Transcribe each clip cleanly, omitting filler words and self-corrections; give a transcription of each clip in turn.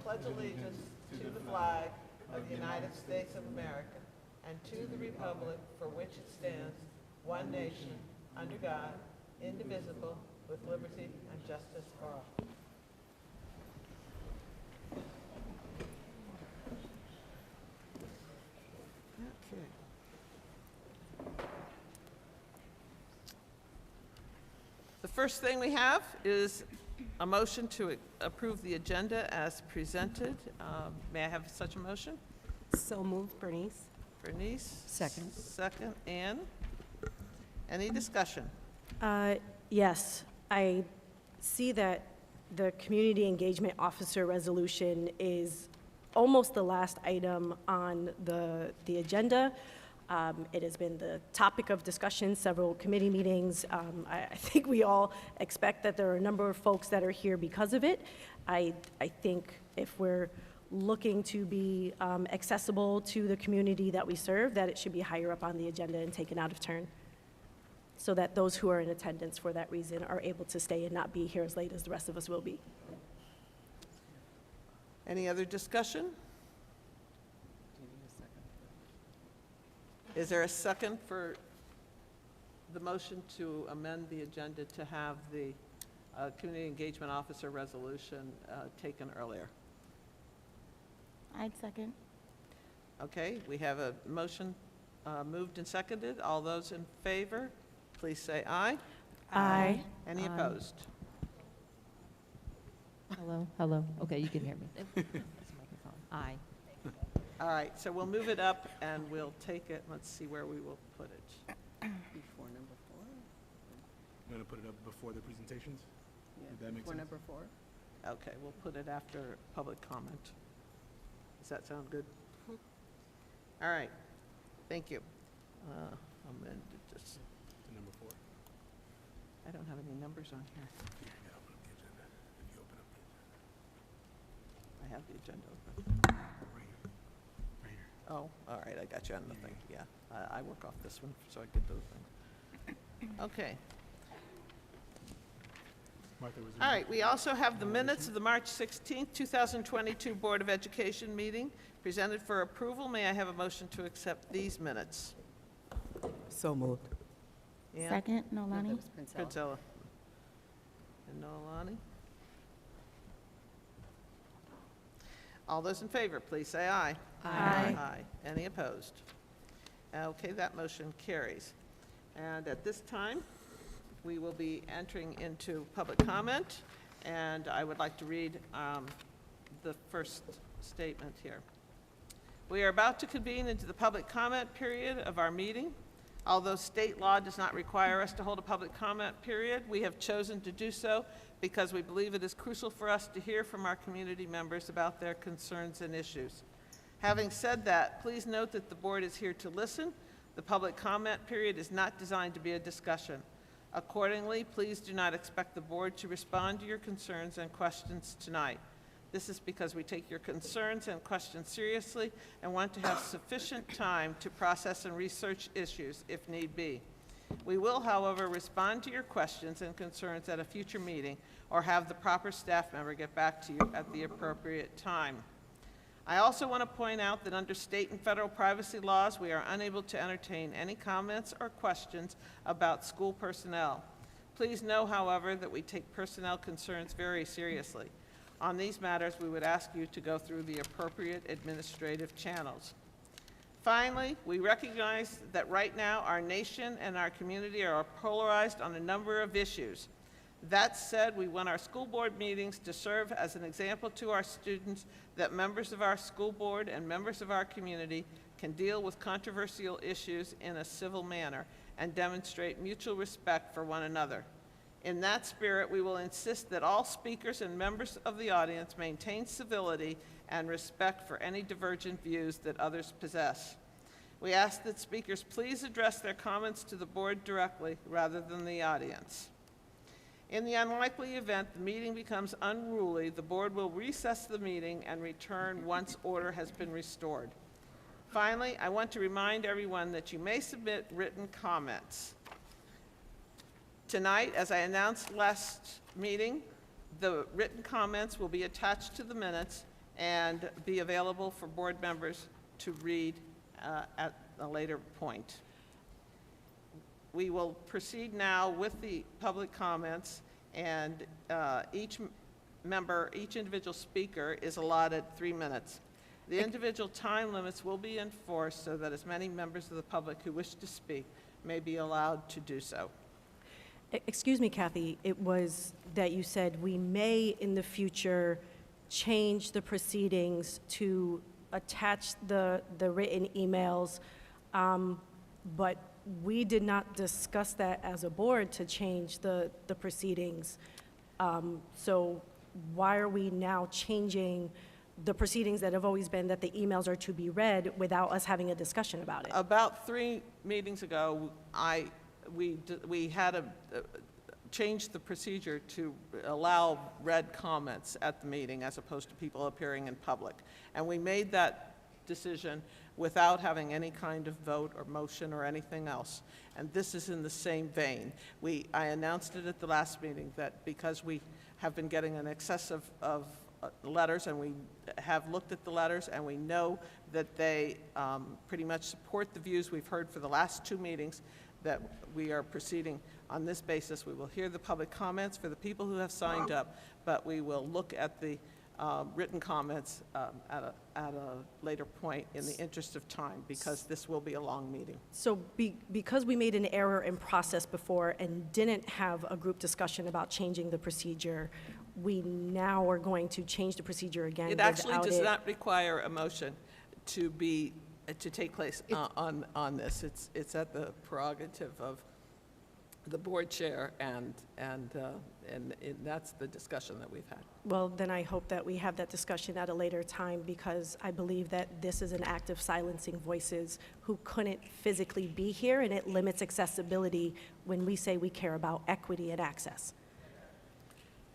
pledge allegiance to the flag of the United States of America and to the republic for which it stands, one nation, under God, indivisible, with liberty and justice for all. Okay. The first thing we have is a motion to approve the agenda as presented. May I have such a motion? So moved, Bernice. Bernice? Second. Second. Ann? Any discussion? Yes, I see that the Community Engagement Officer resolution is almost the last item on the agenda. It has been the topic of discussion, several committee meetings. I think we all expect that there are a number of folks that are here because of it. I think if we're looking to be accessible to the community that we serve, that it should be higher up on the agenda and taken out of turn, so that those who are in attendance for that reason are able to stay and not be here as late as the rest of us will be. Any other discussion? Is there a second for the motion to amend the agenda to have the Community Engagement Officer resolution taken earlier? I'd second. Okay, we have a motion moved and seconded. All those in favor, please say aye. Aye. Any Aye. opposed? Hello, hello. Okay, you can hear me. This microphone. Aye. All right, so we'll move it up and we'll take it. Let's see where we will put it. Before number 4? I'm going to put it up before the presentations. Yeah, Would that make before sense? number 4? Okay, we'll put it after public comment. Does that sound good? All right, thank you. Amended this. To number 4. I don't have any numbers on here. Yeah, open up the agenda. If you open up the agenda. I have the agenda open. Right here. Right here. Oh, all right, I got you on the thing, yeah. I work off this one, so I get those things. Okay, Martha, was there all right, we also have the minutes of the March 16th, 2022 Board of Education meeting presented for approval. May I have a motion to accept these minutes? So moved. Ann? Second, Nolani? Pritzella. And Noelani? All those in favor, please say aye. Aye. Aye. Any opposed? Okay, that motion carries. And at this time, we will be entering into public comment, and I would like to read the first statement here. We are about to convene into the public comment period of our meeting. Although state law does not require us to hold a public comment period, we have chosen to do so because we believe it is crucial for us to hear from our community members about their concerns and issues. Having said that, please note that the board is here to listen. The public comment period is not designed to be a discussion. Accordingly, please do not expect the board to respond to your concerns and questions tonight. This is because we take your concerns and questions seriously and want to have sufficient time to process and research issues if need be. We will, however, respond to your questions and concerns at a future meeting or have the proper staff member get back to you at the appropriate time. I also want to point out that under state and federal privacy laws, we are unable to entertain any comments or questions about school personnel. Please know, however, that we take personnel concerns very seriously. On these matters, we would ask you to go through the appropriate administrative channels. Finally, we recognize that right now our nation and our community are polarized on a number of issues. That said, we want our school board meetings to serve as an example to our students that members of our school board and members of our community can deal with controversial issues in a civil manner and demonstrate mutual respect for one another. In that spirit, we will insist that all speakers and members of the audience maintain civility and respect for any divergent views that others possess. We ask that speakers please address their comments to the board directly rather than the audience. In the unlikely event the meeting becomes unruly, the board will recess the meeting and return once order has been restored. Finally, I want to remind everyone that you may submit written comments. Tonight, as I announced last meeting, the written comments will be attached to the minutes, and be available for board members to read at a later point. We will proceed now with the public comments, and each individual speaker is allotted 3 minutes. The individual time limits will be enforced so that as many members of the public who wish to speak may be allowed to do so. Excuse me, Kathy, it was that you said we may in the future change the proceedings to attach the written emails, but we did not discuss that as a board to change the proceedings. So why are we now changing the proceedings that have always been that the emails are to be read without us having a discussion about it? About 3 meetings ago, we had changed the procedure to allow read comments at the meeting as opposed to people appearing in public. And we made that decision without having any kind of vote or motion or anything else. And this is in the same vein. I announced it at the last meeting that because we have been getting an excess of letters, and we have looked at the letters, and we know that they pretty much support the views we've heard for the last 2 meetings, that we are proceeding on this basis. We will hear the public comments for the people who have signed up, but we will look at the written comments at a later point in the interest of time, because this will be a long meeting. So because we made an error in process before and didn't have a group discussion about changing the procedure, we now are going to change the procedure again. It actually without does it- not require a motion to take place on this. It's at the prerogative of the board chair, and that's the discussion that we've had. Well, then I hope that we have that discussion at a later time, because I believe that this is an act of silencing voices who couldn't physically be here, and it limits accessibility when we say we care about equity and access.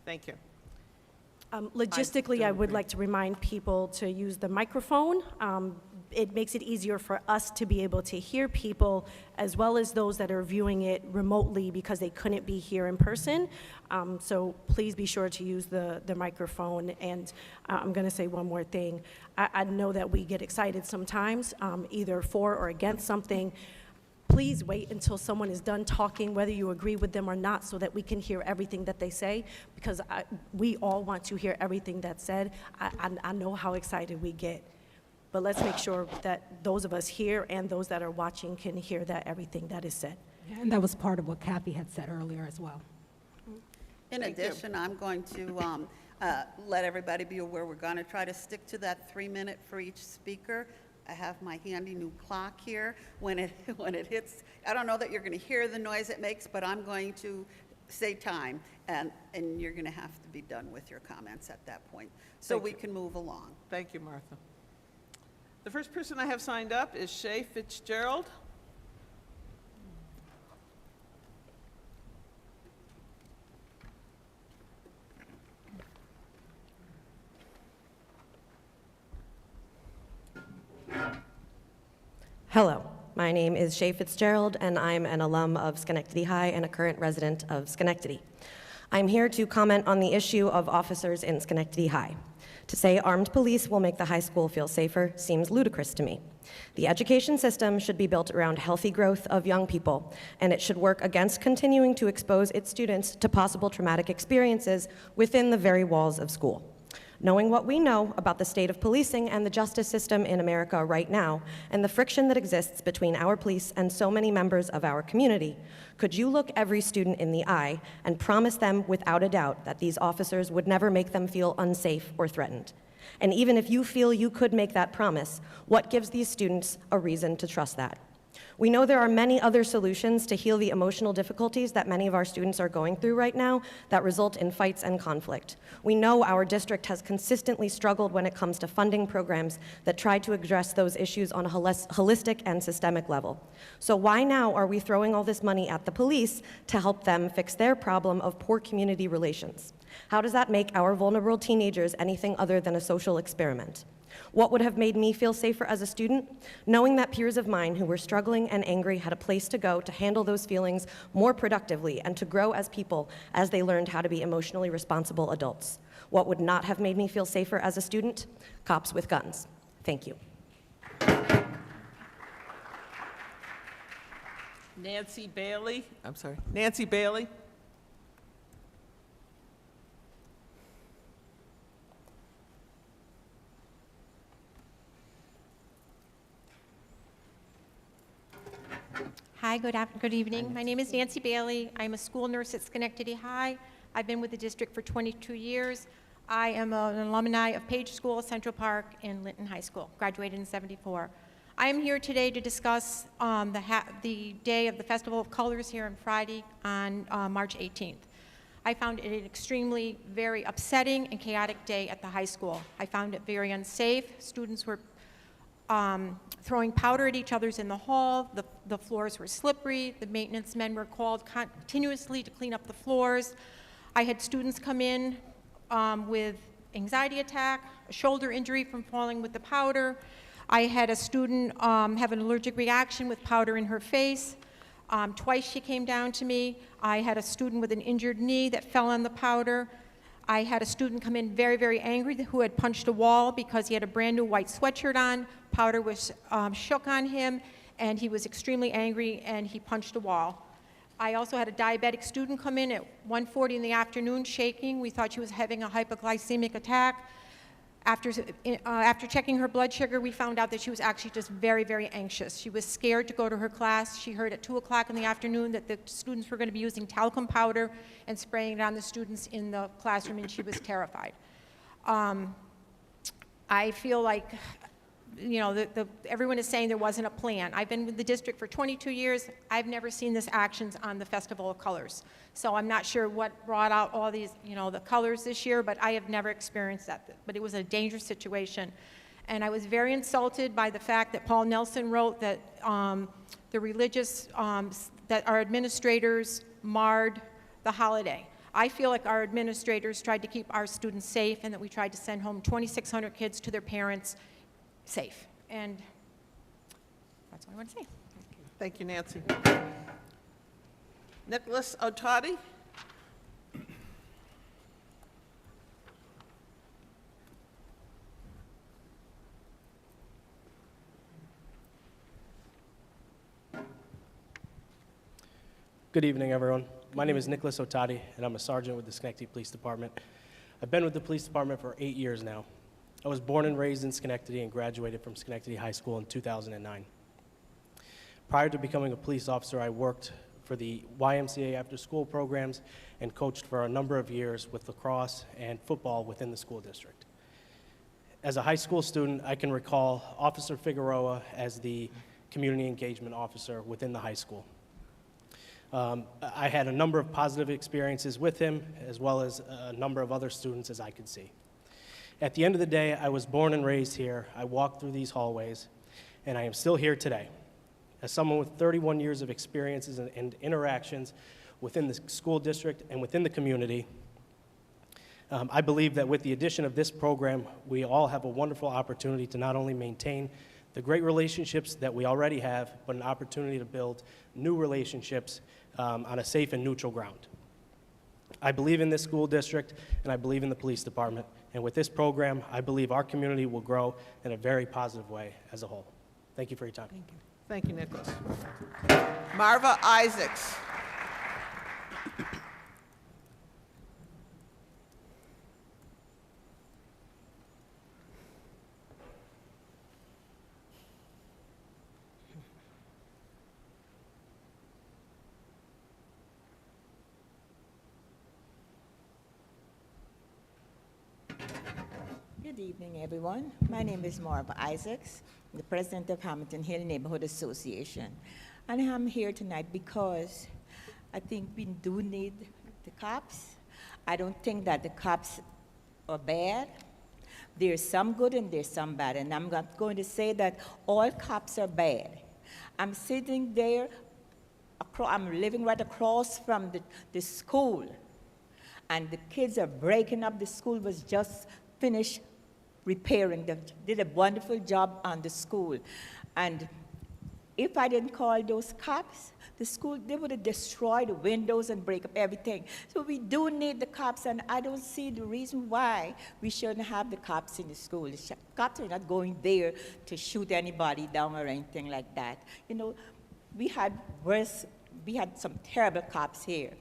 Thank you. Logistically, I would like to remind people to use the microphone. It makes it easier for us to be able to hear people, as well as those that are viewing it remotely because they couldn't be here in person. So please be sure to use the microphone. And I'm going to say one more thing. I know that we get excited sometimes, either for or against something. Please wait until someone is done talking, whether you agree with them or not, so that we can hear everything that they say, because we all want to hear everything that's said. I know how excited we get, but let's make sure that those of us here and those that are watching can hear that everything that is said. Yeah, and that was part of what Kathy had said earlier as well. In addition, I'm going to let everybody be aware, we're going to try to stick to that 3-minute for each speaker. I have my handy new clock here. When it hits, I don't know that you're going to hear the noise it makes, but I'm going to say time, and you're going to have to be done with your comments at that point, so we can move along. Thank you, Martha. The first person I have signed up is Shay Fitzgerald. Hello, my name is Shay Fitzgerald, and I'm an alum of Schenectady High and a current resident of Schenectady. I'm here to comment on the issue of officers in Schenectady High. To say armed police will make the high school feel safer seems ludicrous to me. The education system should be built around healthy growth of young people, and it should work against continuing to expose its students to possible traumatic experiences within the very walls of school. Knowing what we know about the state of policing and the justice system in America right now, and the friction that exists between our police and so many members of our community, could you look every student in the eye and promise them without a doubt that these officers would never make them feel unsafe or threatened? And even if you feel you could make that promise, what gives these students a reason to trust that? We know there are many other solutions to heal the emotional difficulties that many of our students are going through right now that result in fights and conflict. We know our district has consistently struggled when it comes to funding programs that try to address those issues on a holistic and systemic level. So why now are we throwing all this money at the police to help them fix their problem of poor community relations? How does that make our vulnerable teenagers anything other than a social experiment? What would have made me feel safer as a student? Knowing that peers of mine who were struggling and angry had a place to go to handle those feelings more productively and to grow as people as they learned how to be emotionally responsible adults. What would not have made me feel safer as a student? Cops with guns. Thank you. Nancy Bailey, Nancy Bailey. Hi, good evening. My name is Nancy Bailey. I'm a school nurse at Schenectady High. I've been with the district for 22 years. I am an alumni of Page School, Central Park, and Linton High School, graduated in '74. I am here today to discuss the day of the Festival of Colors here on Friday on March 18th. I found it an extremely, very upsetting and chaotic day at the high school. I found it very unsafe. Students were throwing powder at each other's in the hall. The floors were slippery. The maintenance men were called continuously to clean up the floors. I had students come in with anxiety attack, a shoulder injury from falling with the powder. I had a student have an allergic reaction with powder in her face. Twice she came down to me. I had a student with an injured knee that fell on the powder. I had a student come in very, very angry who had punched a wall because he had a brand new white sweatshirt on. Powder was shook on him, and he was extremely angry, and he punched a wall. I also had a diabetic student come in at 1:40 in the afternoon shaking. We thought she was having a hypoglycemic attack. After checking her blood sugar, we found out that she was actually just very, very anxious. She was scared to go to her class. She heard at 2 o'clock in the afternoon that the students were going to be using talcum powder and spraying it on the students in the classroom, and she was terrified. I feel like, you know, everyone is saying there wasn't a plan. I've been with the district for 22 years. I've never seen this actions on the Festival of Colors. So I'm not sure what brought out all these, you know, the colors this year, but I have never experienced that. But it was a dangerous situation. And I was very insulted by the fact that Paul Nelson wrote that the religious, that our administrators marred the holiday. I feel like our administrators tried to keep our students safe and that we tried to send home 2,600 kids to their parents safe. And that's what I want to say. Thank you, Nancy. Nicholas Otadi. Good evening, everyone. My name is Nicholas Otadi, and I'm a sergeant with the Schenectady Police Department. I've been with the police department for 8 years now. I was born and raised in Schenectady and graduated from Schenectady High School in 2009. Prior to becoming a police officer, I worked for the YMCA after-school programs and coached for a number of years with lacrosse and football within the school district. As a high school student, I can recall Officer Figueroa as the community engagement officer within the high school. I had a number of positive experiences with him, as well as a number of other students as I could see. At the end of the day, I was born and raised here. I walked through these hallways, and I am still here today. As someone with 31 years of experiences and interactions within the school district and within the community, I believe that with the addition of this program, we all have a wonderful opportunity to not only maintain the great relationships that we already have, but an opportunity to build new relationships on a safe and neutral ground. I believe in this school district, and I believe in the police department. And with this program, I believe our community will grow in a very positive way as a whole. Thank you for your time. Thank you. Thank you, Nicholas. Marva Isaacs. Good evening, everyone. My name is Marva Isaacs, the president of Hamilton Hill Neighborhood Association. And I'm here tonight because I think we do need the cops. I don't think that the cops are bad. There's some good and there's some bad. And I'm not going to say that all cops are bad. I'm sitting there, I'm living right across from the school. And the kids are breaking up. The school was just finished repairing. They did a wonderful job on the school. And if I didn't call those cops, the school, they would have destroyed the windows and break up everything. So we do need the cops, and I don't see the reason why we shouldn't have the cops in the school. The cops are not going there to shoot anybody down or anything like that. You know, we had some terrible cops here.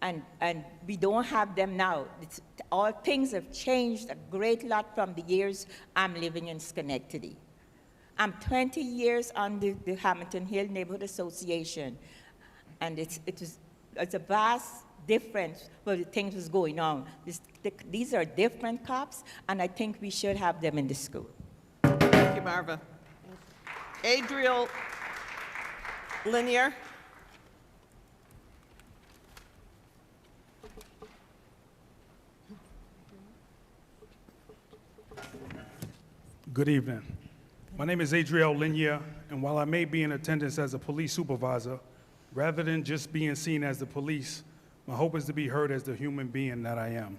And we don't have them now. All things have changed a great lot from the years I'm living in Schenectady. I'm 20 years on the Hamilton Hill Neighborhood Association, and it's a vast difference where the things was going on. These are different cops, and I think we should have them in the school. Thank you, Marva. Adriel Linier. Good evening. My name is Adriel Linier, and while I may be in attendance as a police supervisor, rather than just being seen as the police, my hope is to be heard as the human being that I am.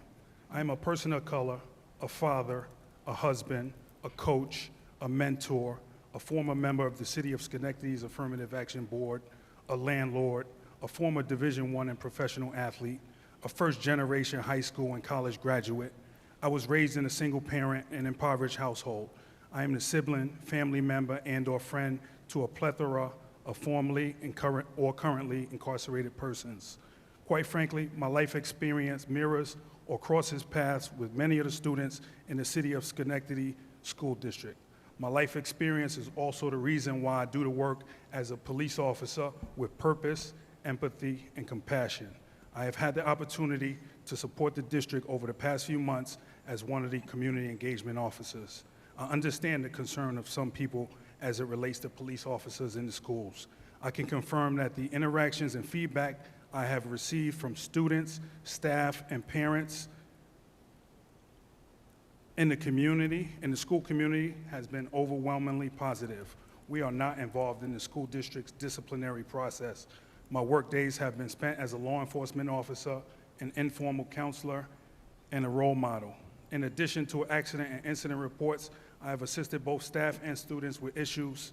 I am a person of color, a father, a husband, a coach, a mentor, a former member of the City of Schenectady's Affirmative Action Board, a landlord, a former Division I and professional athlete, a first-generation high school and college graduate. I was raised in a single-parent and impoverished household. I am the sibling, family member, and/or friend to a plethora of formerly and currently incarcerated persons. Quite frankly, my life experience mirrors or crosses paths with many of the students in the City of Schenectady School District. My life experience is also the reason why I do the work as a police officer with purpose, empathy, and compassion. I have had the opportunity to support the district over the past few months as one of the community engagement officers. I understand the concern of some people as it relates to police officers in the schools. I can confirm that the interactions and feedback I have received from students, staff, and parents in the community, in the school community, has been overwhelmingly positive. We are not involved in the school district's disciplinary process. My work days have been spent as a law enforcement officer, an informal counselor, and a role model. In addition to accident and incident reports, I have assisted both staff and students with issues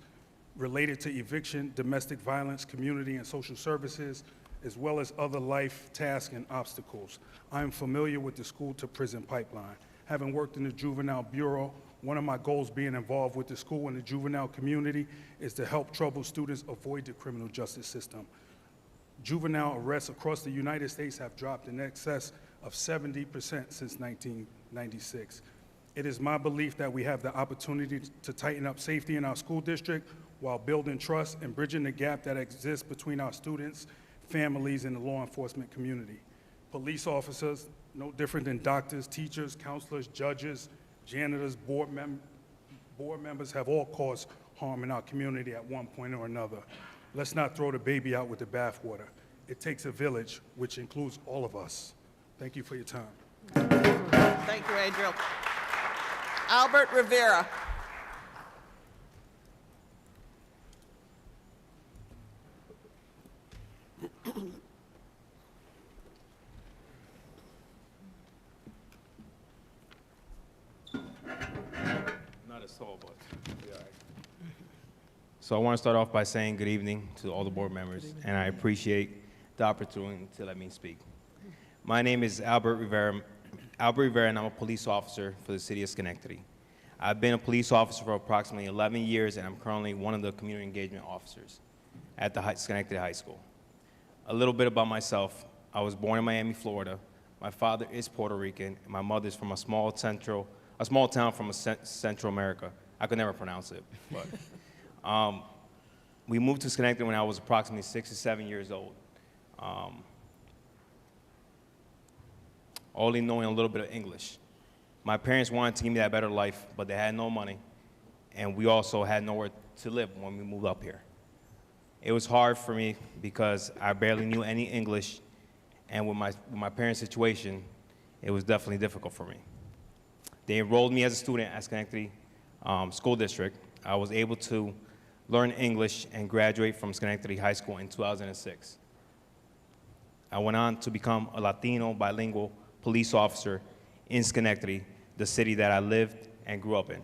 related to eviction, domestic violence, community and social services, as well as other life tasks and obstacles. I am familiar with the school-to-prison pipeline. Having worked in the Juvenile Bureau, one of my goals being involved with the school and the juvenile community is to help troubled students avoid the criminal justice system. Juvenile arrests across the United States have dropped in excess of 70% since 1996. It is my belief that we have the opportunity to tighten up safety in our school district while building trust and bridging the gap that exists between our students, families, and the law enforcement community. Police officers, no different than doctors, teachers, counselors, judges, janitors, board members have all caused harm in our community at one point or another. Let's not throw the baby out with the bathwater. It takes a village, which includes all of us. Thank you for your time. Thank you, Adriel. Albert Rivera. Not as tall, but yeah. So I want to start off by saying good evening to all the board members, and I appreciate the opportunity to let me speak. My name is Albert Rivera, and I'm a police officer for the City of Schenectady. I've been a police officer for approximately 11 years, and I'm currently one of the community engagement officers at the Schenectady High School. A little bit about myself. I was born in Miami, Florida. My father is Puerto Rican, and my mother's from a small town from Central America. I could never pronounce it, but we moved to Schenectady when I was approximately 6 or 7 years old. Only knowing a little bit of English. My parents wanted to give me that better life, but they had no money, and we also had nowhere to live when we moved up here. It was hard for me because I barely knew any English, and with my parents' situation, it was definitely difficult for me. They enrolled me as a student at Schenectady School District. I was able to learn English and graduate from Schenectady High School in 2006. I went on to become a Latino bilingual police officer in Schenectady the city that I lived and grew up in.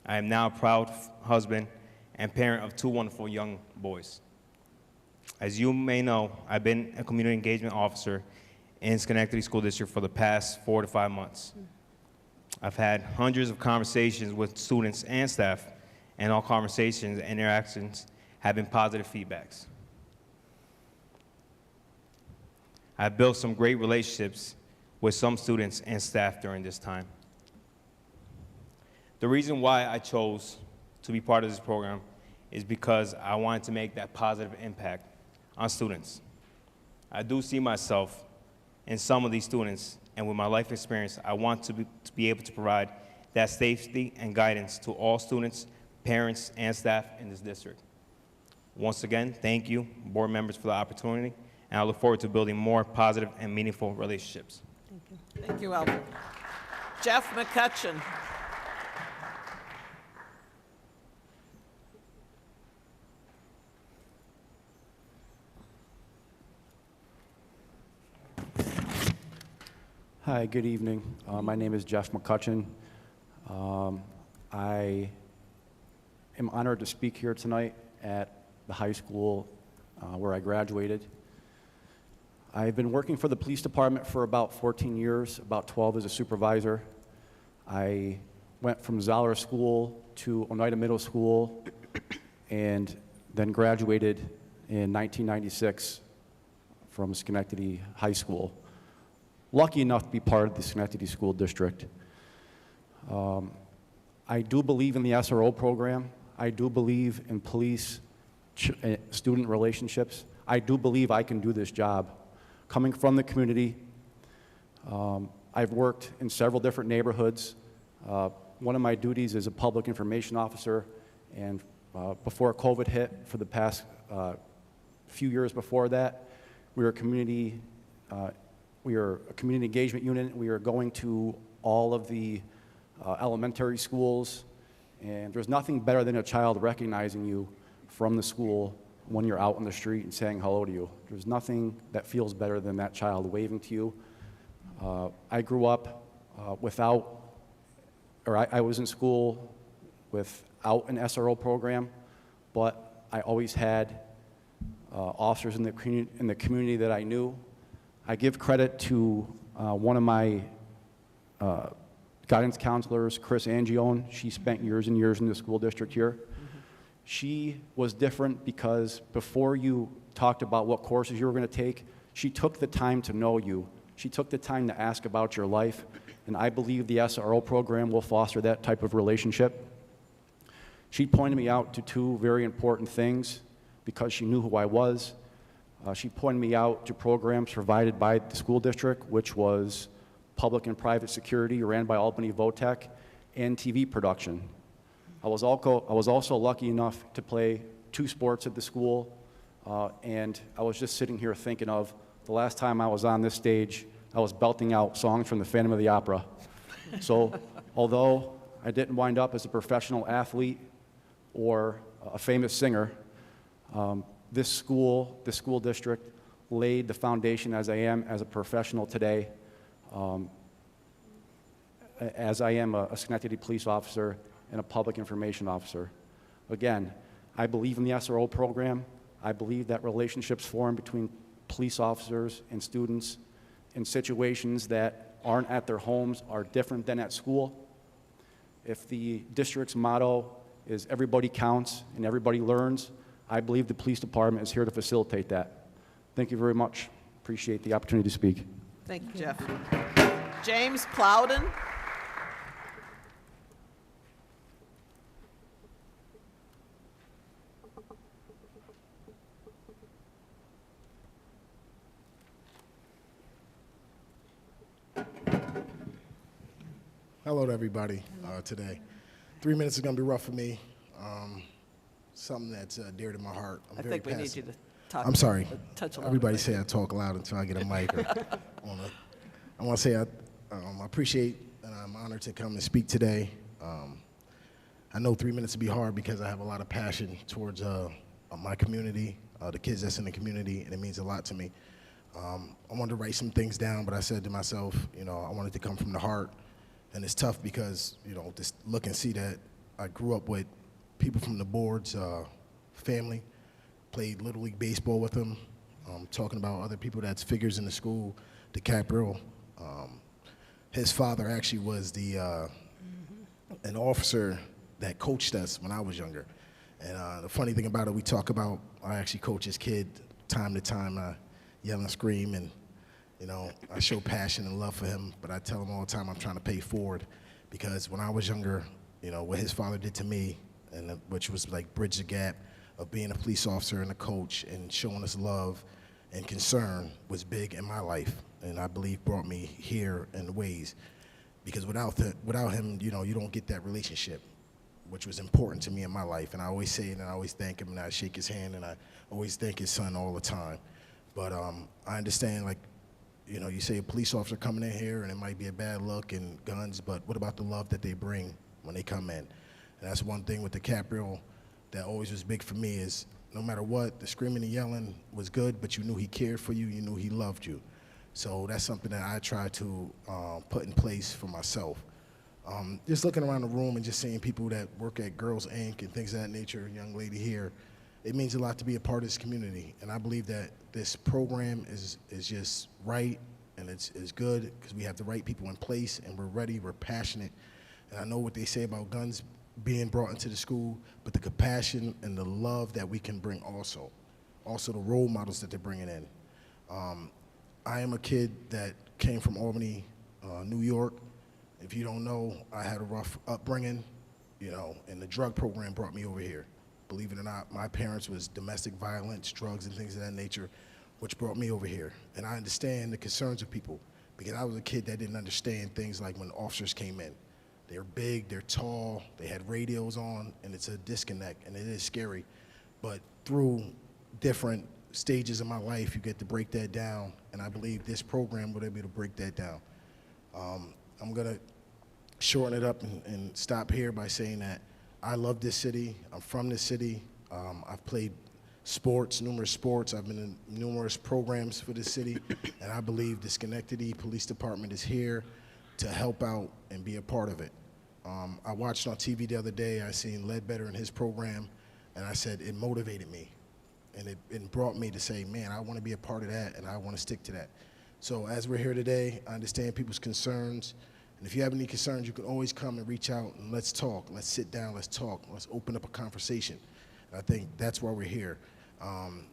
I am now a proud husband and parent of 2 wonderful young boys. As you may know, I've been a community engagement officer in Schenectady School District for the past 4 to 5 months. I've had hundreds of conversations with students and staff, and all conversations and interactions have been positive feedbacks. I've built some great relationships with some students and staff during this time. The reason why I chose to be part of this program is because I wanted to make that positive impact on students. I do see myself in some of these students, and with my life experience, I want to be able to provide that safety and guidance to all students, parents, and staff in this district. Once again, thank you, board members, for the opportunity, and I look forward to building more positive and meaningful relationships. Thank you, Alvin. Jeff McCutcheon. Hi, good evening. My name is Jeff McCutcheon. I am honored to speak here tonight at the high school where I graduated. I've been working for the police department for about 14 years, about 12 as a supervisor. I went from Zoller School to Oneida Middle School and then graduated in 1996 from Schenectady High School. Lucky enough to be part of the Schenectady School District. I do believe in the SRO program. I do believe in police-student relationships. I do believe I can do this job. Coming from the community, I've worked in several different neighborhoods. One of my duties is a public information officer, and before COVID hit, for the past few years before that, we were a community engagement unit. We are going to all of the elementary schools, and there's nothing better than a child recognizing you from the school when you're out on the street and saying hello to you. There's nothing that feels better than that child waving to you. I grew up I was in school without an SRO program, but I always had officers in the community that I knew. I give credit to one of my guidance counselors, Chris Angione. She spent years and years in the school district here. She was different because before you talked about what courses you were going to take, she took the time to know you. She took the time to ask about your life, and I believe the SRO program will foster that type of relationship. She pointed me out to 2 very important things because she knew who I was. She pointed me out to programs provided by the school district, which was public and private security ran by Albany Votech, and TV production. I was also lucky enough to play 2 sports at the school, and I was just sitting here thinking of the last time I was on this stage, I was belting out songs from the Phantom of the Opera. So although I didn't wind up as a professional athlete or a famous singer, this school district laid the foundation as I am as a professional today, as I am a Schenectady police officer and a public information officer. Again, I believe in the SRO program. I believe that relationships form between police officers and students in situations that aren't at their homes are different than at school. If the district's motto is everybody counts and everybody learns, I believe the police department is here to facilitate that. Thank you very much. Appreciate the opportunity to speak. Thank you, Jeff. James Plowden. Hello to everybody today. 3 minutes is going to be rough for me. Something that's dear to my heart. I think we need you to talk. I'm sorry. Touch a lot. Everybody say I talk loud until I get a mic. I want to say I appreciate and I'm honored to come and speak today. I know 3 minutes would be hard because I have a lot of passion towards my community, the kids that's in the community, and it means a lot to me. I wanted to write some things down, but I said to myself, I wanted to come from the heart And it's tough because, you know, just look and see that I grew up with people from the board's family, played Little League Baseball with them, talking about other people that's figures in the school, DiCaprio. His father actually was an officer that coached us when I was younger. And the funny thing about it, we talk about, I actually coach his kid time to time, yell and scream, and you know, I show passion and love for him, but I tell him all the time I'm trying to pay forward, because when I was younger, you know, what his father did to me, and which was like bridge the gap of being a police officer and a coach and showing us love and concern, was big in my life, and I believe brought me here in ways, because without him, you know, you don't get that relationship, which was important to me in my life. And I always say it, and I always thank him, and I shake his hand, and I always thank his son all the time. But I understand, like, you know, you say a police officer coming in here, and it might be a bad look and guns, but what about the love that they bring when they come in? And that's one thing with DiCaprio that always was big for me, is no matter what, the screaming and yelling was good, but you knew he cared for you, you knew he loved you. So that's something that I try to put in place for myself. Just looking around the room and just seeing people that work at Girls Inc. and things of that nature, young lady here, it means a lot to be a part of this community. And I believe that this program is just right, and it's good because we have the right people in place, and we're ready, we're passionate. And I know what they say about guns being brought into the school, but the compassion and the love that we can bring also the role models that they're bringing in. I am a kid that came from Albany, New York. If you don't know, I had a rough upbringing, you know, and the drug program brought me over here. Believe it or not, my parents was domestic violence, drugs, and things of that nature, which brought me over here. And I understand the concerns of people, because I was a kid that didn't understand things like when officers came in. They're big, they're tall, they had radios on, and it's a disconnect, and it is scary. But through different stages of my life, you get to break that down, and I believe this program will be able to break that down. I'm gonna shorten it up and stop here by saying that I love this city. I'm from this city. I've played sports, numerous sports. I've been in numerous programs for this city, and I believe the Schenectady Police Department is here to help out and be a part of it. I watched on TV the other day, I seen Ledbetter in his program, and I said it motivated me, and it brought me to say, man, I want to be a part of that, and I want to stick to that. So as we're here today, I understand people's concerns, and if you have any concerns, you can always come and reach out and let's talk. Let's sit down, let's talk, let's open up a conversation. And I think that's why we're here. I'm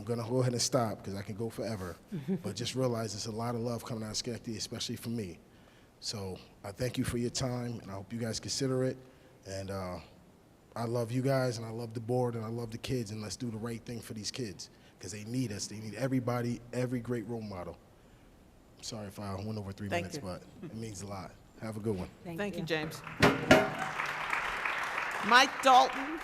gonna go ahead and stop because I can go forever, but just realize there's a lot of love coming out of Schenectady, especially for me. So I thank you for your time, and I hope you guys consider it. And I love you guys, and I love the board, and I love the kids, and let's do the right thing for these kids, because they need us. They need everybody, every great role model. Sorry if I went over 3 minutes, but it means a lot. Have a good one. Thank you, James. Mike Dalton.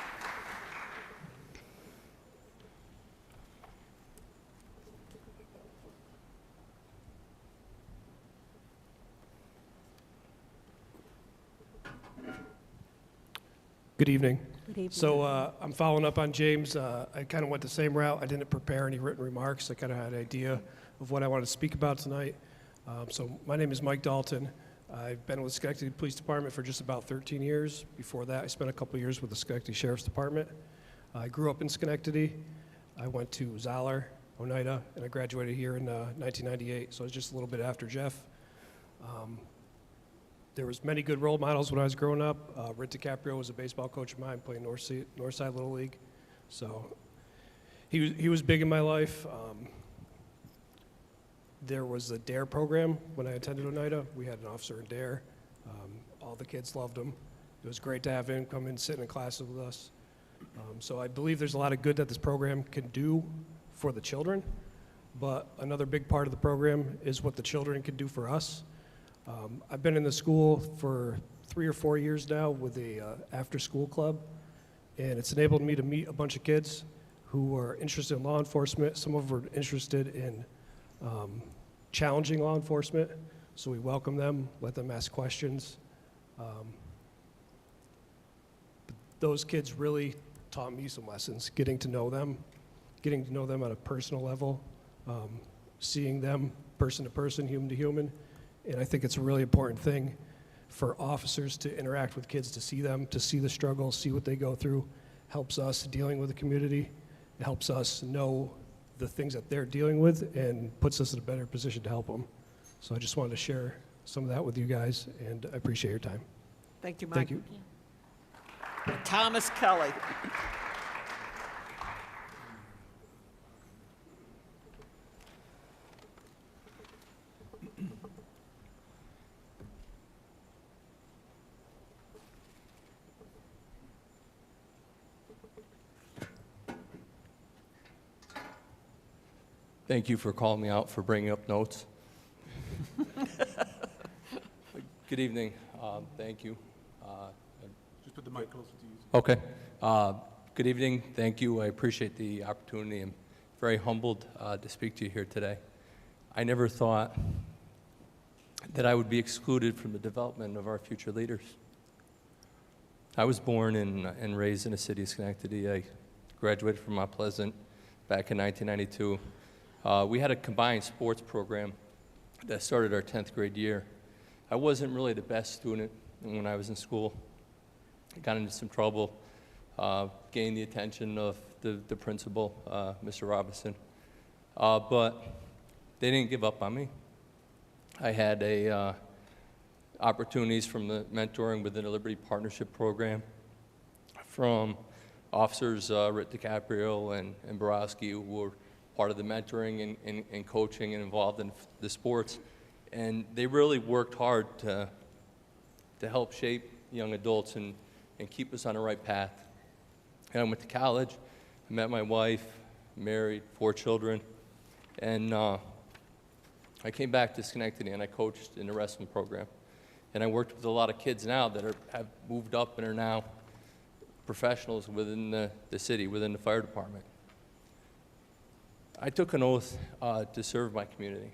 Good evening. Good evening. So I'm following up on James. I kind of went the same route. I didn't prepare any written remarks. I kind of had an idea of what I wanted to speak about tonight. So my name is Mike Dalton. I've been with the Schenectady Police Department for just about 13 years. Before that, I spent a couple years with the Schenectady Sheriff's Department. I grew up in Schenectady. I went to Zoller, Oneida, and I graduated here in 1998, so I was just a little bit after Jeff. There was many good role models when I was growing up. Rick DiCaprio was a baseball coach of mine, playing Northside Little League. So he was big in my life. There was a DARE program when I attended Oneida. We had an officer in DARE. All the kids loved him. It was great to have him come and sit in classes with us. So I believe there's a lot of good that this program can do for the children, but another big part of the program is what the children can do for us. I've been in the school for 3 or 4 years now with a after-school club, and it's enabled me to meet a bunch of kids who are interested in law enforcement. Some of them are interested in challenging law enforcement, so we welcome them, let them ask questions. Those kids really taught me some lessons, getting to know them on a personal level, seeing them person to person, human to human. And I think it's a really important thing for officers to interact with kids, to see them, to see the struggles, see what they go through, helps us dealing with the community. It helps us know the things that they're dealing with and puts us in a better position to help them. So I just wanted to share some of that with you guys, and I appreciate your time. Thank you, Mike. Thank you. Thomas Kelly. Thank you for calling me out for bringing up notes. Good evening. Thank you. Just put the mic closer to you. Okay. Good evening. Thank you. I appreciate the opportunity. I'm very humbled to speak to you here today. I never thought that I would be excluded from the development of our future leaders. I was born and raised in the city of Schenectady. I graduated from Mount Pleasant back in 1992. We had a combined sports program that started our 10th grade year. I wasn't really the best student when I was in school. I got into some trouble, gained the attention of the principal, Mr. Robinson. But they didn't give up on me. I had opportunities from the mentoring within the Liberty Partnership Program from officers Rick DiCaprio and Borowski, who were part of the mentoring and coaching and involved in the sports. And they really worked hard to help shape young adults and keep us on the right path. And I went to college, I met my wife, married, 4 children, and I came back to Schenectady and I coached in the wrestling program. And I worked with a lot of kids now that have moved up and are now professionals within the city, within the fire department. I took an oath to serve my community.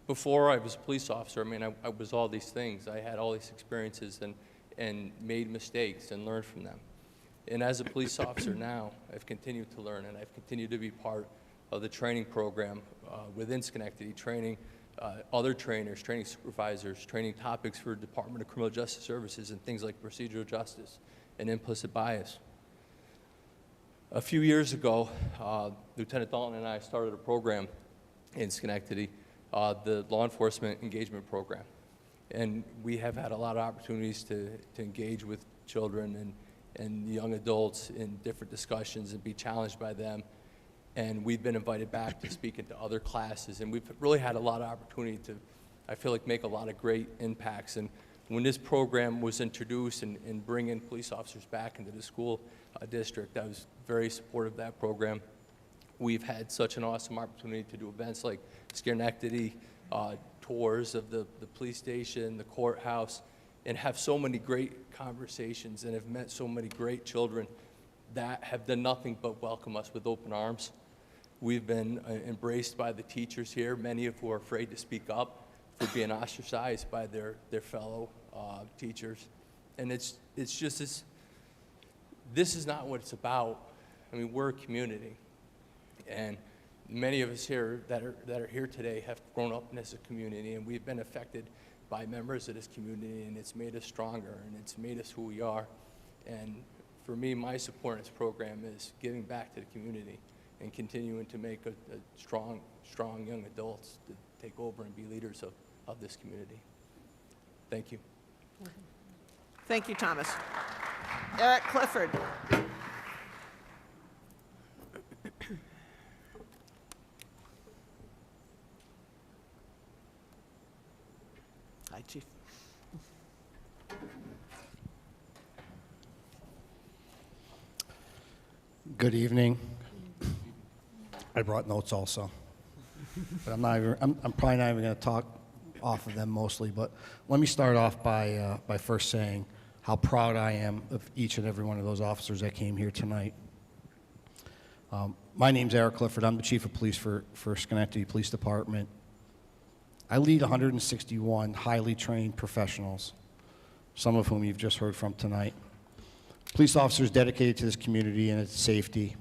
Before I was a police officer, I mean, I was all these things. I had all these experiences and made mistakes and learned from them. And as a police officer now, I've continued to learn, and I've continued to be part of the training program within Schenectady, training other trainers, training supervisors, training topics for Department of Criminal Justice Services and things like procedural justice and implicit bias. A few years ago, Lieutenant Dalton and I started a program in Schenectady, the Law Enforcement Engagement Program. And we have had a lot of opportunities to engage with children and young adults in different discussions and be challenged by them. And we've been invited back to speak into other classes. And we've really had a lot of opportunity to, I feel like, make a lot of great impacts. And when this program was introduced and bringing police officers back into the school district, I was very supportive of that program. We've had such an awesome opportunity to do events like Schenectady, tours of the police station, the courthouse, and have so many great conversations and have met so many great children that have done nothing but welcome us with open arms. We've been embraced by the teachers here, many of who are afraid to speak up for being ostracized by their fellow teachers. And it's just this is not what it's about. I mean, we're a community. And many of us here that are here today have grown up in this community, and we've been affected by members of this community, and it's made us stronger, and it's made us who we are. And for me, my support in this program is giving back to the community and continuing to make a strong young adults to take over and be leaders of this community. Thank you. Thank you, Thomas. Eric Clifford. Hi, Chief. Good evening. I brought notes also, but I'm probably not even going to talk off of them mostly. But let me start off by first saying how proud I am of each and every one of those officers that came here tonight. My name's Eric Clifford. I'm the Chief of Police for Schenectady Police Department. I lead 161 highly trained professionals, some of whom you've just heard from tonight. Police officers dedicated to this community and its safety.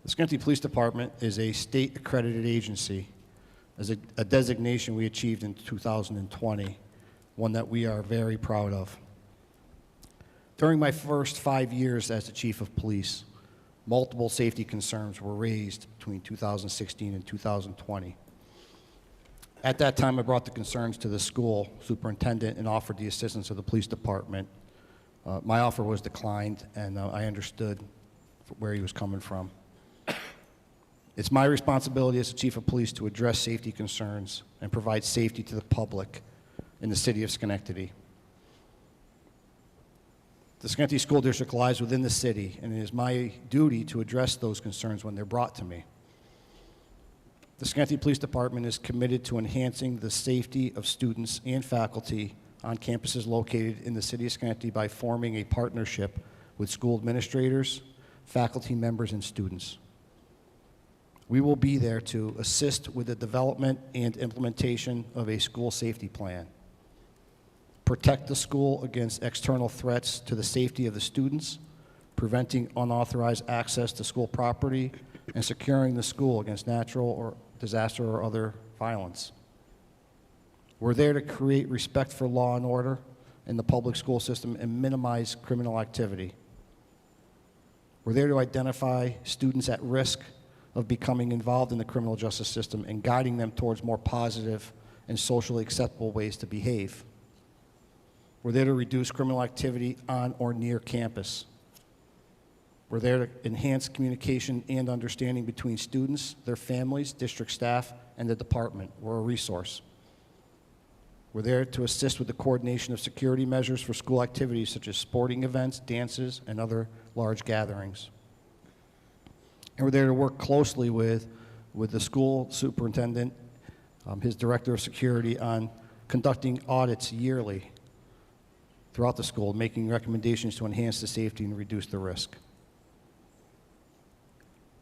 The Schenectady Police Department is a state-accredited agency as a designation we achieved in 2020, one that we are very proud of. During my first 5 years as the chief of police, multiple safety concerns were raised between 2016 and 2020. At that time, I brought the concerns to the school superintendent and offered the assistance of the police department. My offer was declined, and I understood where he was coming from. It's my responsibility as the chief of police to address safety concerns and provide safety to the public in the city of Schenectady. The Schenectady School District lies within the city, and it is my duty to address those concerns when they're brought to me. The Schenectady Police Department is committed to enhancing the safety of students and faculty on campuses located in the city of Schenectady by forming a partnership with school administrators, faculty members, and students. We will be there to assist with the development and implementation of a school safety plan, protect the school against external threats to the safety of the students, preventing unauthorized access to school property, and securing the school against natural or disaster or other violence. We're there to create respect for law and order in the public school system and minimize criminal activity. We're there to identify students at risk of becoming involved in the criminal justice system and guiding them towards more positive and socially acceptable ways to behave. We're there to reduce criminal activity on or near campus. We're there to enhance communication and understanding between students, their families, district staff, and the department. We're a resource. We're there to assist with the coordination of security measures for school activities such as sporting events, dances, and other large gatherings. And we're there to work closely with the school superintendent, his director of security, on conducting audits yearly throughout the school, making recommendations to enhance the safety and reduce the risk.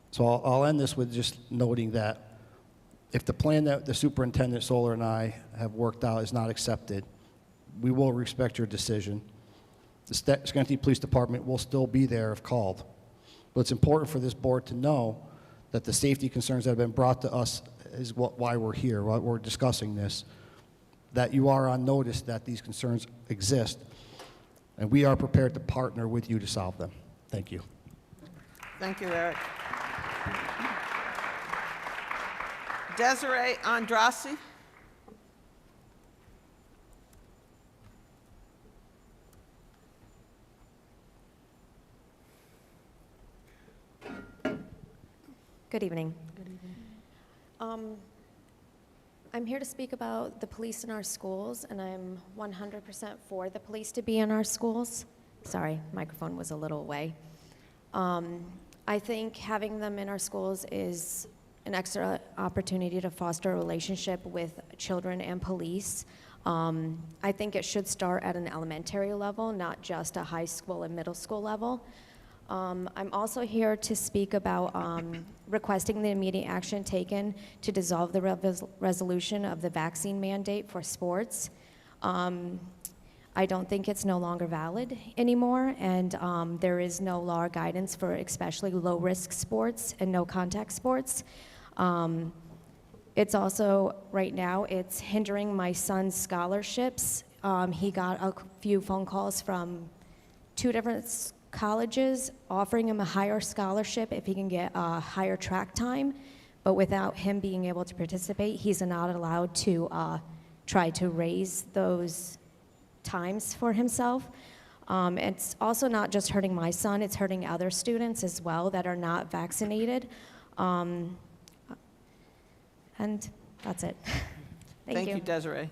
So I'll end this with just noting that if the plan that the superintendent, Solar, and I have worked out is not accepted, we will respect your decision. The Schenectady Police Department will still be there if called. But it's important for this board to know that the safety concerns that have been brought to us is why we're here, why we're discussing this, that you are on notice that these concerns exist, and we are prepared to partner with you to solve them. Thank you. Thank you, Eric. Desiree Andrassi. Good evening. Good evening. I'm here to speak about the police in our schools, and I'm 100% for the police to be in our schools. Sorry, microphone was a little away. I think having them in our schools is an extra opportunity to foster a relationship with children and police. I think it should start at an elementary level, not just a high school and middle school level. I'm also here to speak about requesting the immediate action taken to dissolve the resolution of the vaccine mandate for sports. I don't think it's no longer valid anymore, and there is no law or guidance for especially low-risk sports and no-contact sports. It's also, right now, it's hindering my son's scholarships. He got a few phone calls from 2 different colleges offering him a higher scholarship if he can get a higher track time, but without him being able to participate, he's not allowed to try to raise those times for himself. It's also not just hurting my son, it's hurting other students as well that are not vaccinated. And that's it. Thank you, Desiree.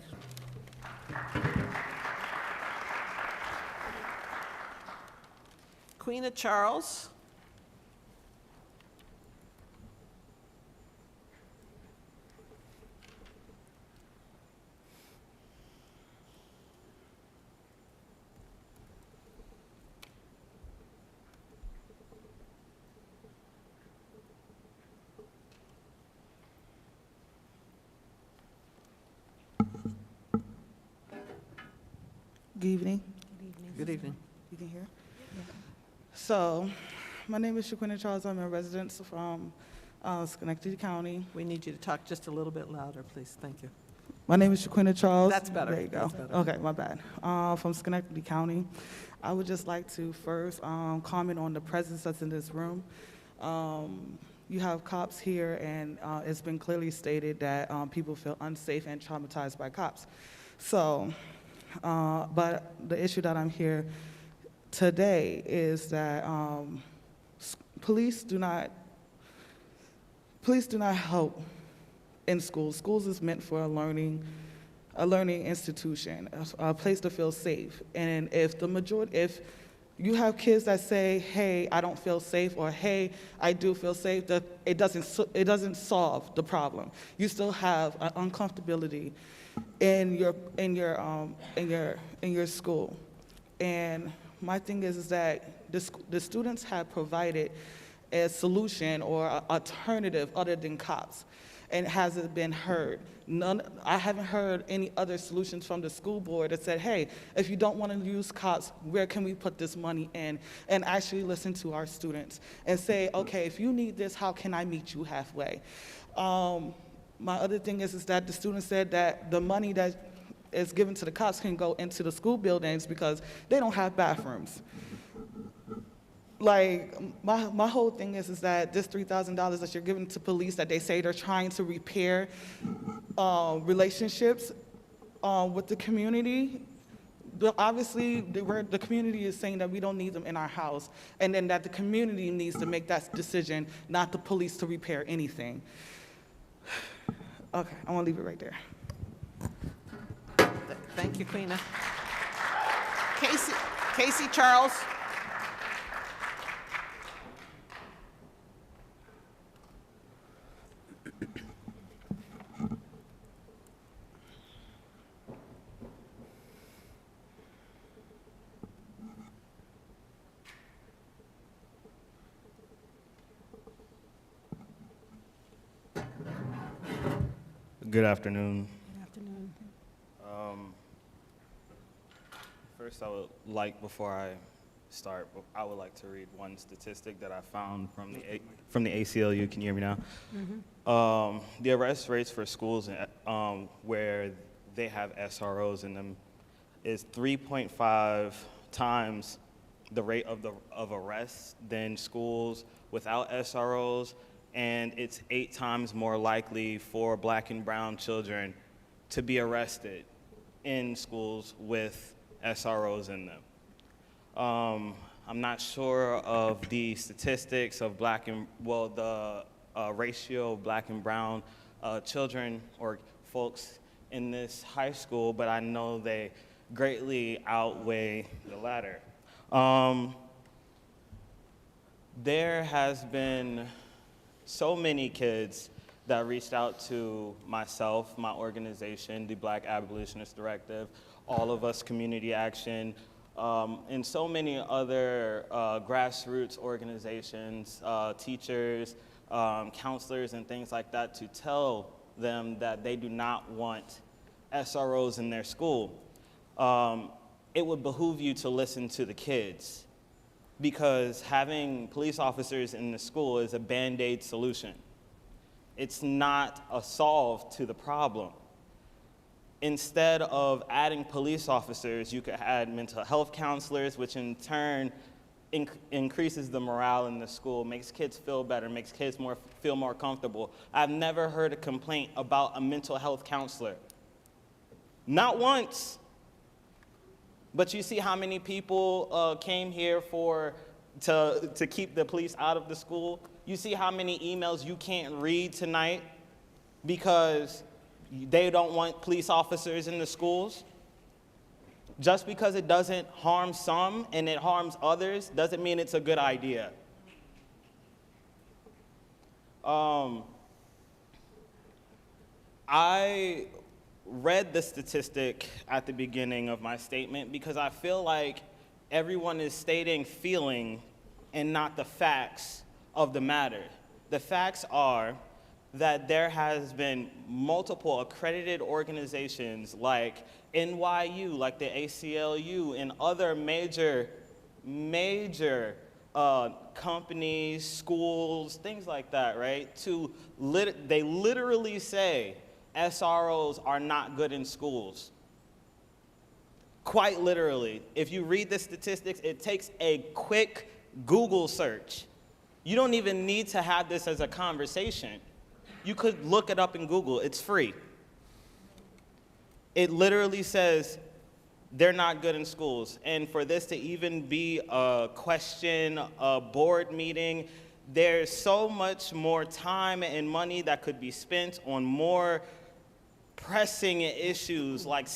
Queen of Charles. Good evening. Good evening. You can hear? So, my name is Shaquina Charles. I'm a resident from Schenectady County. We need you to talk just a little bit louder, please. Thank you. My name is Shaquina Charles. That's better. There you go. That's better. Okay, my bad. From Schenectady County. I would just like to first comment on the presence that's in this room. You have cops here, and it's been clearly stated that people feel unsafe and traumatized by cops. So, but the issue that I'm here today is that police do not help in schools. Schools is meant for a learning institution, a place to feel safe. And if you have kids that say, "Hey, I don't feel safe," or "Hey, I do feel safe," it doesn't solve the problem. You still have an uncomfortability in your school. And my thing is that the students have provided a solution or an alternative other than cops, and has it been heard? I haven't heard any other solutions from the school board that said, hey, if you don't want to use cops, where can we put this money in? And actually listen to our students and say, okay, if you need this, how can I meet you halfway? My other thing is that the students said that the money that is given to the cops can go into the school buildings because they don't have bathrooms. Like, my whole thing is that this $3,000 that you're giving to police, that they say they're trying to repair relationships with the community, obviously the community is saying that we don't need them in our house, and then that the community needs to make that decision, not the police, to repair anything. Okay, I want to leave it right there. Thank you, Queena. Casey Charles. Good afternoon. Good afternoon. First, I would like, before I start, I would like to read one statistic that I found from the ACLU. Can you hear me now? Mm-hmm. The arrest rates for schools where they have SROs in them is 3.5 times the rate of arrests than schools without SROs, and it's 8 times more likely for Black and brown children to be arrested in schools with SROs in them. I'm not sure of the statistics of the ratio of Black and brown children or folks in this high school, but I know they greatly outweigh the latter. There has been so many kids that reached out to myself, my organization, the Black Abolitionist Directive, All of Us Community Action, and so many other grassroots organizations, teachers, counselors, and things like that, to tell them that they do not want SROs in their school. It would behoove you to listen to the kids, because having police officers in the school is a Band-Aid solution. It's not a solve to the problem. Instead of adding police officers, you could add mental health counselors, which in turn increases the morale in the school, makes kids feel better, makes kids feel more comfortable. I've never heard a complaint about a mental health counselor. Not once. But you see how many people came here to keep the police out of the school? You see how many emails you can't read tonight because they don't want police officers in the schools? Just because it doesn't harm some and it harms others doesn't mean it's a good idea. I read the statistic at the beginning of my statement because I feel like everyone is stating feeling and not the facts of the matter. The facts are that there has been multiple accredited organizations like NYU, like the ACLU, and other major companies, schools, things like that, right? They literally say SROs are not good in schools. Quite literally. If you read the statistics, it takes a quick Google search. You don't even need to have this as a conversation. You could look it up in Google. It's free. It literally says they're not good in schools. And for this to even be a question, a board meeting, there's so much more time and money that could be spent on more pressing issues like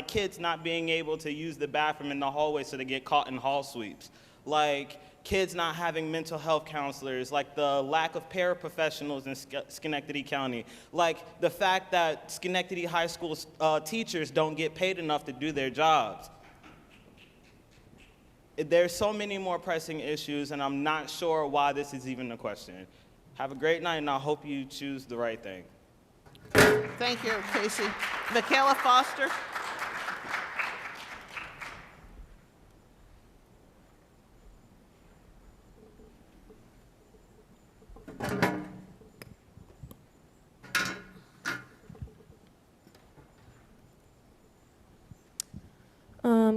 kids not being able to use the bathroom in the hallway so they get caught in hall sweeps, like kids not having mental health counselors, like the lack of paraprofessionals in Schenectady County, like the fact that Schenectady High School teachers don't get paid enough to do their jobs. There's so many more pressing issues, and I'm not sure why this is even a question. Have a great night, and I hope you choose the right thing. Thank you, Casey. Michaela Foster.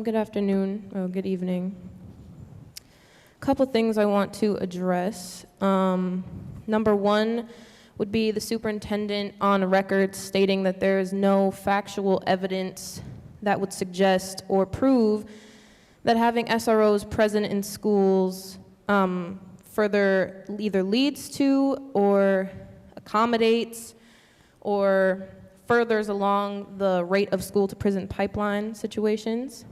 Good afternoon, or good evening. A couple things I want to address. Number one would be the superintendent on record stating that there is no factual evidence that would suggest or prove that having SROs present in schools further either leads to or accommodates or furthers along the rate of school to prison pipeline situations.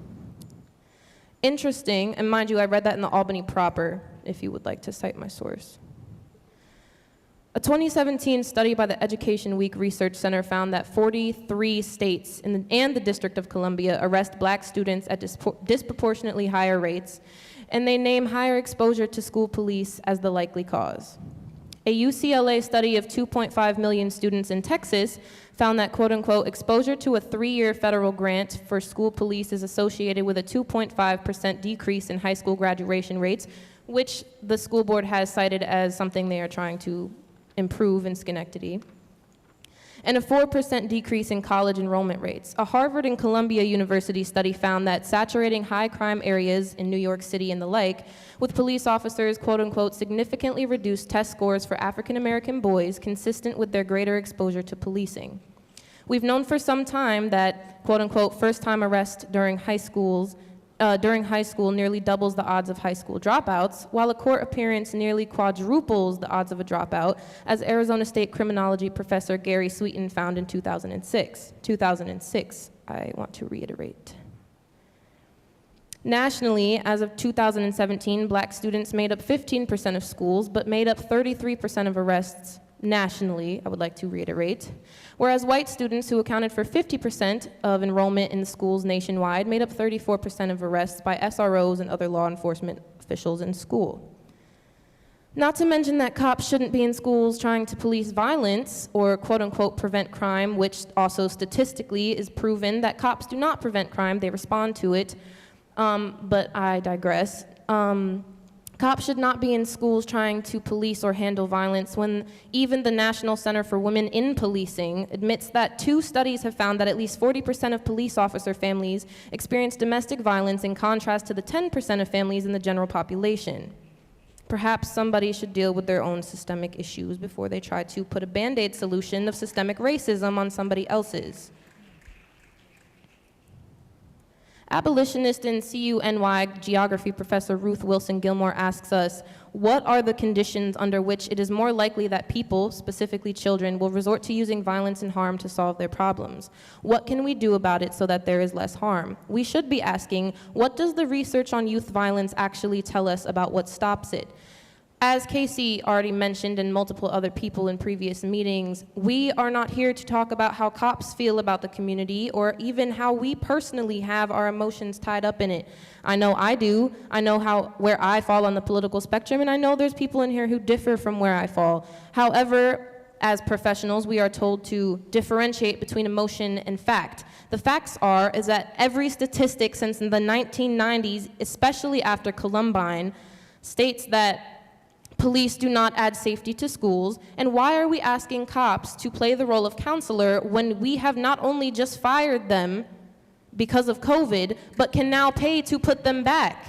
Interesting, and mind you, I read that in the Albany Proper, if you would like to cite my source. A 2017 study by the Education Week Research Center found that 43 states and the District of Columbia arrest black students at disproportionately higher rates, and they name higher exposure to school police as the likely cause. A UCLA study of 2.5 million students in Texas found that, quote unquote, exposure to a 3-year federal grant for school police is associated with a 2.5% decrease in high school graduation rates, which the school board has cited as something they are trying to improve in Schenectady, and a 4% decrease in college enrollment rates. A Harvard and Columbia University study found that saturating high crime areas in New York City and the like with police officers, quote unquote, significantly reduced test scores for African American boys consistent with their greater exposure to policing. We've known for some time that, quote unquote, first time arrest during high school nearly doubles the odds of high school dropouts, while a court appearance nearly quadruples the odds of a dropout, as Arizona State criminology professor Gary Sweeten found in 2006, I want to reiterate. Nationally, as of 2017, black students made up 15% of schools, but made up 33% of arrests nationally, I would like to reiterate, whereas white students, who accounted for 50% of enrollment in the schools nationwide, made up 34% of arrests by SROs and other law enforcement officials in school. Not to mention that cops shouldn't be in schools trying to police violence or, quote unquote, prevent crime, which also statistically is proven that cops do not prevent crime, they respond to it, but I digress. Cops should not be in schools trying to police or handle violence when even the National Center for Women in Policing admits that 2 studies have found that at least 40% of police officer families experience domestic violence in contrast to the 10% of families in the general population. Perhaps somebody should deal with their own systemic issues before they try to put a Band-Aid solution of systemic racism on somebody else's. Abolitionist and CUNY geography professor Ruth Wilson Gilmore asks us, what are the conditions under which it is more likely that people, specifically children, will resort to using violence and harm to solve their problems? What can we do about it so that there is less harm? We should be asking, what does the research on youth violence actually tell us about what stops it? As Casey already mentioned and multiple other people in previous meetings, we are not here to talk about how cops feel about the community or even how we personally have our emotions tied up in it. I know I do. I know where I fall on the political spectrum, and I know there's people in here who differ from where I fall. However, as professionals, we are told to differentiate between emotion and fact. The facts is that every statistic since the 1990s, especially after Columbine, states that police do not add safety to schools? And why are we asking cops to play the role of counselor when we have not only just fired them because of COVID, but can now pay to put them back?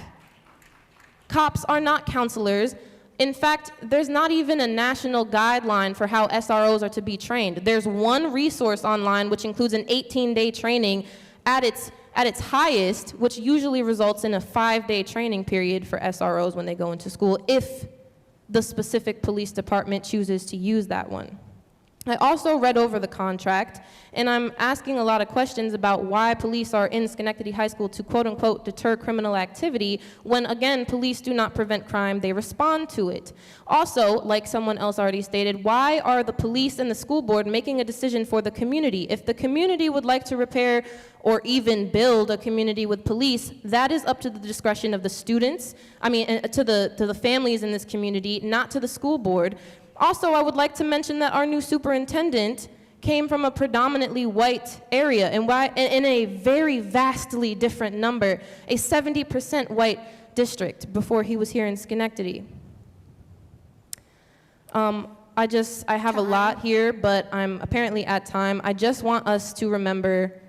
Cops are not counselors. In fact, there's not even a national guideline for how SROs are to be trained. There's one resource online which includes an 18-day training at its highest, which usually results in a 5-day training period for SROs when they go into school, if the specific police department chooses to use that one. I also read over the contract, and I'm asking a lot of questions about why police are in Schenectady High School to quote-unquote deter criminal activity, when again, police do not prevent crime, they respond to it. Also, like someone else already stated, why are the police and the school board making a decision for the community? If the community would like to repair or even build a community with police, that is up to the discretion of the students, to the families in this community, not to the school board. Also, I would like to mention that our new superintendent came from a predominantly white area, and in a very vastly different number, a 70% white district before he was here in Schenectady. I have a lot here, but I'm apparently at time. I just want us to remember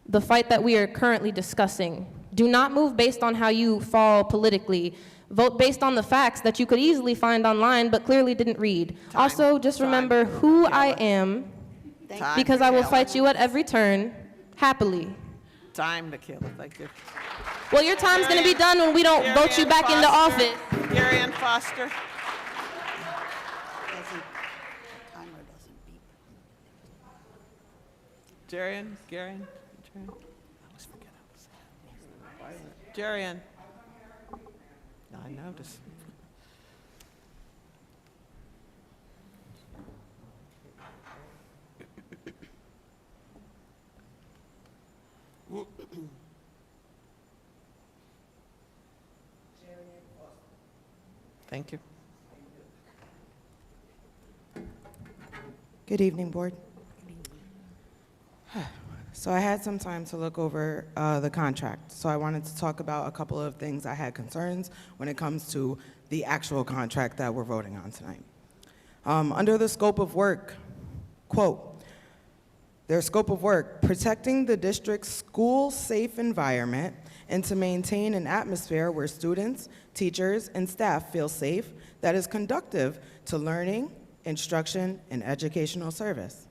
the fight that we are currently discussing. Do not move based on how you fall politically. Vote based on the facts that you could easily find online but clearly didn't read. Also, just remember who I am, because I will fight you at every turn, happily. Time, Michaela, thank you. Well, your time's going to be done when we don't vote you back into office. Gary Ann Foster. Jarian, Garian, Jarian. I always forget how to say it. Jarian. I noticed. Thank you. Good evening, Board. So I had some time to look over the contract. So I wanted to talk about a couple of things I had concerns when it comes to the actual contract that we're voting on tonight. Under the scope of work, quote, their scope of work, protecting the district's school-safe environment and to maintain an atmosphere where students, teachers, and staff feel safe that is conducive to learning, instruction, and educational service.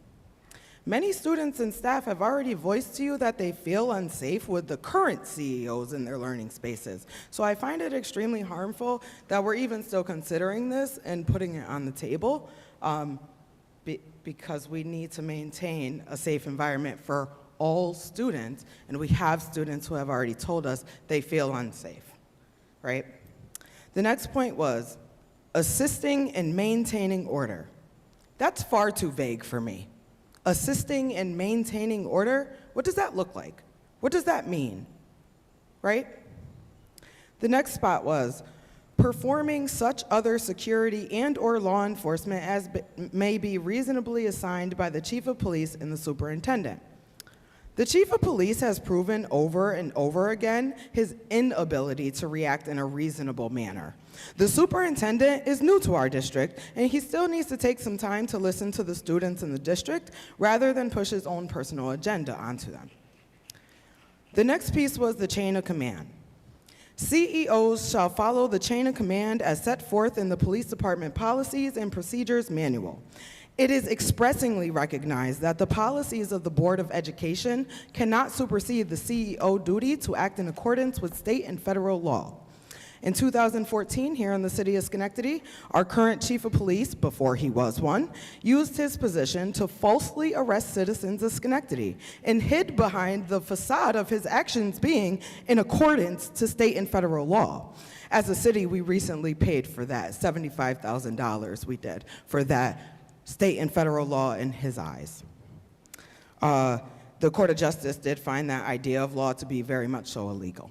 Many students and staff have already voiced to you that they feel unsafe with the current CEOs in their learning spaces. So I find it extremely harmful that we're even still considering this and putting it on the table because we need to maintain a safe environment for all students, and we have students who have already told us they feel unsafe, right? The next point was assisting in maintaining order. That's far too vague for me. Assisting in maintaining order, what does that look like? What does that mean, right? The next spot was performing such other security and or law enforcement as may be reasonably assigned by the chief of police and the superintendent. The chief of police has proven over and over again his inability to react in a reasonable manner. The superintendent is new to our district, and he still needs to take some time to listen to the students in the district rather than push his own personal agenda onto them. The next piece was the chain of command. CEOs shall follow the chain of command as set forth in the police department policies and procedures manual. It is expressly recognized that the policies of the Board of Education cannot supersede the CEO duty to act in accordance with state and federal law. In 2014, here in the city of Schenectady, our current chief of police, before he was one, used his position to falsely arrest citizens of Schenectady and hid behind the facade of his actions being in accordance to state and federal law. As a city, we recently paid for that, $75,000 we did for that state and federal law in his eyes. The Court of Justice did find that idea of law to be very much so illegal.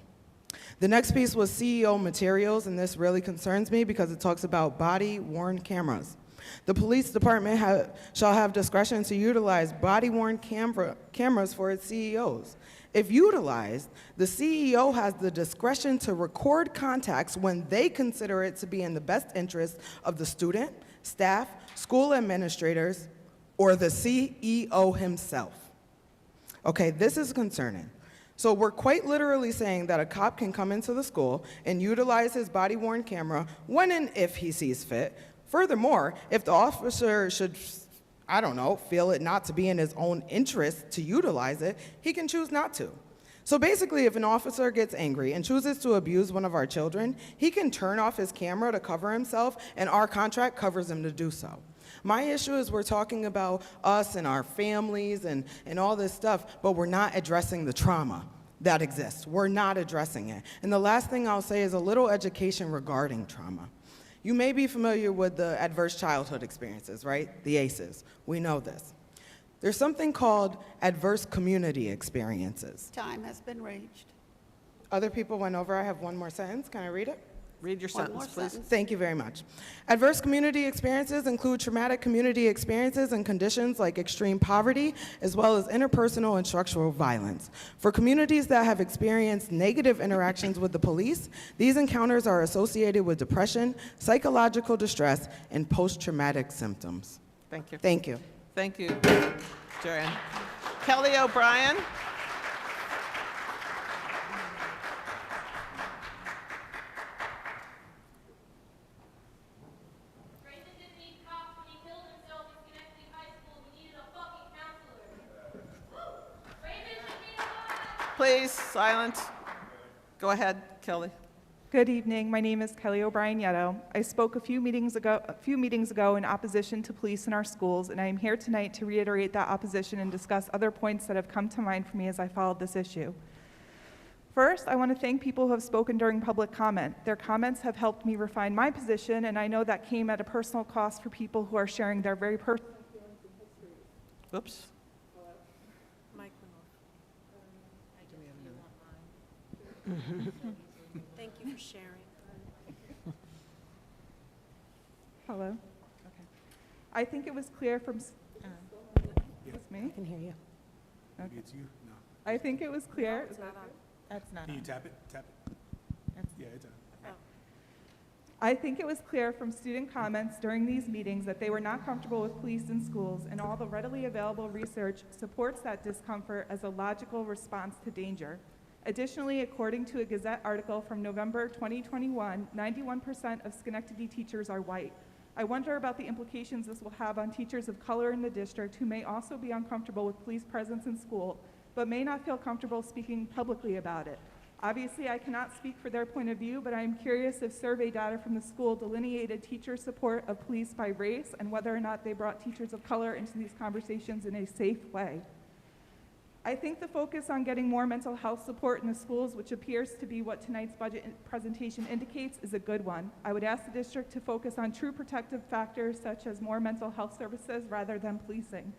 The next piece was CEO materials, and this really concerns me because it talks about body-worn cameras. The police department shall have discretion to utilize body-worn cameras for its CEOs. If utilized, the CEO has the discretion to record contacts when they consider it to be in the best interest of the student, staff, school administrators, or the CEO himself. Okay, this is concerning. So we're quite literally saying that a cop can come into the school and utilize his body-worn camera when and if he sees fit. Furthermore, if the officer should, I don't know, feel it not to be in his own interest to utilize it, he can choose not to. So basically, if an officer gets angry and chooses to abuse one of our children, he can turn off his camera to cover himself, and our contract covers him to do so. My issue is we're talking about us and our families and all this stuff, but we're not addressing the trauma that exists. We're not addressing it. And the last thing I'll say is a little education regarding trauma. You may be familiar with the adverse childhood experiences, right? The ACEs. We know this. There's something called adverse community experiences. Time has been reached. Other people went over. I have one more sentence. Can I read it? Read your sentence, please. Thank you very much. Adverse community experiences include traumatic community experiences and conditions like extreme poverty, as well as interpersonal and structural violence. For communities that have experienced negative interactions with the police, these encounters are associated with depression, psychological distress, and post-traumatic symptoms. Thank you. Thank you. Thank you, Jaren. Kelly O'Brien. Please, silence. Go ahead, Kelly. Good evening. My name is Kelly O'Brien Yetto. I spoke a few meetings ago in opposition to police in our schools, and I am here tonight to reiterate that opposition and discuss other points that have come to mind for me as I followed this issue. First, I want to thank people who have spoken during public comment. Their comments have helped me refine my position, and I know that came at a personal cost for people who are sharing their very personal feelings and histories. Whoops. Thank you for sharing. Hello? Okay. I think it was clear from... It's me? I can hear you. Okay. It's you? No. I think it was clear... It's not on. That's not Can you on. tap it? Tap it. Yeah, it's on. I think it was clear from student comments during these meetings that they were not comfortable with police in schools, and all the readily available research supports that discomfort as a logical response to danger. Additionally, according to a Gazette article from November 2021, 91% of Schenectady teachers are white. I wonder about the implications this will have on teachers of color in the district who may also be uncomfortable with police presence in school, but may not feel comfortable speaking publicly about it. Obviously, I cannot speak for their point of view, but I am curious if survey data from the school delineated teacher support of police by race and whether or not they brought teachers of color into these conversations in a safe way. I think the focus on getting more mental health support in the schools, which appears to be what tonight's budget presentation indicates, is a good one. I would ask the district to focus on true protective factors such as more mental health services rather than policing.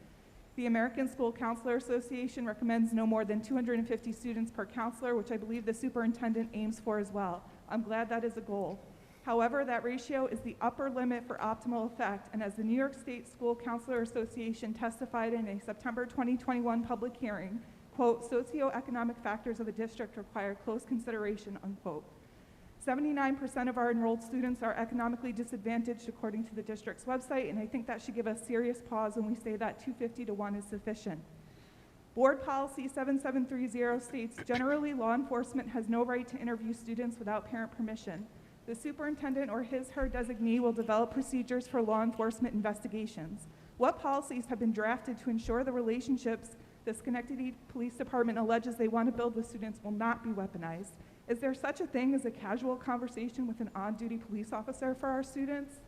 The American School Counselor Association recommends no more than 250 students per counselor, which I believe the superintendent aims for as well. I'm glad that is a goal. However, that ratio is the upper limit for optimal effect, and as the New York State School Counselor Association testified in a September 2021 public hearing, quote, socioeconomic factors of a district require close consideration, unquote. 79% of our enrolled students are economically disadvantaged according to the district's website, and I think that should give us serious pause when we say that 250 to 1 is sufficient. Board Policy 7730 states, generally law enforcement has no right to interview students without parent permission. The superintendent or his/her designee will develop procedures for law enforcement investigations. What policies have been drafted to ensure the relationships the Schenectady Police Department alleges they want to build with students will not be weaponized? Is there such a thing as a casual conversation with an on-duty police officer for our students?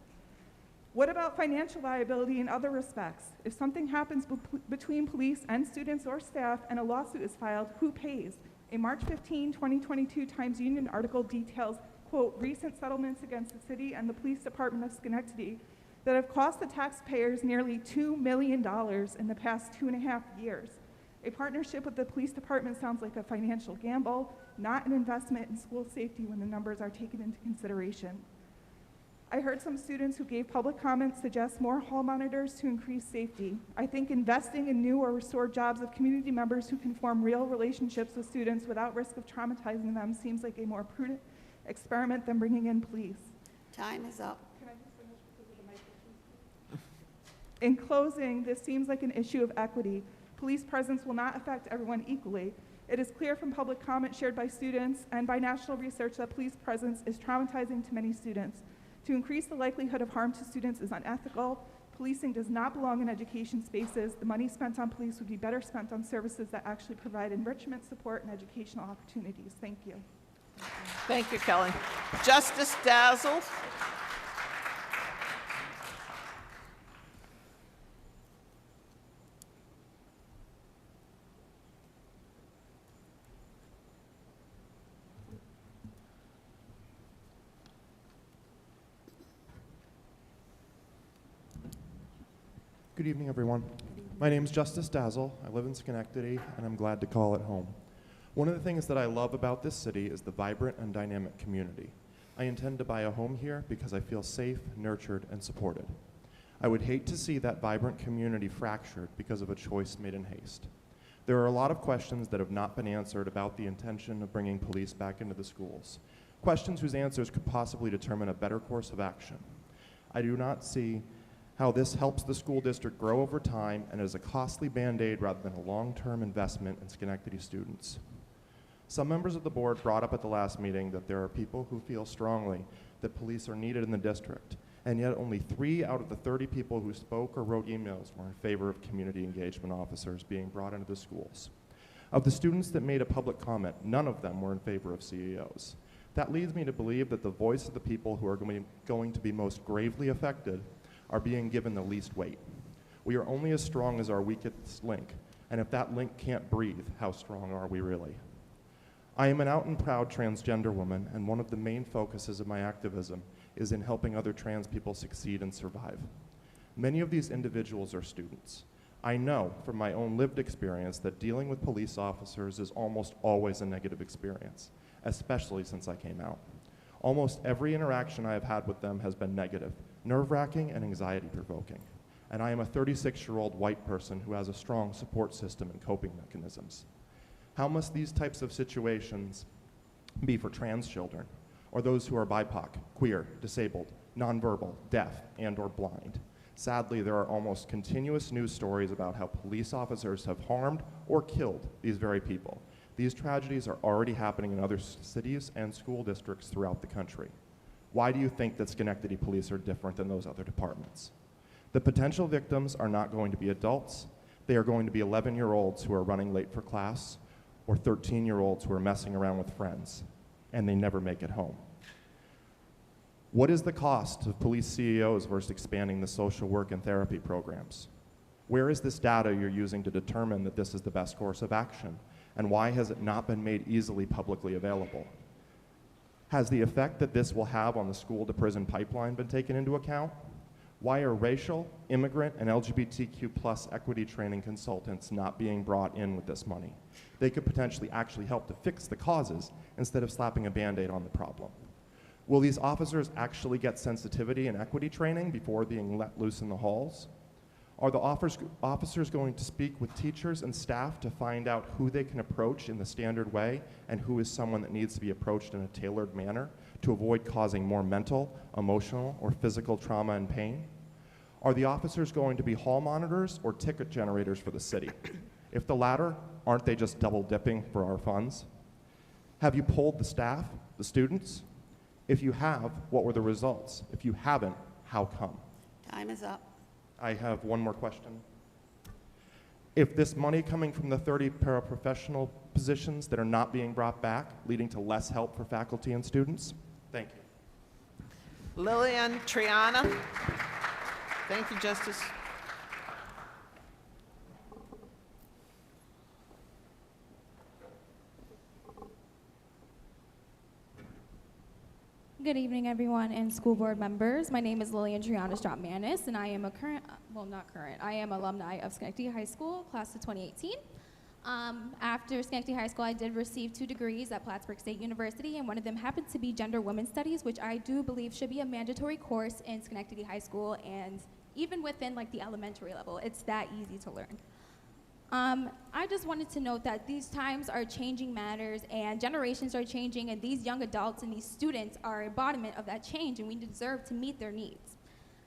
What about financial liability in other respects? If something happens between police and students or staff and a lawsuit is filed, who pays? A March 15, 2022 Times Union article details, quote, recent settlements against the city and the police department of Schenectady that have cost the taxpayers nearly $2 million in the past 2.5 years. A partnership with the police department sounds like a financial gamble, not an investment in school safety when the numbers are taken into consideration. I heard some students who gave public comments suggest more hall monitors to increase safety. I think investing in new or restored jobs of community members who can form real relationships with students without risk of traumatizing them seems like a more prudent experiment than bringing in police. Time is up. In closing, this seems like an issue of equity. Police presence will not affect everyone equally. It is clear from public comment shared by students and by national research that police presence is traumatizing to many students. To increase the likelihood of harm to students is unethical. Policing does not belong in education spaces. The money spent on police would be better spent on services that actually provide enrichment, support, and educational opportunities. Thank you. Thank you, Kelly. Justice Dazzle. Good evening, everyone. My name is Justice Dazzle. I live in Schenectady, and I'm glad to call it home. One of the things that I love about this city is the vibrant and dynamic community. I intend to buy a home here because I feel safe, nurtured, and supported. I would hate to see that vibrant community fractured because of a choice made in haste. There are a lot of questions that have not been answered about the intention of bringing police back into the schools, questions whose answers could possibly determine a better course of action. I do not see how this helps the school district grow over time and is a costly Band-Aid rather than a long-term investment in Schenectady students. Some members of the board brought up at the last meeting that there are people who feel strongly that police are needed in the district, and yet only 3 out of the 30 people who spoke or wrote emails were in favor of community engagement officers being brought into the schools. Of the students that made a public comment, none of them were in favor of CEOs. That leads me to believe that the voice of the people who are going to be most gravely affected are being given the least weight. We are only as strong as our weakest link, and if that link can't breathe, how strong are we really? I am an out and proud transgender woman, and one of the main focuses of my activism is in helping other trans people succeed and survive. Many of these individuals are students. I know from my own lived experience that dealing with police officers is almost always a negative experience, especially since I came out. Almost every interaction I have had with them has been negative, nerve-wracking, and anxiety-provoking. And I am a 36-year-old white person who has a strong support system and coping mechanisms. How must these types of situations be for trans children, or those who are BIPOC, queer, disabled, nonverbal, deaf, and/or blind? Sadly, there are almost continuous news stories about how police officers have harmed or killed these very people. These tragedies are already happening in other cities and school districts throughout the country. Why do you think that Schenectady police are different than those other departments? The potential victims are not going to be adults. They are going to be 11-year-olds who are running late for class, or 13-year-olds who are messing around with friends, and they never make it home. What is the cost of police CEOs versus expanding the social work and therapy programs? Where is this data you're using to determine that this is the best course of action? And why has it not been made easily publicly available? Has the effect that this will have on the school-to-prison pipeline been taken into account? Why are racial, immigrant, and LGBTQ+ equity training consultants not being brought in with this money? They could potentially actually help to fix the causes instead of slapping a Band-Aid on the problem. Will these officers actually get sensitivity and equity training before being let loose in the halls? Are the officers going to speak with teachers and staff to find out who they can approach in the standard way and who is someone that needs to be approached in a tailored manner to avoid causing more mental, emotional, or physical trauma and pain? Are the officers going to be hall monitors or ticket generators for the city? If the latter, aren't they just double dipping for our funds? Have you polled the staff, the students? If you have, what were the results? If you haven't, how come? Time is up. I have one more question. If this money coming from the 30 paraprofessional positions that are not being brought back, leading to less help for faculty and students? Thank you. Lillian Triana. Thank you, Justice. Good evening, everyone, and school board members. My name is Lillian Triana and I am a I am alumni of Schenectady High School, class of 2018. After Schenectady High School, I did receive 2 degrees at Plattsburgh State University, and one of them happened to be Gender Women's Studies, which I do believe should be a mandatory course in Schenectady High School, and even within like the elementary level, it's that easy to learn. I just wanted to note that these times are changing matters, and generations are changing, and these young adults and these students are embodiment of that change, and we deserve to meet their needs.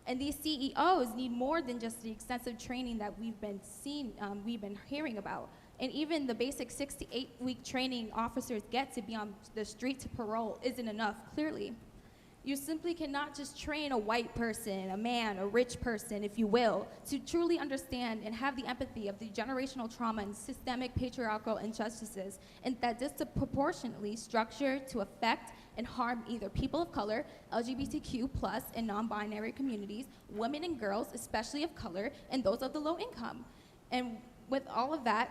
And these CEOs need more than just the extensive training that we've been hearing about. And even the basic 6 to 8 week training officers get to be on the street to parole isn't enough, clearly. You simply cannot just train a white person, a man, a rich person, if you will, to truly understand and have the empathy of the generational trauma and systemic patriarchal injustices, and that disproportionately structure to affect and harm either people of color, LGBTQ+, and non-binary communities, women and girls, especially of color, and those of the low income. And with all of that,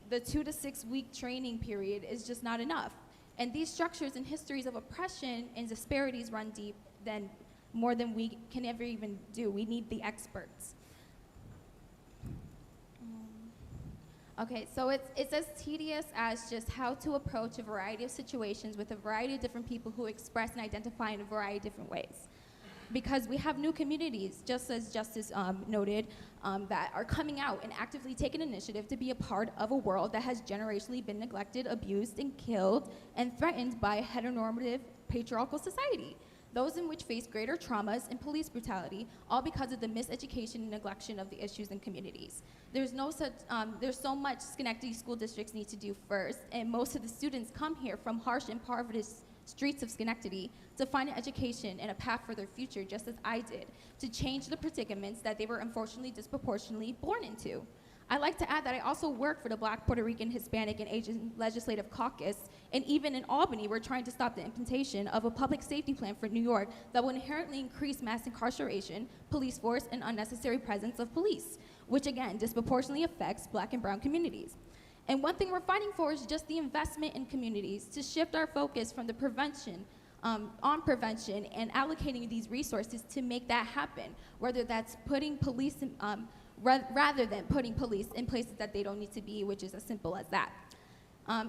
the 2 to 6 week training period is just not enough. And these structures and histories of oppression and disparities run deep more than we can ever even do. We need the experts. Okay, so it's as tedious as just how to approach a variety of situations with a variety of different people who express and identify in a variety of different ways. Because we have new communities, just as Justice noted, that are coming out and actively taking initiative to be a part of a world that has generationally been neglected, abused, and killed, and threatened by a heteronormative patriarchal society. Those in which face greater traumas and police brutality, all because of the miseducation and neglection of the issues in communities. There's so much Schenectady school districts need to do first, and most of the students come here from harsh and impoverished streets of Schenectady to find an education and a path for their future, just as I did, to change the predicaments that they were unfortunately disproportionately born into. I'd like to add that I also work for the Black, Puerto Rican, Hispanic, and Asian Legislative Caucus, and even in Albany, we're trying to stop the implementation of a public safety plan for New York that will inherently increase mass incarceration, police force, and unnecessary presence of police, which again disproportionately affects Black and brown communities. And one thing we're fighting for is just the investment in communities to shift our focus from the prevention, on prevention, and allocating these resources to make that happen, whether that's putting police in, rather than putting police in places that they don't need to be, which is as simple as that.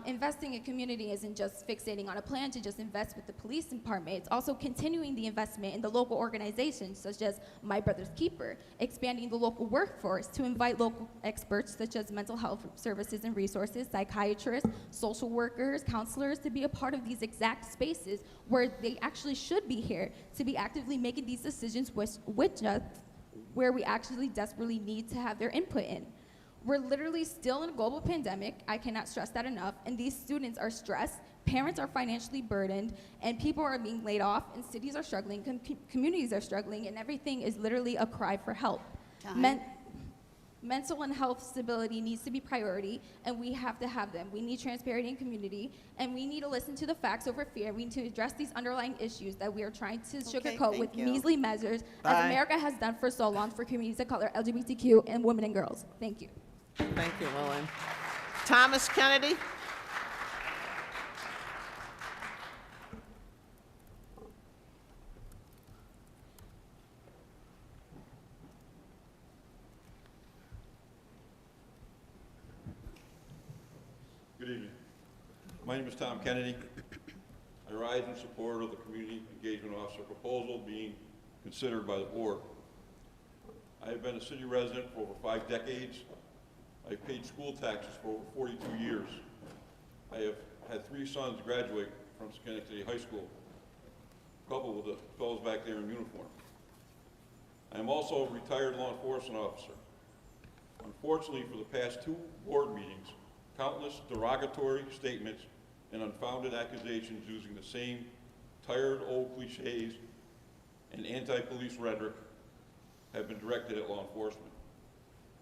Investing in community isn't just fixating on a plan to just invest with the police department. It's also continuing the investment in the local organizations, such as My Brother's Keeper, expanding the local workforce to invite local experts, such as mental health services and resources, psychiatrists, social workers, counselors, to be a part of these exact spaces where they actually should be here, to be actively making these decisions with us, where we actually desperately need to have their input in. We're literally still in a global pandemic, I cannot stress that enough, and these students are stressed, parents are financially burdened, and people are being laid off, and cities are struggling, communities are struggling, and everything is literally a cry for help. Mental and health stability needs to be priority, and we have to have them. We need transparency in community, and we need to listen to the facts over fear. We need to address these underlying issues that we are trying to sugarcoat with measly measures, as America has done for so long for communities of color, LGBTQ, and women and girls. Thank you. Thank you, Lillian. Thomas Kennedy? Good evening. My name is Tom Kennedy. I rise in support of the Community Engagement Officer proposal being considered by the board. I have been a city resident for over 5 decades. I've paid school taxes for over 42 years. I have had 3 sons graduate from Schenectady High School, coupled with the fellows back there in uniform. I am also a retired law enforcement officer. Unfortunately, for the past 2 board meetings, countless derogatory statements and unfounded accusations using the same tired old cliches and anti-police rhetoric have been directed at law enforcement.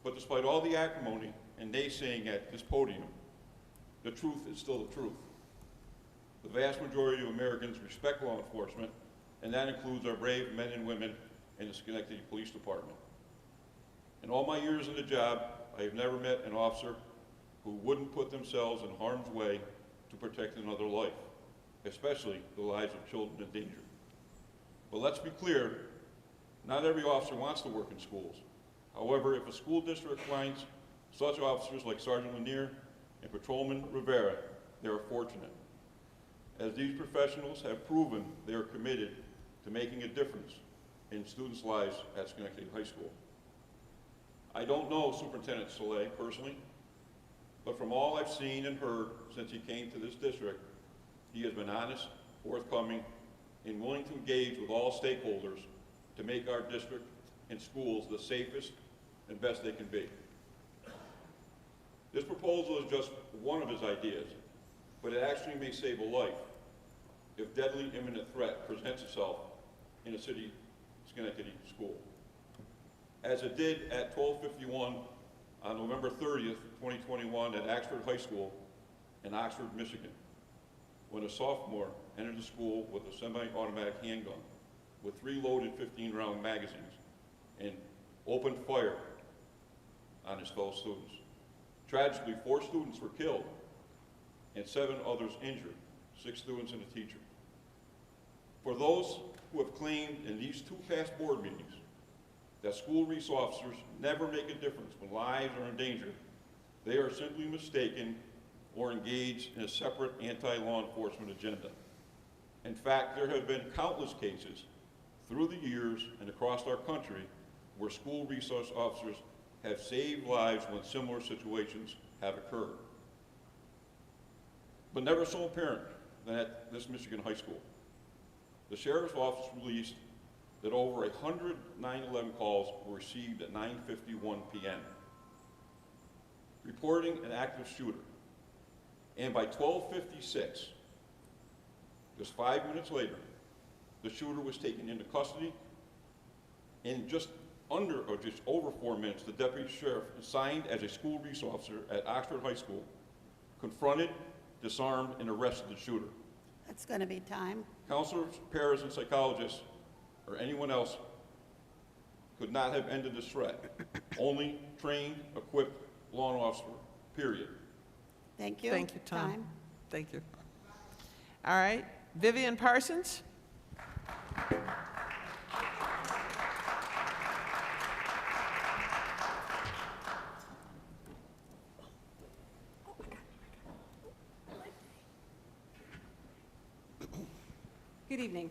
But despite all the acrimony and naysaying at this podium, the truth is still the truth. The vast majority of Americans respect law enforcement, and that includes our brave men and women in the Schenectady Police Department. In all my years in the job, I have never met an officer who wouldn't put themselves in harm's way to protect another life, especially the lives of children in danger. But let's be clear, not every officer wants to work in schools. However, if a school district finds such officers like Sergeant Lanier and Patrolman Rivera, they are fortunate, as these professionals have proven they are committed to making a difference in students' lives at Schenectady High School. I don't know Superintendent Soleil personally, but from all I've seen and heard since he came to this district, he has been honest, forthcoming, and willing to engage with all stakeholders to make our district and schools the safest and best they can be. This proposal is just one of his ideas, but it actually may save a life if deadly imminent threat presents itself in a city Schenectady school, as it did at 1251 on November 30th, 2021 at Oxford High School in Oxford, Michigan, when a sophomore entered the school with a semi-automatic handgun with 3 loaded 15-round magazines and opened fire on his fellow students. Tragically, 4 students were killed and 7 others injured, 6 students and a teacher. For those who have claimed in these 2 past board meetings that school resource officers never make a difference when lives are in danger, they are simply mistaken or engaged in a separate anti-law enforcement agenda. In fact, there have been countless cases through the years and across our country where school resource officers have saved lives when similar situations have occurred. But never so apparent than at this Michigan high school. The Sheriff's Office released that over 100 9/11 calls were received at 9:51 p.m. reporting an active shooter. And by 12:56, just 5 minutes later, the shooter was taken into custody. In just over 4 minutes, the deputy sheriff, assigned as a school resource officer at Oxford High School, confronted, disarmed, and arrested the shooter. That's going to be time. Counselors, paras, and psychologists, or anyone else, could not have ended this threat. Only trained, equipped law enforcement, period. Thank you. Thank you, Tom. Thank you. All right, Vivian Parsons. Good evening.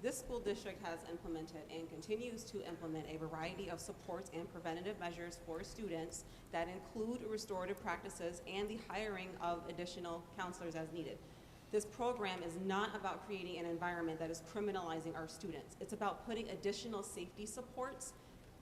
This school district has implemented and continues to implement a variety of supports and preventative measures for students that include restorative practices and the hiring of additional counselors as needed. This program is not about creating an environment that is criminalizing our students. It's about putting additional safety supports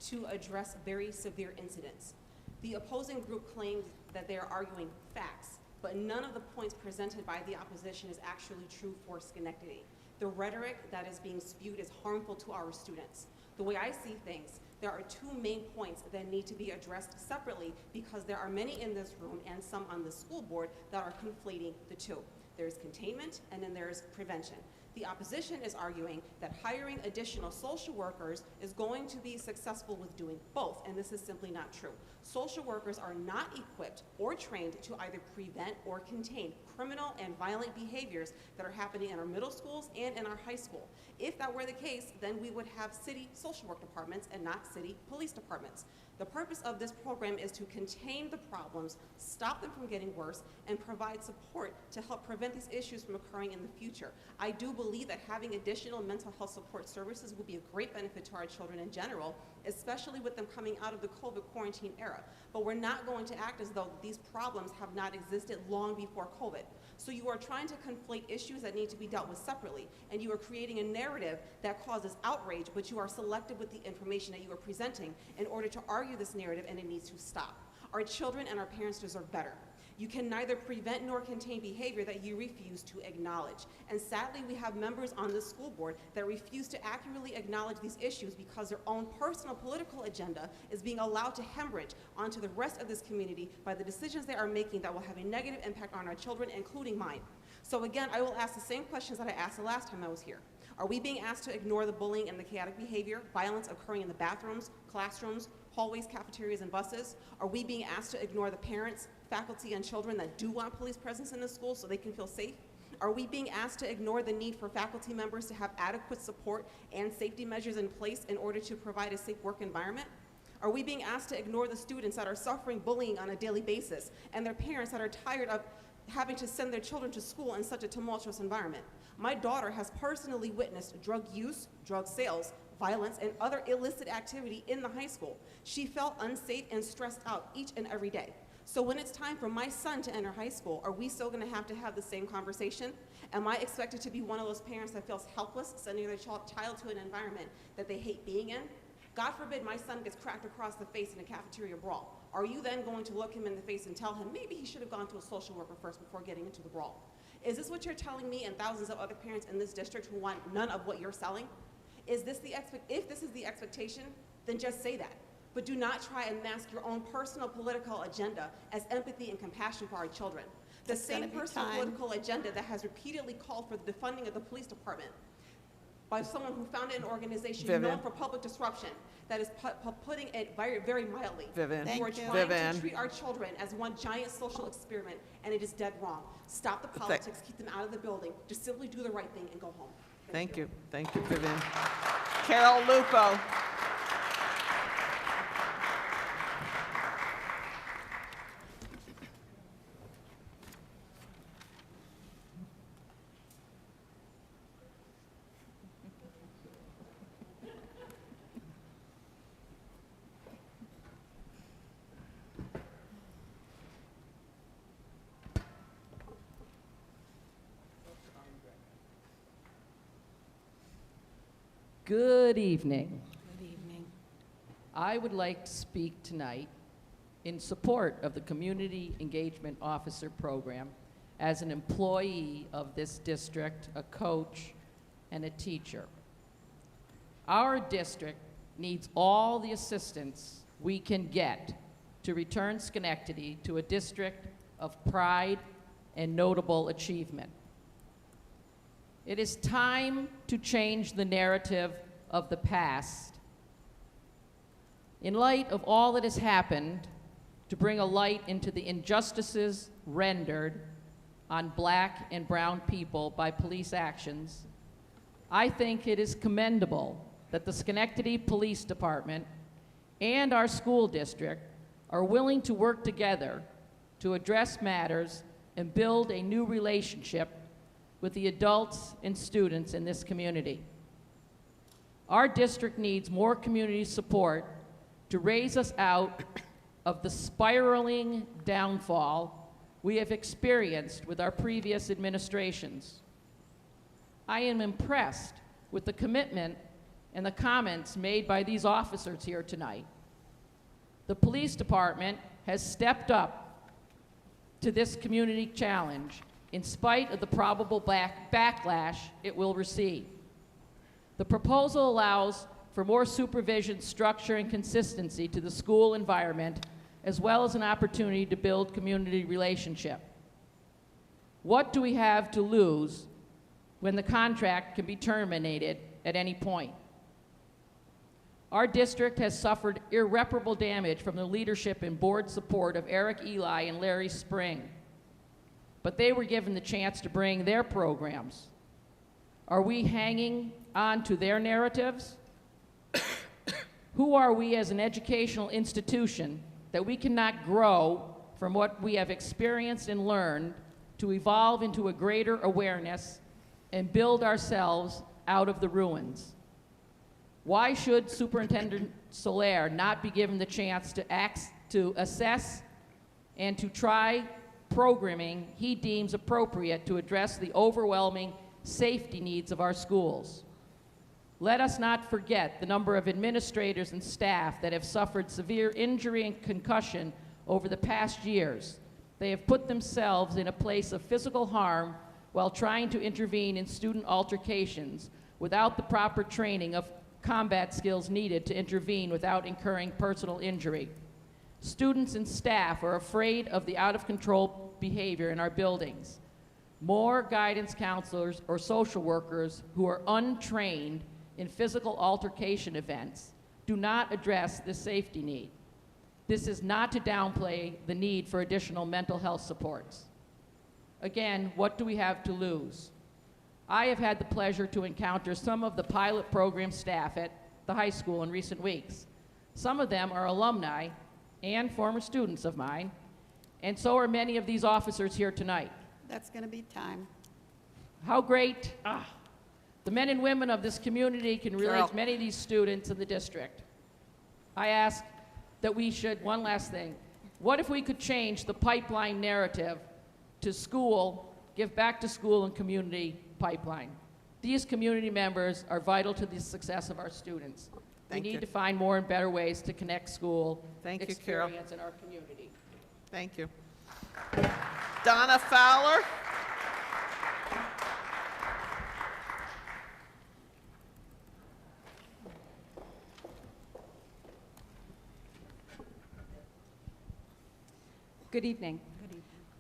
to address very severe incidents. The opposing group claims that they are arguing facts, but none of the points presented by the opposition is actually true for Schenectady. The rhetoric that is being spewed is harmful to our students. The way I see things, there are 2 main points that need to be addressed separately because there are many in this room and some on the school board that are conflating the 2. There's containment and then there's prevention. The opposition is arguing that hiring additional social workers is going to be successful with doing both, and this is simply not true. Social workers are not equipped or trained to either prevent or contain criminal and violent behaviors that are happening in our middle schools and in our high school. If that were the case, then we would have city social work departments and not city police departments. The purpose of this program is to contain the problems, stop them from getting worse, and provide support to help prevent these issues from occurring in the future. I do believe that having additional mental health support services will be a great benefit to our children in general, especially with them coming out of the COVID quarantine era. But we're not going to act as though these problems have not existed long before COVID. So you are trying to conflate issues that need to be dealt with separately, and you are creating a narrative that causes outrage, but you are selective with the information that you are presenting in order to argue this narrative, and it needs to stop. Our children and our parents deserve better. You can neither prevent nor contain behavior that you refuse to acknowledge. And sadly, we have members on the school board that refuse to accurately acknowledge these issues because their own personal political agenda is being allowed to hemorrhage onto the rest of this community by the decisions they are making that will have a negative impact on our children, including mine. So again, I will ask the same questions that I asked the last time I was here. Are we being asked to ignore the bullying and the chaotic behavior, violence occurring in the bathrooms, classrooms, hallways, cafeterias, and buses? Are we being asked to ignore the parents, faculty, and children that do want police presence in the school so they can feel safe? Are we being asked to ignore the need for faculty members to have adequate support and safety measures in place in order to provide a safe work environment? Are we being asked to ignore the students that are suffering bullying on a daily basis and their parents that are tired of having to send their children to school in such a tumultuous environment? My daughter has personally witnessed drug use, drug sales, violence, and other illicit activity in the high school. She felt unsafe and stressed out each and every day. So when it's time for my son to enter high school, are we still going to have the same conversation? Am I expected to be one of those parents that feels helpless sending their child to an environment that they hate being in? God forbid my son gets cracked across the face in a cafeteria brawl. Are you then going to look him in the face and tell him maybe he should have gone to a social worker first before getting into the brawl? Is this what you're telling me and thousands of other parents in this district who want none of what you're selling? If this is the expectation, then just say that. But do not try and mask your own personal political agenda as empathy and compassion for our children. The same personal political agenda that has repeatedly called for the defunding of the police department by someone who founded an organization known for public disruption that is putting it very, very mildly. You are trying to treat our children as one giant social experiment, and it is dead wrong. Stop the politics, keep them out of the building. Just simply do the right thing and go home. Thank you, Vivian. Carol Lupo. Good evening. Good evening. I would like to speak tonight in support of the Community Engagement Officer Program as an employee of this district, a coach, and a teacher. Our district needs all the assistance we can get to return Schenectady to a district of pride and notable achievement. It is time to change the narrative of the past. In light of all that has happened, to bring a light into the injustices rendered on Black and brown people by police actions, I think it is commendable that the Schenectady Police Department and our school district are willing to work together to address matters and build a new relationship with the adults and students in this community. Our district needs more community support to raise us out of the spiraling downfall we have experienced with our previous administrations. I am impressed with the commitment and the comments made by these officers here tonight. The police department has stepped up to this community challenge in spite of the probable backlash it will receive. The proposal allows for more supervision, structure, and consistency to the school environment, as well as an opportunity to build community relationship. What do we have to lose when the contract can be terminated at any point? Our district has suffered irreparable damage from the leadership and board support of Eric Eli and Larry Spring, but they were given the chance to bring their programs. Are we hanging on to their narratives? Who are we as an educational institution that we cannot grow from what we have experienced and learned to evolve into a greater awareness and build ourselves out of the ruins? Why should Superintendent Soler not be given the chance to assess and to try programming he deems appropriate to address the overwhelming safety needs of our schools? Let us not forget the number of administrators and staff that have suffered severe injury and concussion over the past years. They have put themselves in a place of physical harm while trying to intervene in student altercations without the proper training of combat skills needed to intervene without incurring personal injury. Students and staff are afraid of the out-of-control behavior in our buildings. More guidance counselors or social workers who are untrained in physical altercation events do not address this safety need. This is not to downplay the need for additional mental health supports. Again, what do we have to lose? I have had the pleasure to encounter some of the pilot program staff at the high school in recent weeks. Some of them are alumni and former students of mine, and so are many of these officers here tonight. That's going to be time. How great the men and women of this community can relate to many of these students in the district. I ask that we should, one last thing, what if we could change the pipeline narrative to school, give back to school and community pipeline? These community members are vital to the success of our students. We need to find more and better ways to connect school experience in our community. Thank you. Donna Fowler. Good evening.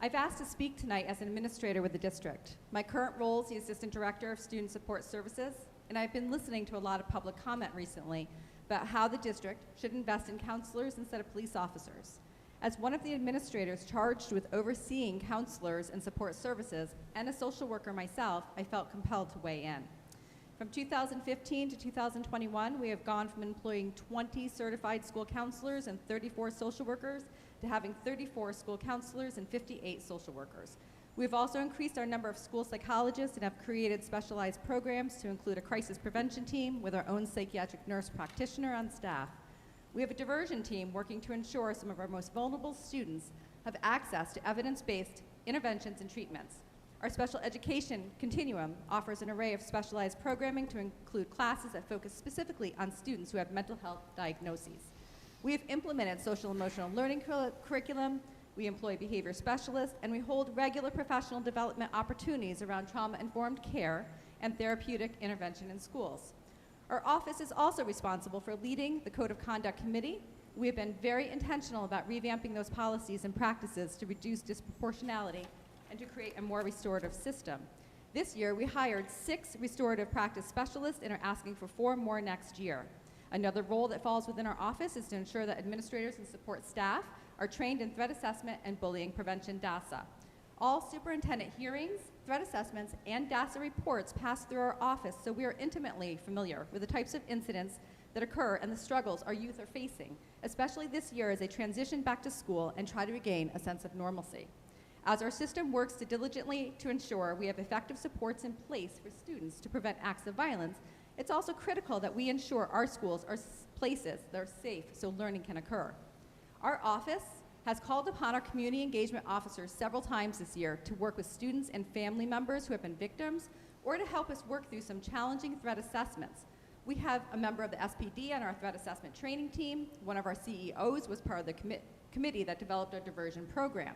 I've asked to speak tonight as an administrator with the district. My current role is the Assistant Director of Student Support Services, and I've been listening to a lot of public comment recently about how the district should invest in counselors instead of police officers. As one of the administrators charged with overseeing counselors and support services, and a social worker myself, I felt compelled to weigh in. From 2015 to 2021, we have gone from employing 20 certified school counselors and 34 social workers to having 34 school counselors and 58 social workers. We've also increased our number of school psychologists and have created specialized programs to include a crisis prevention team with our own psychiatric nurse practitioner on staff. We have a diversion team working to ensure some of our most vulnerable students have access to evidence-based interventions and treatments. Our special education continuum offers an array of specialized programming to include classes that focus specifically on students who have mental health diagnoses. We have implemented social emotional learning curriculum, we employ behavior specialists, and we hold regular professional development opportunities around trauma-informed care and therapeutic intervention in schools. Our office is also responsible for leading the Code of Conduct Committee. We have been very intentional about revamping those policies and practices to reduce disproportionality and to create a more restorative system. This year, we hired 6 restorative practice specialists and are asking for 4 more next year. Another role that falls within our office is to ensure that administrators and support staff are trained in threat assessment and bullying prevention DASA. All superintendent hearings, threat assessments, and DASA reports pass through our office, so we are intimately familiar with the types of incidents that occur and the struggles our youth are facing, especially this year as they transition back to school and try to regain a sense of normalcy. As our system works diligently to ensure we have effective supports in place for students to prevent acts of violence, it's also critical that we ensure our schools are places that are safe so learning can occur. Our office has called upon our community engagement officers several times this year to work with students and family members who have been victims or to help us work through some challenging threat assessments. We have a member of the SPD on our threat assessment training team. One of our CEOs was part of the committee that developed our diversion program.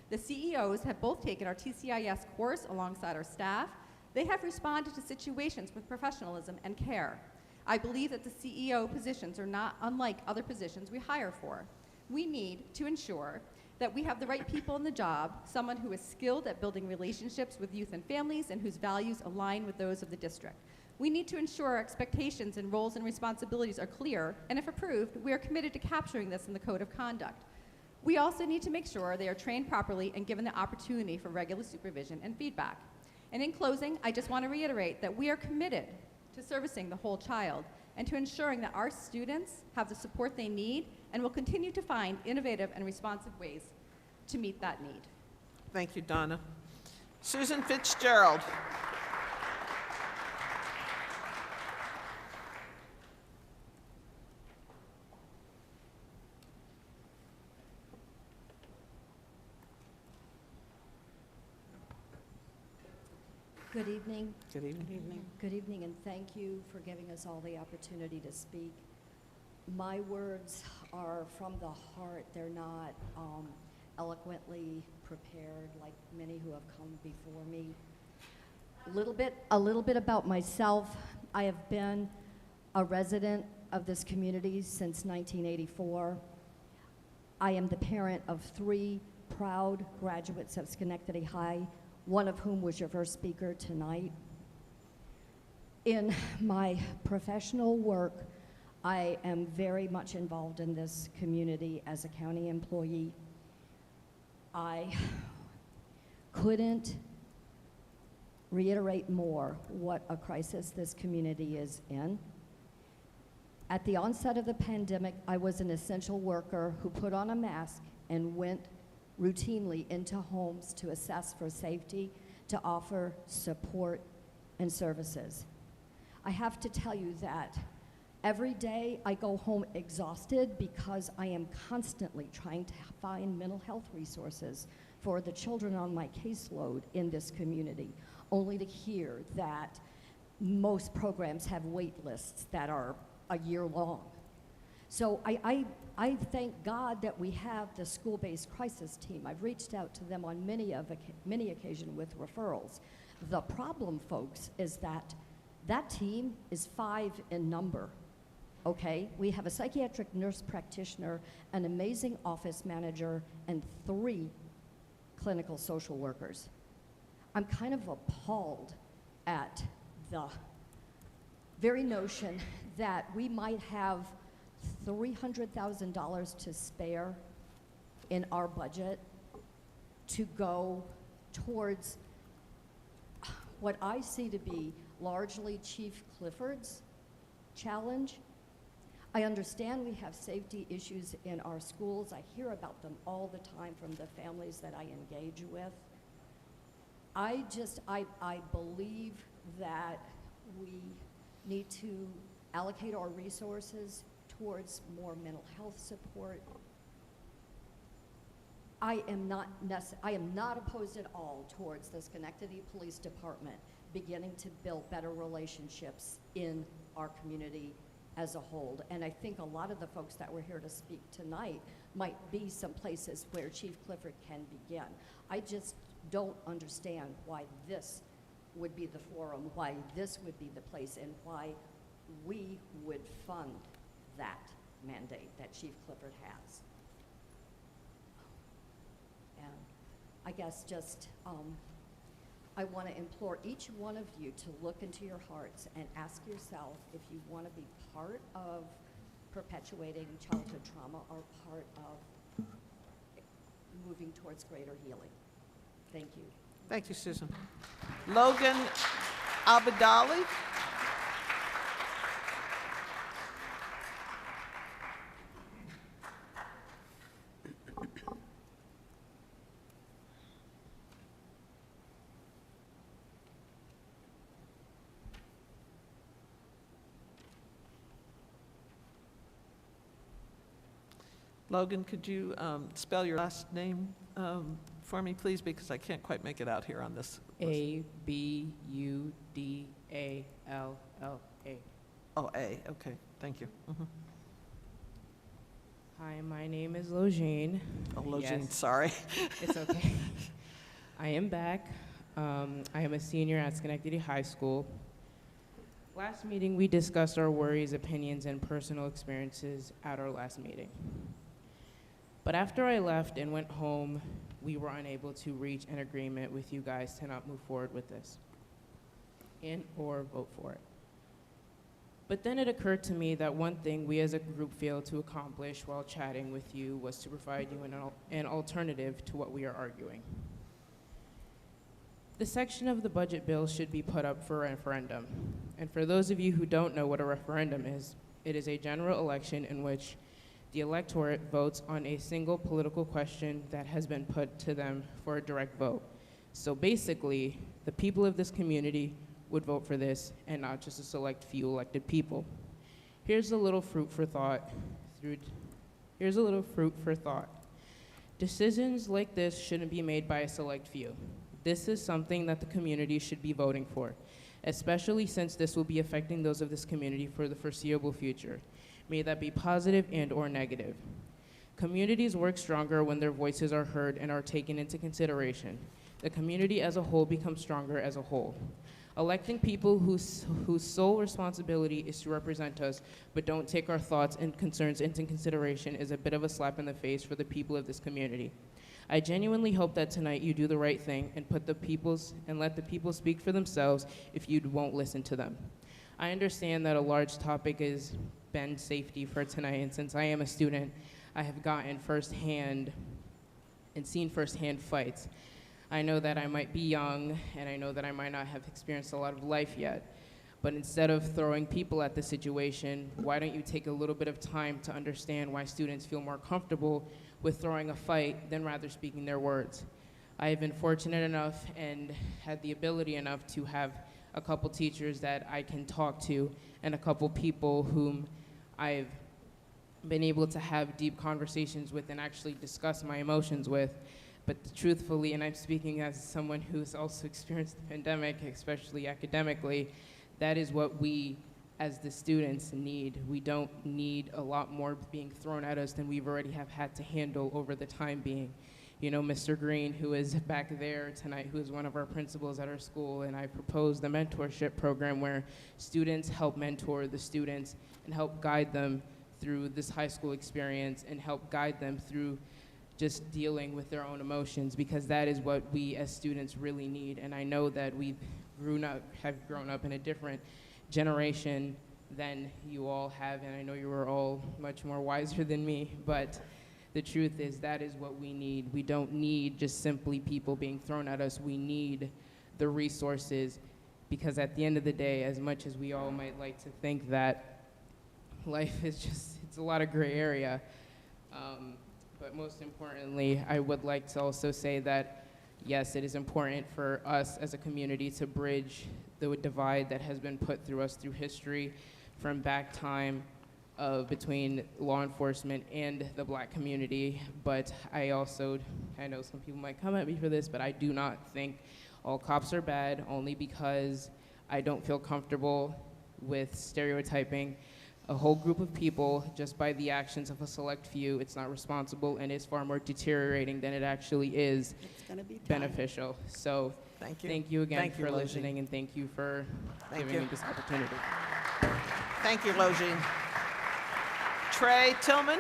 The CEOs have both taken our TCIS course alongside our staff. They have responded to situations with professionalism and care. I believe that the CEO positions are not unlike other positions we hire for. We need to ensure that we have the right people in the job, someone who is skilled at building relationships with youth and families and whose values align with those of the district. We need to ensure our expectations and roles and responsibilities are clear, and if approved, we are committed to capturing this in the Code of Conduct. We also need to make sure they are trained properly and given the opportunity for regular supervision and feedback. And in closing, I just want to reiterate that we are committed to servicing the whole child and to ensuring that our students have the support they need and will continue to find innovative and responsive ways to meet that need. Thank you, Donna. Susan Fitzgerald. Good evening. Good evening. Good evening, and thank you for giving us all the opportunity to speak. My words are from the heart. They're not eloquently prepared like many who have come before me. A little bit about myself. I have been a resident of this community since 1984. I am the parent of 3 proud graduates of Schenectady High, one of whom was your first speaker tonight. In my professional work, I am very much involved in this community as a county employee. I couldn't reiterate more what a crisis this community is in. At the onset of the pandemic, I was an essential worker who put on a mask and went routinely into homes to assess for safety, to offer support and services. I have to tell you that every day I go home exhausted because I am constantly trying to find mental health resources for the children on my caseload in this community, only to hear that most programs have wait lists that are a year long. So I thank God that we have the school-based crisis team. I've reached out to them on many occasions with referrals. The problem, folks, is that that team is 5 in number, okay? We have a psychiatric nurse practitioner, an amazing office manager, and 3 clinical social workers. I'm kind of appalled at the very notion that we might have $300,000 to spare in our budget to go towards what I see to be largely Chief Clifford's challenge. I understand we have safety issues in our schools. I hear about them all the time from the families that I engage with. I believe that we need to allocate our resources towards more mental health support. I am not opposed at all towards the Schenectady Police Department beginning to build better relationships in our community as a whole. And I think a lot of the folks that were here to speak tonight might be some places where Chief Clifford can begin. I just don't understand why this would be the forum, why this would be the place, and why we would fund that mandate that Chief Clifford has. And I guess just, I want to implore each one of you to look into your hearts and ask yourself if you want to be part of perpetuating childhood trauma or part of moving towards greater healing. Thank you. Thank you, Susan. Logan Abadali. Logan, could you spell your last name for me, please, because I can't quite make it out here on this list. A-B-U-D-A-L-L-A. Oh, A, okay, thank you. Hi, my name is Logene. Oh, Logene, Yes. sorry. It's okay. I am back. I am a senior at Schenectady High School. Last meeting, we discussed our worries, opinions, and personal experiences at our last meeting. But after I left and went home, we were unable to reach an agreement with you guys to not move forward with this and or vote for it. But then it occurred to me that one thing we as a group failed to accomplish while chatting with you was to provide you an alternative to what we are arguing. The section of the budget bill should be put up for a referendum. And for those of you who don't know what a referendum is, it is a general election in which the electorate votes on a single political question that has been put to them for a direct vote. So basically, the people of this community would vote for this and not just a select few elected people. Here's a little fruit for thought. Decisions like this shouldn't be made by a select few. This is something that the community should be voting for, especially since this will be affecting those of this community for the foreseeable future. May that be positive and or negative. Communities work stronger when their voices are heard and are taken into consideration. The community as a whole becomes stronger as a whole. Electing people whose sole responsibility is to represent us but don't take our thoughts and concerns into consideration is a bit of a slap in the face for the people of this community. I genuinely hope that tonight you do the right thing and let the people speak for themselves if you won't listen to them. I understand that a large topic is been safety for tonight, and since I am a student, I have gotten firsthand and seen firsthand fights. I know that I might be young, and I know that I might not have experienced a lot of life yet, But instead of throwing people at the situation, why don't you take a little bit of time to understand why students feel more comfortable with throwing a fight than rather speaking their words? I have been fortunate enough and had the ability enough to have a couple teachers that I can talk to and a couple people whom I've been able to have deep conversations with and actually discuss my emotions with. But truthfully, and I'm speaking as someone who's also experienced the pandemic, especially academically, that is what we as the students need. We don't need a lot more being thrown at us than we've already have had to handle over the time being. You know, Mr. Green, who is back there tonight, who is one of our principals at our school, and I proposed the mentorship program where students help mentor the students and help guide them through this high school experience and help guide them through just dealing with their own emotions, because that is what we as students really need. And I know that we have grown up in a different generation than you all have, and I know you are all much more wiser than me, but the truth is that is what we need. We don't need just simply people being thrown at us. We need the resources, because at the end of the day, as much as we all might like to think that life is just, it's a lot of gray area, but most importantly, I would like to also say that, yes, it is important for us as a community to bridge the divide that has been put through us through history from back time between law enforcement and the Black community. But I know some people might come at me for this, but I do not think all cops are bad, only because I don't feel comfortable with stereotyping a whole group of people just by the actions of a select few. It's not responsible, and it's far more deteriorating than it actually is beneficial. So thank you again for listening, and thank you for giving me this opportunity. Thank you, Logine. Trey Tillman.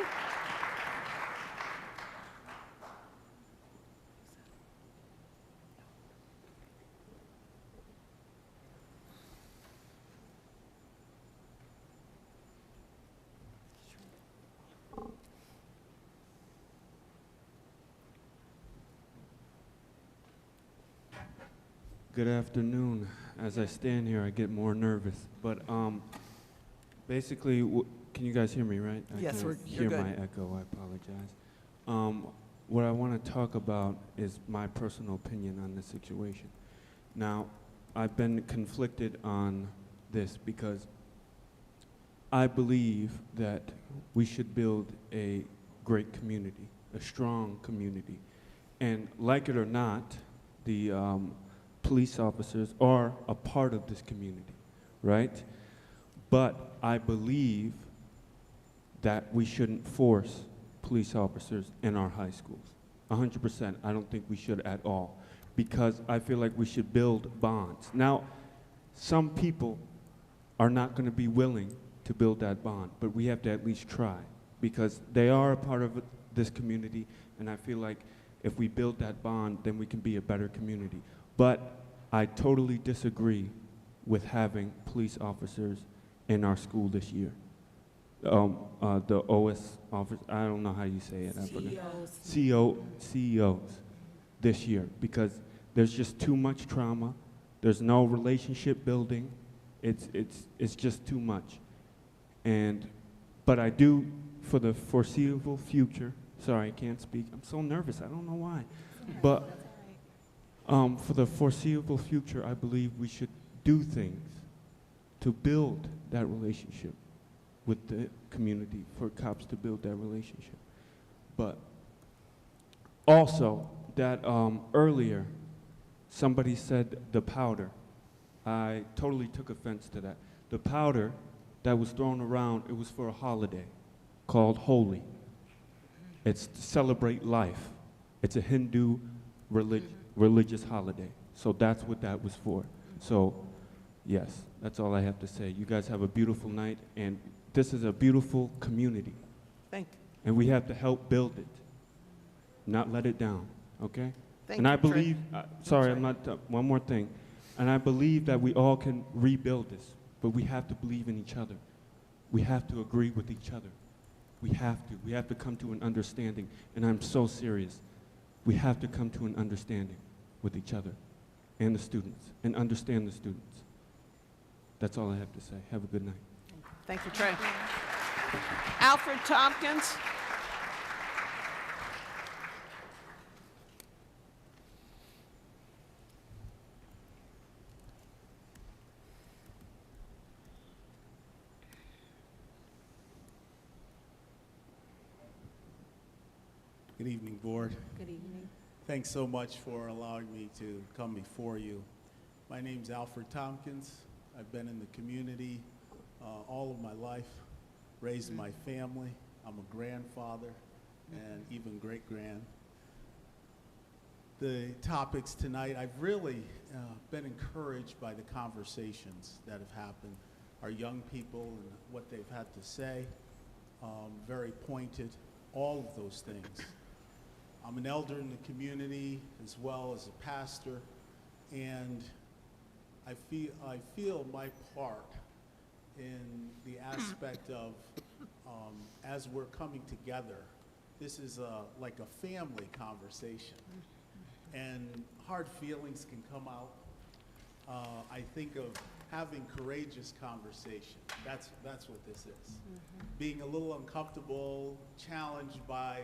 Good afternoon. As I stand here, I get more nervous. But basically, can you guys hear me, right? Yes, I you're hear good. my echo. I apologize. What I want to talk about is my personal opinion on this situation. Now, I've been conflicted on this because I believe that we should build a great community, a strong community. And like it or not, the police officers are a part of this community, right? But I believe that we shouldn't force police officers in our high schools. 100%, I don't think we should at all, because I feel like we should build bonds. Now, some people are not going to be willing to build that bond, but we have to at least try, because they are a part of this community, and I feel like if we build that bond, then we can be a better community. But I totally disagree with having police officers in our school this year. The OS office, I don't know how you say it. CEOs this year, because there's just too much trauma. There's no relationship building. It's just too much. But I do, for the foreseeable future, sorry, I can't speak. I'm so nervous, I don't know why. But for the foreseeable future, I believe we should do things to build that relationship with the community, for cops to build that relationship. But also, that earlier, somebody said the powder. I totally took offense to that. The powder that was thrown around, it was for a holiday called Holi. It's to celebrate life. It's a Hindu religious holiday. So that's what that was for. So, yes, that's all I have to say. You guys have a beautiful night, and this is a beautiful community. Thank you. And we have to help build it, not let it down, okay? Thank and you, I believe, Trey. sorry, I'm not, one more thing. And I believe that we all can rebuild this, but we have to believe in each other. We have to agree with each other. We have to. We have to come to an understanding, and I'm so serious. We have to come to an understanding with each other and the students, and understand the students. That's all I have to say. Have a good night. Thank you, Trey. Alfred Tompkins. Good evening, Board. Good evening. Thanks so much for allowing me to come before you. My name's Alfred Tompkins. I've been in the community all of my life, raised my family. I'm a grandfather and even great-grand. The topics tonight, I've really been encouraged by the conversations that have happened. Our young people and what they've had to say, very pointed, all of those things. I'm an elder in the community as well as a pastor, and I feel my part in the aspect of as we're coming together, this is like a family conversation, and hard feelings can come out. I think of having courageous conversation. That's what this is. Being a little uncomfortable, challenged by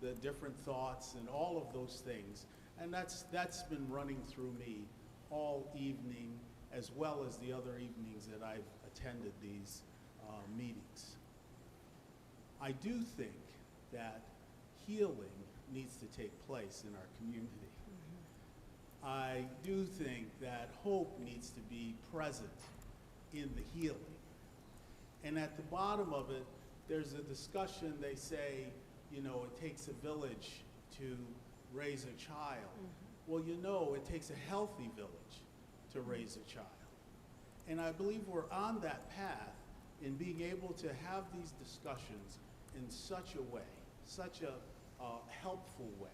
the different thoughts and all of those things. And that's been running through me all evening, as well as the other evenings that I've attended these meetings. I do think that healing needs to take place in our community. I do think that hope needs to be present in the healing. And at the bottom of it, there's a discussion, they say, you know, it takes a village to raise a child. Well, you know, it takes a healthy village to raise a child. And I believe we're on that path in being able to have these discussions in such a way, such a helpful way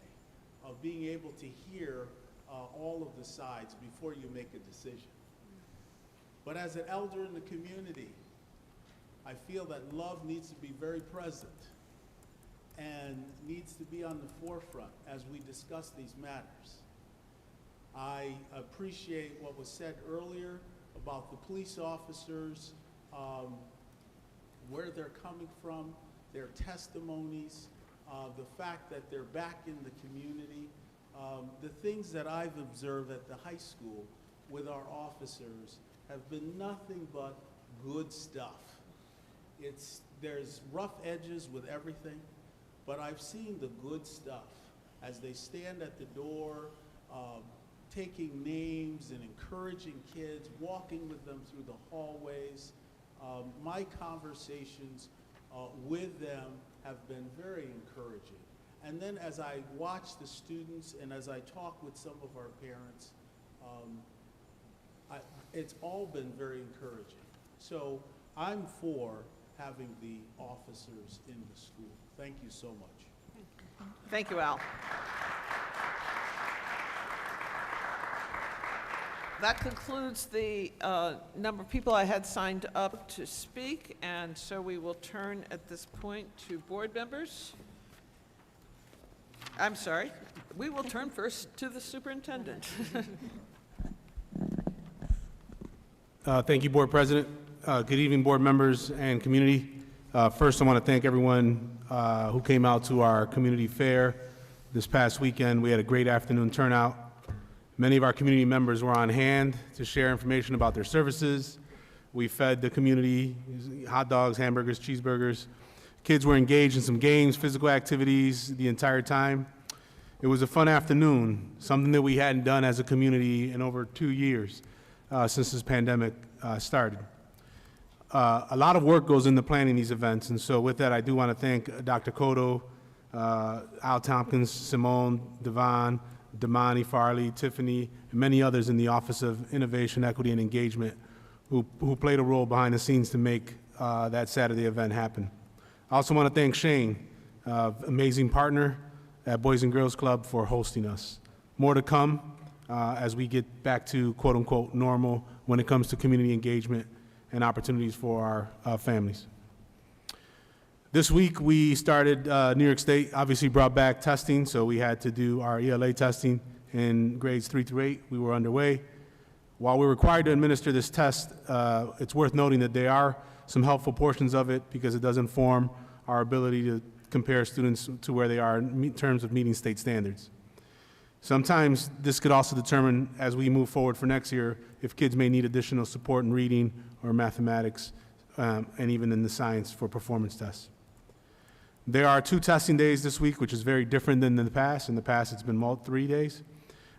of being able to hear all of the sides before you make a decision. But as an elder in the community, I feel that love needs to be very present and needs to be on the forefront as we discuss these matters. I appreciate what was said earlier about the police officers, where they're coming from, their testimonies, the fact that they're back in the community. The things that I've observed at the high school with our officers have been nothing but good stuff. There's rough edges with everything, but I've seen the good stuff as they stand at the door, taking names and encouraging kids, walking with them through the hallways. My conversations with them have been very encouraging. And then as I watch the students and as I talk with some of our parents, it's all been very encouraging. So I'm for having the officers in the school. Thank you so much. Thank you, Al. That concludes the number of people I had signed up to speak, and so we will turn at this point to board members. I'm sorry, we will turn first to the superintendent. Thank you, Board President. Good evening, board members and community. First, I want to thank everyone who came out to our community fair this past weekend. We had a great afternoon turnout. Many of our community members were on hand to share information about their services. We fed the community hot dogs, hamburgers, cheeseburgers. Kids were engaged in some games, physical activities the entire time. It was a fun afternoon, something that we hadn't done as a community in over 2 years since this pandemic started. A lot of work goes into planning these events, and so with that, I do want to thank Dr. Cotto, Al Tompkins, Simone, Devon, Damani, Farley, Tiffany, and many others in the Office of Innovation, Equity, and Engagement who played a role behind the scenes to make that Saturday event happen. I also want to thank Shane, amazing partner at Boys and Girls Club, for hosting us. More to come as we get back to quote-unquote normal when it comes to community engagement and opportunities for our families. This week we started, New York State obviously brought back testing, so we had to do our ELA testing in grades 3 through 8. We were underway. While we're required to administer this test, it's worth noting that there are some helpful portions of it because it does inform our ability to compare students to where they are in terms of meeting state standards. Sometimes this could also determine, as we move forward for next year, if kids may need additional support in reading or mathematics, and even in the science for performance tests. There are 2 testing days this week, which is very different than in the past. In the past, it's been 3 days.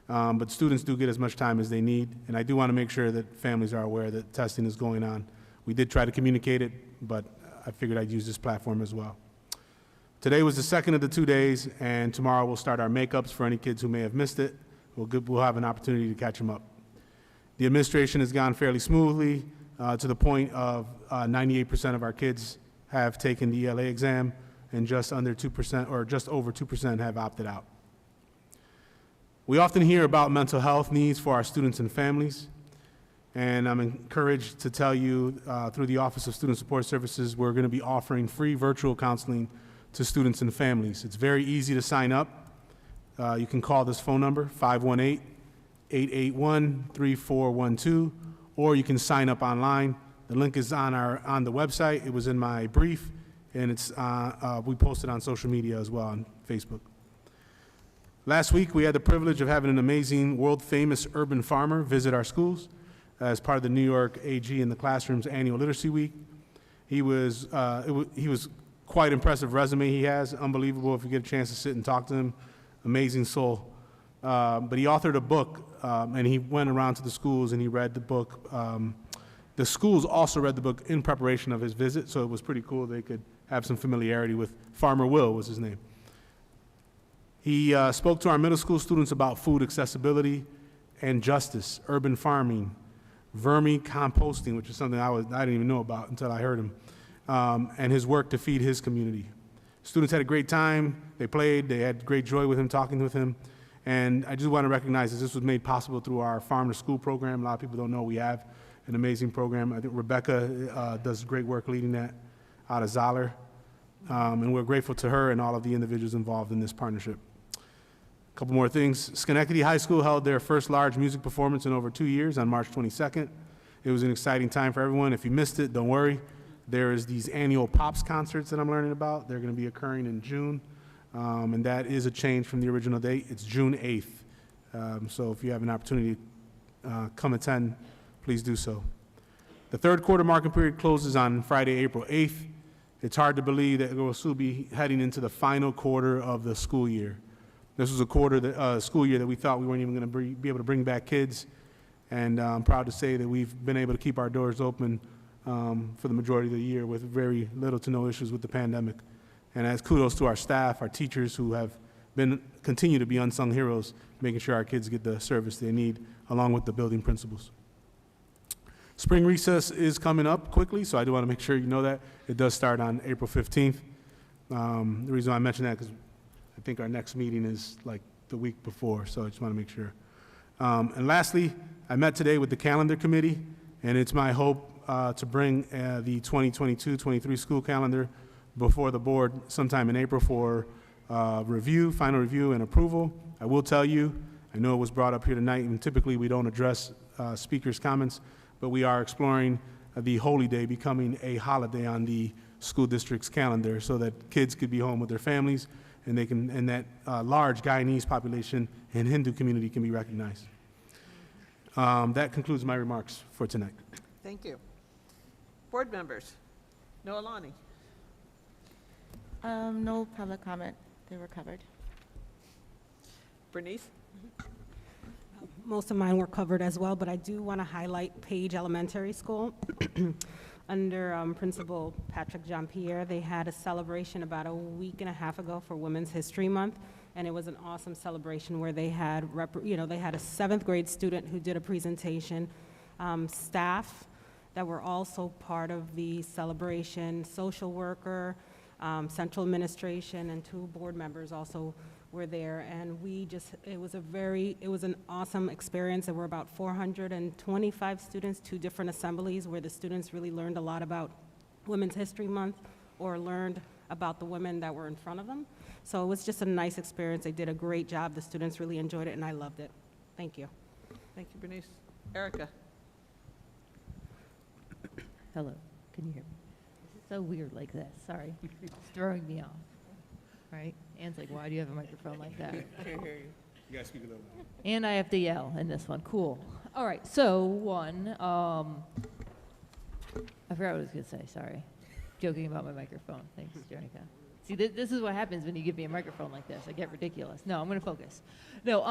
But students do get as much time as they need, and I do want to make sure that families are aware that testing is going on. We did try to communicate it, but I figured I'd use this platform as well. Today was the second of the 2 days, and tomorrow we'll start our makeups for any kids who may have missed it. We'll have an opportunity to catch them up. The administration has gone fairly smoothly to the point of 98% of our kids have taken the ELA exam, and just under 2% or just over 2% have opted out. We often hear about mental health needs for our students and families, and I'm encouraged to tell you through the Office of Student Support Services, we're going to be offering free virtual counseling to students and families. It's very easy to sign up. You can call this phone number, 518-881-3412, or you can sign up online. The link is on the website. It was in my brief, and it's we posted on social media as well on Facebook. Last week, we had the privilege of having an amazing world-famous urban farmer visit our schools as part of the New York AG in the Classroom's annual Literacy Week. He was quite impressive resume he has, unbelievable if you get a chance to sit and talk to him, amazing soul. But he authored a book, and he went around to the schools and he read the book. The schools also read the book in preparation of his visit, so it was pretty cool. They could have some familiarity with Farmer Will was his name. He spoke to our middle school students about food accessibility and justice, urban farming, vermicomposting, which is something I didn't even know about until I heard him, and his work to feed his community. Students had a great time. They played. They had great joy with him, talking with him. And I just want to recognize that this was made possible through our Farm to School program. A lot of people don't know we have an amazing program. I think Rebecca does great work leading that out of Zoller. And we're grateful to her and all of the individuals involved in this partnership. A couple more things. Schenectady High School held their first large music performance in over 2 years on March 22nd. It was an exciting time for everyone. If you missed it, don't worry. There is these annual Pops concerts that I'm learning about. They're going to be occurring in June, and that is a change from the original date. It's June 8th. So if you have an opportunity to come attend, please do so. The third quarter marking period closes on Friday, April 8th. It's hard to believe that we'll soon be heading into the final quarter of the school year. This was a school year that we thought we weren't even going to be able to bring back kids, and I'm proud to say that we've been able to keep our doors open for the majority of the year with very little to no issues with the pandemic. And as kudos to our staff, our teachers who have continue to be unsung heroes, making sure our kids get the service they need, along with the building principals. Spring recess is coming up quickly, so I do want to make sure you know that. It does start on April 15th. The reason why I mention that is because I think our next meeting is like the week before, so I just want to make sure. And lastly, I met today with the calendar committee, and it's my hope to bring the 2022-23 school calendar before the board sometime in April for final review and approval. I will tell you, I know it was brought up here tonight, and typically we don't address speakers' comments, but we are exploring the Holy Day becoming a holiday on the school district's calendar so that kids could be home with their families and that large Guyanese population and Hindu community can be recognized. That concludes my remarks for tonight. Thank you. Board members, Noelani. No public comment. They were covered. Bernice? Most of mine were covered as well, but I do want to highlight Page Elementary School. Under Principal Patrick Jean-Pierre, they had a celebration about a week and a half ago for Women's History Month, and it was an awesome celebration where they had, they had a 7th grade student who did a presentation, staff that were also part of the celebration, social worker, central administration, and 2 board members also were there, and it was an awesome experience. There were about 425 students, 2 different assemblies where the students really learned a lot about Women's History Month or learned about the women that were in front of them. So it was just a nice experience. They did a great job. The students really enjoyed it, and I loved it. Thank you. Thank you, Bernice. Erica? Hello, can you hear me? This is so weird like this, sorry. It's throwing me off, right? Anne's like, why do you have a microphone like that? Can't hear you. You gotta speak a little. And I have to yell in this one, cool. All right, so one, I forgot what I was gonna say, sorry. Joking about my microphone, thanks, Jenica. See, this is what happens when you give me a microphone like this. I get ridiculous. No, I'm gonna focus. No,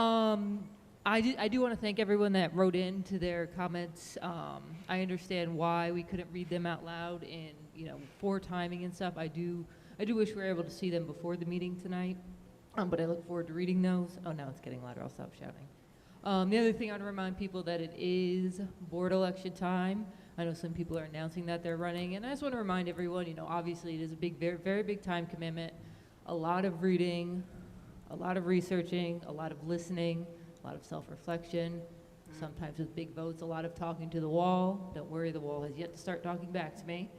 I do want to thank everyone that wrote in to their comments. I understand why we couldn't read them out loud and, for timing and stuff. I do wish we were able to see them before the meeting tonight, but I look forward to reading those. Oh, now it's getting louder. I'll stop shouting. The other thing I want to remind people that it is board election time. I know some people are announcing that they're running, and I just want to remind everyone, obviously it is a big, very, very big time commitment, a lot of reading, a lot of researching, a lot of listening, a lot of self-reflection, sometimes with big votes, a lot of talking to the wall. Don't worry, the wall has yet to start talking back to me.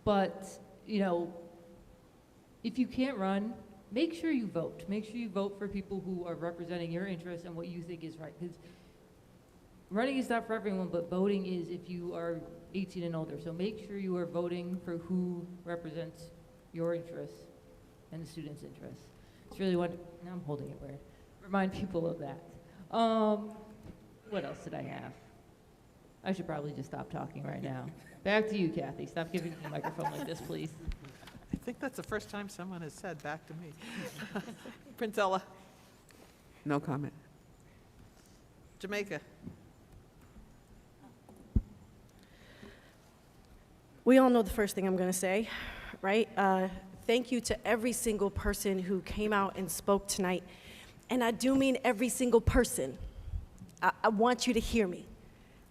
But, if you can't run, make sure you vote. Make sure you vote for people who are representing your interests and what you think is right. Because running is not for everyone, but voting is if you are 18 and older. So make sure you are voting for who represents your interests and the students' interests. It's really what, now I'm holding it weird. Remind people of that. What else did I have? I should probably just stop talking right now. Back to you, Kathy. Stop giving me the microphone like this, please. I think that's the first time someone has said back to me. Princella? No comment. Jamaica? We all know the first thing I'm going to say, right? Thank you to every single person who came out and spoke tonight. And I do mean every single person. I want you to hear me.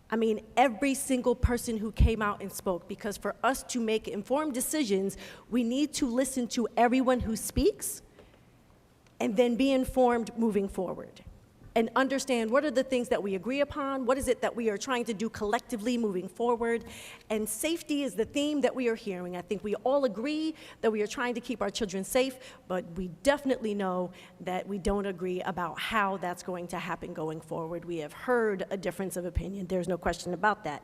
I mean every single person who came out and spoke, because for us to make informed decisions, we need to listen to everyone who speaks and then be informed moving forward and understand what are the things that we agree upon, what is it that we are trying to do collectively moving forward. And safety is the theme that we are hearing. I think we all agree that we are trying to keep our children safe, but we definitely know that we don't agree about how that's going to happen going forward. We have heard a difference of opinion. There's no question about that.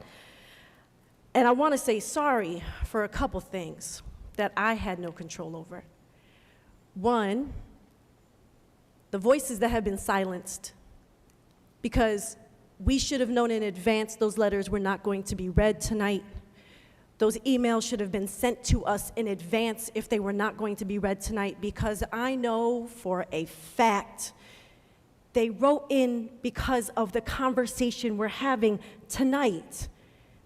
And I want to say sorry for a couple things that I had no control over. One, the voices that have been silenced, because we should have known in advance those letters were not going to be read tonight. Those emails should have been sent to us in advance if they were not going to be read tonight, because I know for a fact they wrote in because of the conversation we're having tonight.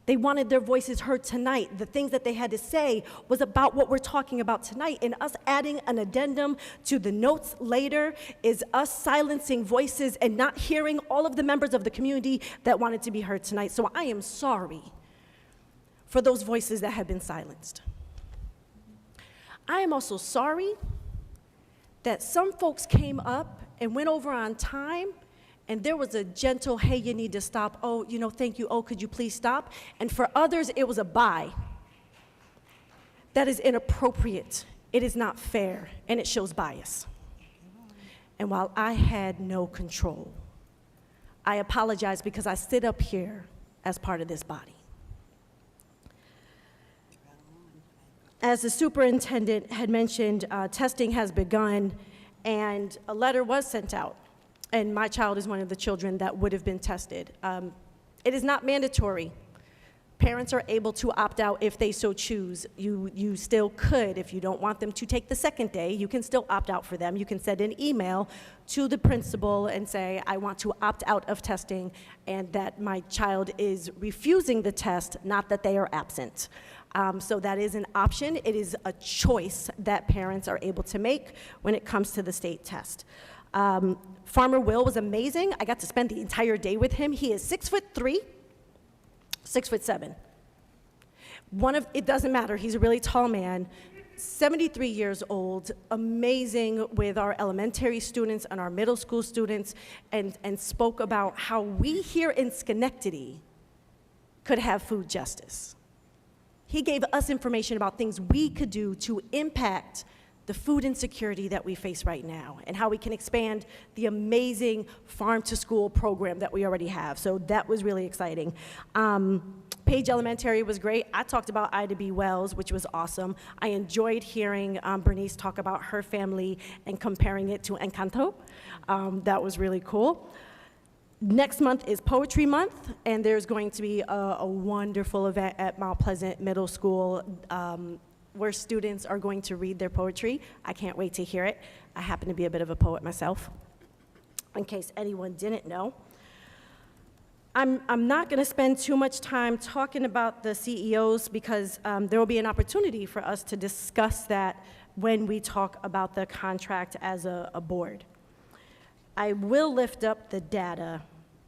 They wanted their voices heard tonight. The things that they had to say was about what we're talking about tonight. And us adding an addendum to the notes later is us silencing voices and not hearing all of the members of the community that wanted to be heard tonight. So I am sorry for those voices that have been silenced. I am also sorry that some folks came up and went over on time, and there was a gentle, hey, you need to stop. Oh, thank you. Oh, could you please stop? And for others, it was a bye. That is inappropriate. It is not fair, and it shows bias. And while I had no control, I apologize because I sit up here as part of this body. As the superintendent had mentioned, testing has begun, and a letter was sent out. And my child is one of the children that would have been tested. It is not mandatory. Parents are able to opt out if they so choose. You still could. If you don't want them to take the second day, you can still opt out for them. You can send an email to the principal and say, I want to opt out of testing, and that my child is refusing the test, not that they are absent. So that is an option. It is a choice that parents are able to make when it comes to the state test. Farmer Will was amazing. I got to spend the entire day with him. He is 6'3", 6'7". It doesn't matter, he's a really tall man, 73 years old, amazing with our elementary students and our middle school students, and spoke about how we here in Schenectady could have food justice. He gave us information about things we could do to impact the food insecurity that we face right now and how we can expand the amazing farm-to-school program that we already have. So that was really exciting. Page Elementary was great. I talked about Ida B. Wells, which was awesome. I enjoyed hearing Bernice talk about her family and comparing it to Encanto. That was really cool. Next month is Poetry Month, and there's going to be a wonderful event at Mount Pleasant Middle School where students are going to read their poetry. I can't wait to hear it. I happen to be a bit of a poet myself, in case anyone didn't know. I'm not going to spend too much time talking about the CEOs because there will be an opportunity for us to discuss that when we talk about the contract as a board. I will lift up the data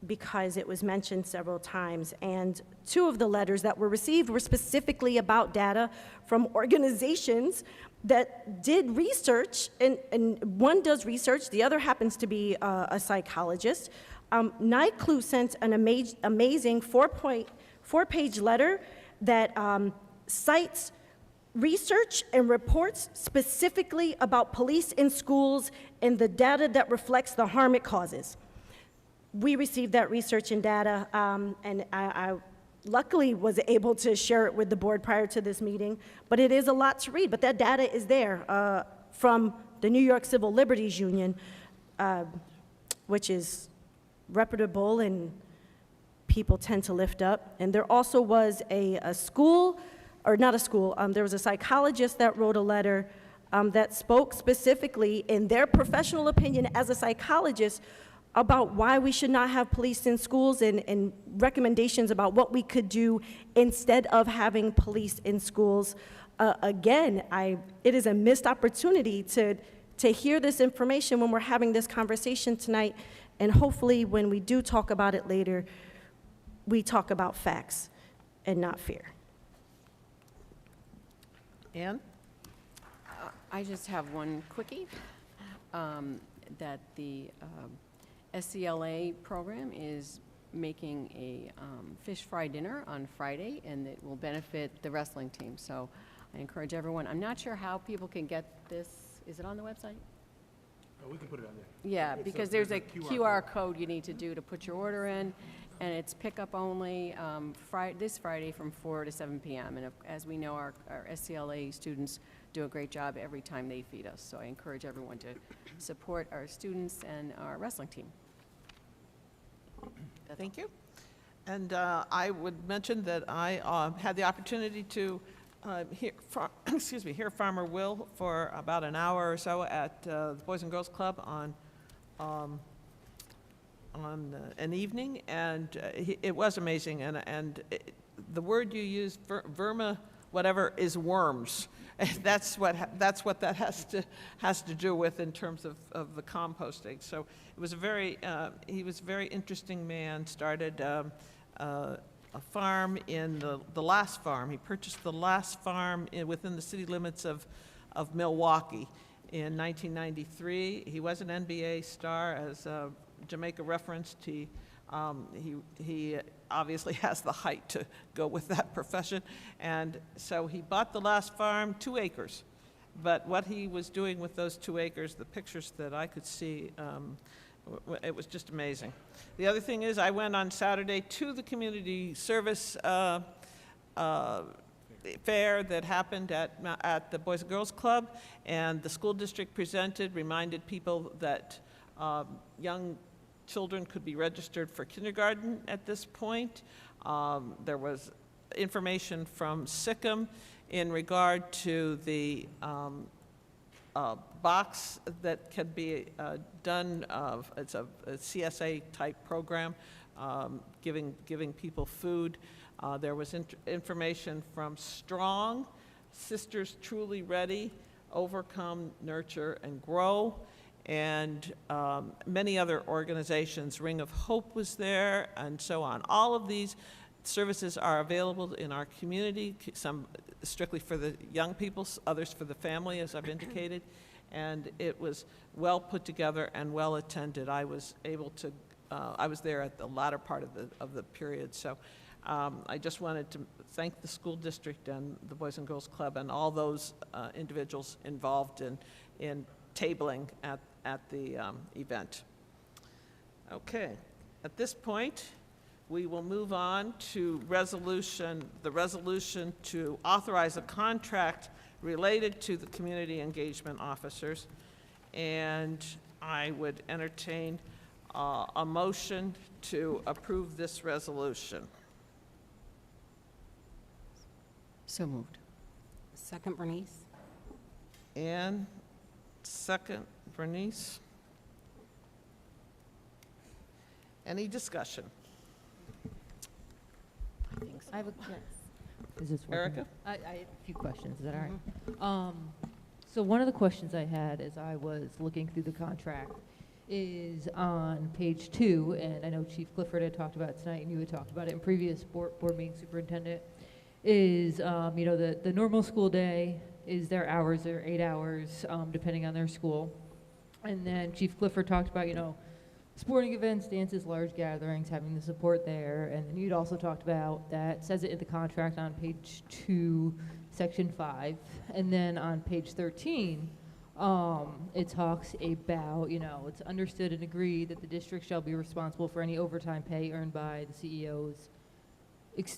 because it was mentioned several times, and 2 of the letters that were received were specifically about data from organizations that did research, and one does research, the other happens to be a psychologist. NICLU sent an amazing 4-page letter that cites research and reports specifically about police in schools and the data that reflects the harm it causes. We received that research and data, and I luckily was able to share it with the board prior to this meeting, but it is a lot to read, but that data is there from the New York Civil Liberties Union, which is reputable and people tend to lift up. And there also was a school, or not a school, there was a psychologist that wrote a letter that spoke specifically in their professional opinion as a psychologist about why we should not have police in schools and recommendations about what we could do instead of having police in schools. Again, it is a missed opportunity to hear this information when we're having this conversation tonight, and hopefully when we do talk about it later, we talk about facts and not fear. Ann? I just have one quickie, that the SCLA program is making a fish fry dinner on Friday, and it will benefit the wrestling team. So I encourage everyone. I'm not sure how people can get this. Is it on the website? Oh, we can put it on there. Yeah, because there's a QR code you need to do to put your order in, and it's pickup only this Friday from 4 to 7 p.m. And as we know, our SCLA students do a great job every time they feed us. So I encourage everyone to support our students and our wrestling team. Thank you. And I would mention that I had the opportunity to hear Farmer Will for about an hour or so at the Boys and Girls Club on an evening, and it was amazing. And the word you used, verma, whatever, is worms. That's what that has to do with in terms of the composting. So it was he was a very interesting man. Started a farm in the last farm. He purchased the last farm within the city limits of Milwaukee in 1993. He was an NBA star, as Jamaica referenced. He obviously has the height to go with that profession. And so he bought the last farm, 2 acres. But what he was doing with those 2 acres, the pictures that I could see, it was just amazing. The other thing is I went on Saturday to the community service fair that happened at the Boys and Girls Club, and the school district reminded people that young children could be registered for kindergarten at this point. There was information from SICM in regard to the box that can be done. It's a CSA type program, giving people food. There was information from STRONG, Sisters Truly Ready, Overcome, Nurture, and Grow, and many other organizations. Ring of Hope was there, and so on. All of these services are available in our community, some strictly for the young people, others for the family, as I've indicated, and it was well put together and well attended. I was able to, I was there at the latter part of the period, so I just wanted to thank the school district and the Boys and Girls Club and all those individuals involved in tabling at the event. Okay, at this point, we will move on to the resolution to authorize a contract related to the community engagement officers. And I would entertain a motion to approve this resolution. So moved. Second, Bernice. Ann, second, Bernice. Any discussion? I think so. I have a, Is this working? Erica? I have a few questions. Is that all right? So one of the questions I had as I was looking through the contract is on page 2, and I know Chief Clifford had talked about it tonight, and you had talked about it in previous board meeting, Superintendent, is, you know, the normal school day is their hours, they're 8 hours, depending on their school. And then Chief Clifford talked about, you know, sporting events, dances, large gatherings, having the support there. And then you'd also talked about that, says it in the contract on page 2, section 5. And then on page 13, it talks about, you know, it's understood and agreed that the district shall be responsible for any overtime pay earned by the CEOs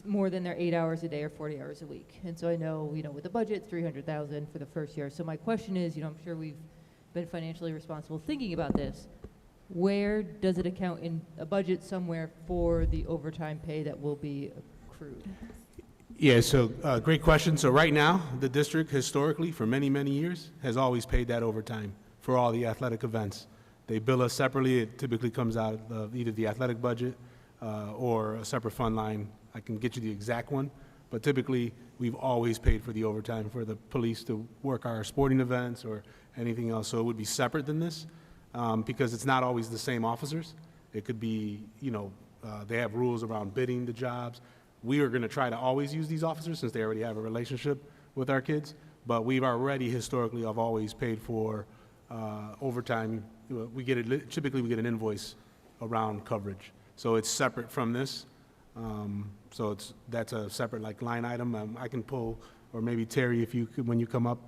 more than their 8 hours a day or 40 hours a week. And so I know, you know, with the budget, it's $300,000 for the first year. So my question is, you know, I'm sure we've been financially responsible thinking about this. Where does it account in a budget somewhere for the overtime pay that will be accrued? Yeah, so great question. So right now, the district historically, for many, many years, has always paid that overtime for all the athletic events. They bill us separately. It typically comes out of either the athletic budget or a separate fund line. I can get you the exact one, but typically we've always paid for the overtime for the police to work our sporting events or anything else. So it would be separate than this because it's not always the same officers. It could be, you know, they have rules around bidding the jobs. We are going to try to always use these officers since they already have a relationship with our kids, but we've already historically have always paid for overtime. Typically we get an invoice around coverage. So it's separate from this. So that's a separate like line item. I can pull, or maybe Terry, if you could, when you come up,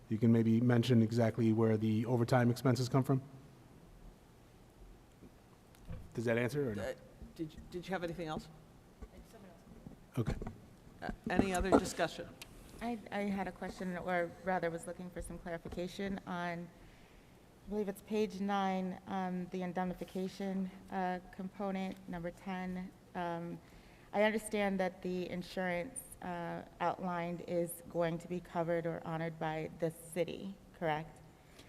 you can maybe mention exactly where the overtime expenses come from. Does that answer or no? Did you have anything else? Okay. Any other discussion? I had a question, or rather was looking for some clarification on, I believe it's page 9, the indemnification component, number 10. I understand that the insurance outlined is going to be covered or honored by the city, correct?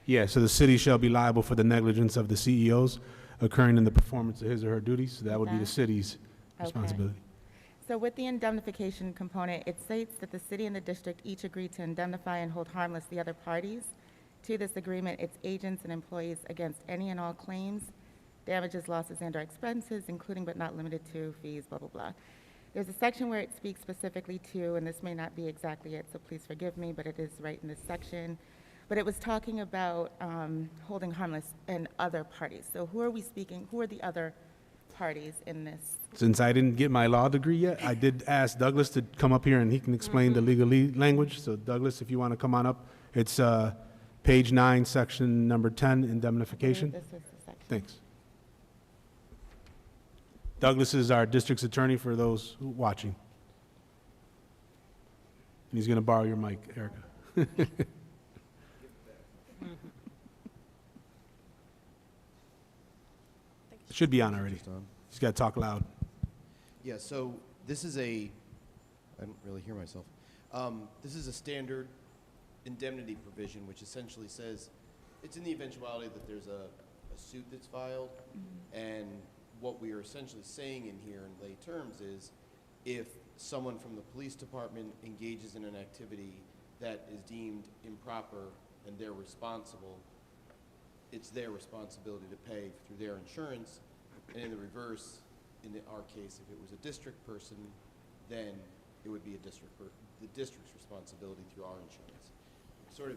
Yeah, so the city shall be liable for the negligence of the CEOs occurring in the performance of his or her duties. So that would be the city's responsibility. So with the indemnification component, it states that the city and the district each agree to indemnify and hold harmless the other parties to this agreement, its agents and employees against any and all claims, damages, losses, and/or expenses, including but not limited to fees, blah, blah, blah. There's a section where it speaks specifically to, and this may not be exactly it, so please forgive me, but it is right in this section. But it was talking about holding harmless and other parties. So who are we speaking, who are the other parties in this? Since I didn't get my law degree yet, I did ask Douglas to come up here and he can explain the legal language. So Douglas, if you want to come on up, it's page 9, section number 10, indemnification. This is the section. Thanks. Douglas is our district's attorney for those watching. And he's going to borrow your mic, Erica. It should be on already. He's got to talk loud. Yeah, so this is I don't really hear myself. This is a standard indemnity provision, which essentially says it's in the eventuality that there's a suit that's filed, and what we are essentially saying in here in lay terms is if someone from the police department engages in an activity that is deemed improper and they're responsible, it's their responsibility to pay through their insurance. And in the reverse, in our case, if it was a district person, then it would be the district's responsibility through our insurance. Sort of,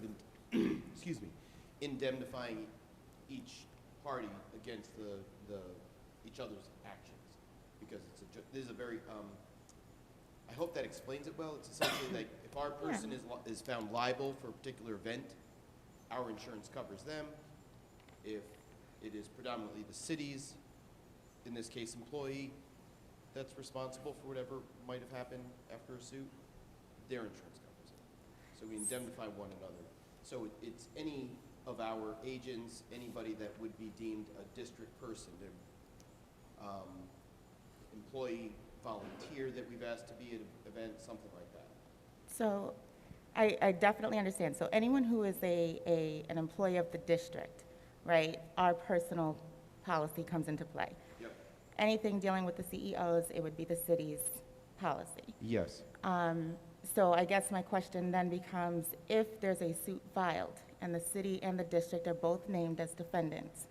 excuse me, indemnifying each party against each other's actions, because this is a very I hope that explains it well. It's essentially like if our person is found liable for a particular event, our insurance covers them. If it is predominantly the city's, in this case, employee, that's responsible for whatever might have happened after a suit, their insurance covers it. So we indemnify one another. So it's any of our agents, anybody that would be deemed a district person, employee, volunteer that we've asked to be at an event, something like that. So I definitely understand. So anyone who is an employee of the district, right, our personal policy comes into play. Yep. Anything dealing with the CEOs, it would be the city's policy. Yes. So I guess my question then becomes, if there's a suit filed and the city and the district are both named as defendants,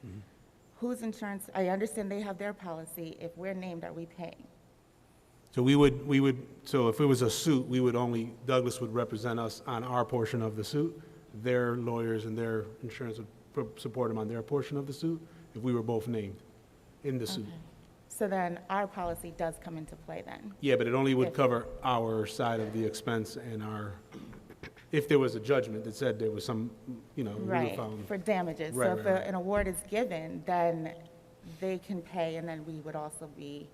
whose insurance, I understand they have their policy, if we're named, are we paying? So so if it was a suit, Douglas would represent us on our portion of the suit. Their lawyers and their insurance would support them on their portion of the suit if we were both named in the suit. Okay. So then our policy does come into play then? Yeah, but it only would If- cover our side of the expense and if there was a judgment that said there was some, we were Right, found. for damages. Right, So if right. an award is given, then they can pay, and then we would also be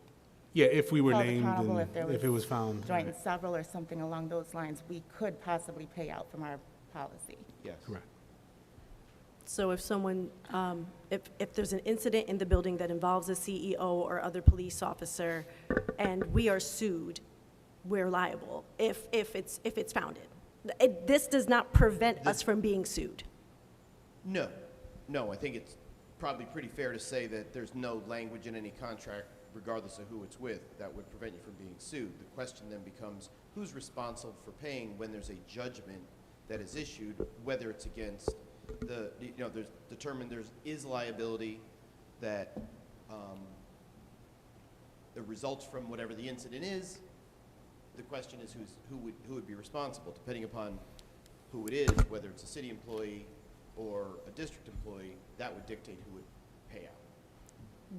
Yeah, if we were held named accountable and if there if it was found. joint and several or something along those lines, we could possibly pay out from our policy. Yes. Correct. So if someone, if there's an incident in the building that involves a CEO or other police officer, and we are sued, we're liable if it's founded. This does not prevent us from being sued. No, I think it's probably pretty fair to say that there's no language in any contract, regardless of who it's with, that would prevent you from being sued. The question then becomes, who's responsible for paying when there's a judgment that is issued, whether it's against there's determined is liability that results from whatever the incident is. The question is who would be responsible, depending upon who it is, whether it's a city employee or a district employee, that would dictate who would pay out.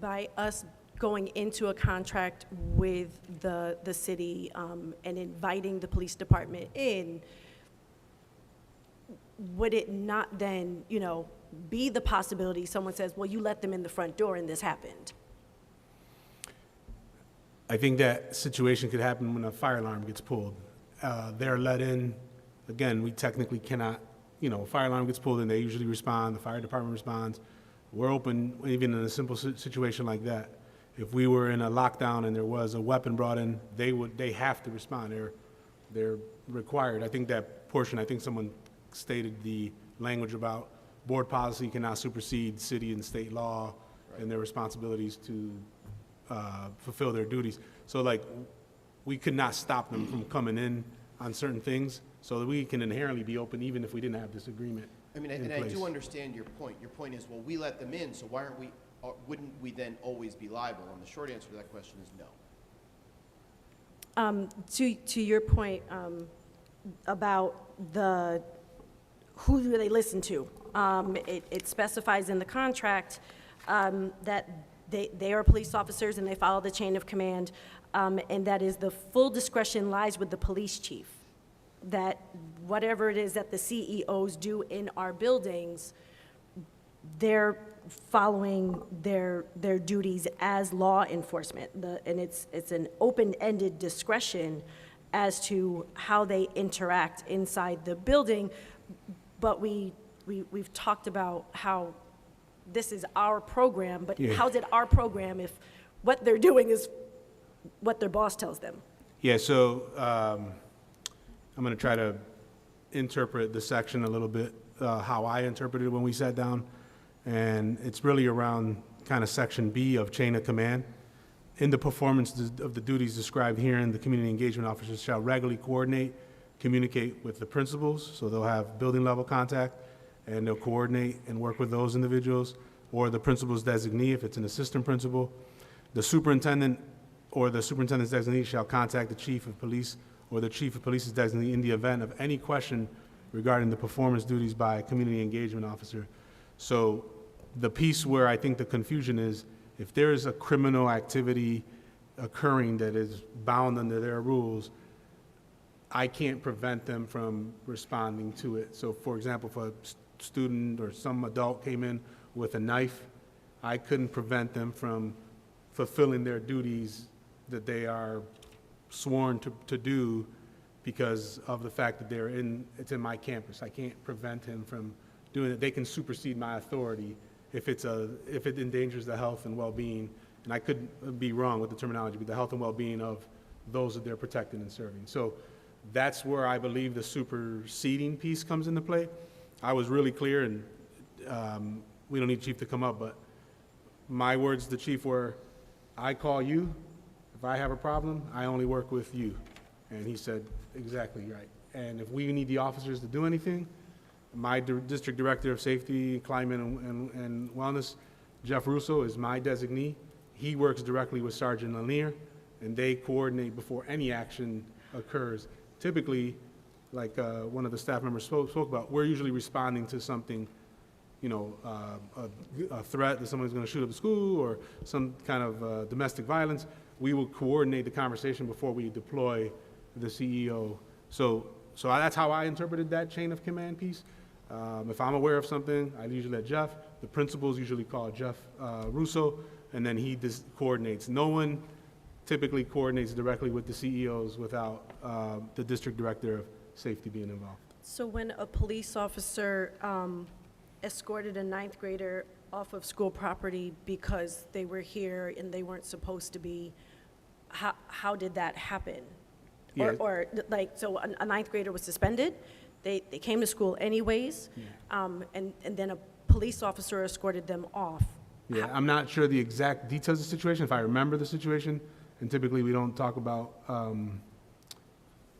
By us going into a contract with the city and inviting the police department in, would it not then, be the possibility someone says, well, you let them in the front door and this happened? I think that situation could happen when a fire alarm gets pulled. They're let in, again, we technically cannot, fire alarm gets pulled and they usually respond, the fire department responds. We're open, even in a simple situation like that. If we were in a lockdown and there was a weapon brought in, they have to respond. They're required. I think that portion, I think someone stated the language about board policy cannot supersede city and state law and their responsibilities to fulfill their duties. So we could not stop them from coming in on certain things, so that we can inherently be open even if we didn't have this agreement I mean, in and I place. do understand your point. Your point is, well, we let them in, so wouldn't we then always be liable? And the short answer to that question is no. To your point about who do they listen to? It specifies in the contract that they are police officers and they follow the chain of command, and that is the full discretion lies with the police chief. That whatever it is that the CEOs do in our buildings, they're following their duties as law enforcement. And it's an open-ended discretion as to how they interact inside the building. But we've talked about how this is our program, but how's it our program if what they're doing is what their boss tells them? Yeah, so I'm going to try to interpret the section a little bit, how I interpreted it when we sat down. And it's really around kind of section B of chain of command. In the performance of the duties described herein, the community engagement officers shall regularly coordinate, communicate with the principals, so they'll have building level contact, and they'll coordinate and work with those individuals, or the principal's designee if it's an assistant principal. The superintendent or the superintendent's designee shall contact the chief of police or the chief of police's designee in the event of any question regarding the performance duties by a community engagement officer. So the piece where I think the confusion is, if there is a criminal activity occurring that is bound under their rules, I can't prevent them from responding to it. So for example, if a student or some adult came in with a knife, I couldn't prevent them from fulfilling their duties that they are sworn to do because of the fact that it's in my campus. I can't prevent him from doing it. They can supersede my authority if it endangers the health and well-being, and I could be wrong with the terminology, but the health and well-being of those that they're protecting and serving. So that's where I believe the superseding piece comes into play. I was really clear, and we don't need Chief to come up, but my words to the Chief were, I call you. If I have a problem, I only work with you. And he said, exactly right. And if we need the officers to do anything, my District Director of Safety, Climate, and Wellness, Jeff Russo, is my designee. He works directly with Sergeant Lanier, and they coordinate before any action occurs. Typically, like one of the staff members spoke about, we're usually responding to something, you know, a threat that someone's going to shoot up the school or some kind of domestic violence. We will coordinate the conversation before we deploy the CEO. So that's how I interpreted that chain of command piece. If I'm aware of something, I usually let Jeff. The principals usually call Jeff Russo, and then he coordinates. No one typically coordinates directly with the CEOs without the District Director of Safety being involved. So when a police officer escorted a ninth grader off of school property because they were here and they weren't supposed to be, how did that happen? Yeah. Or like, so a ninth grader was suspended, they came to school anyways, and then a police officer escorted them off. Yeah, I'm not sure the exact details of the situation, if I remember the situation, and typically we don't talk about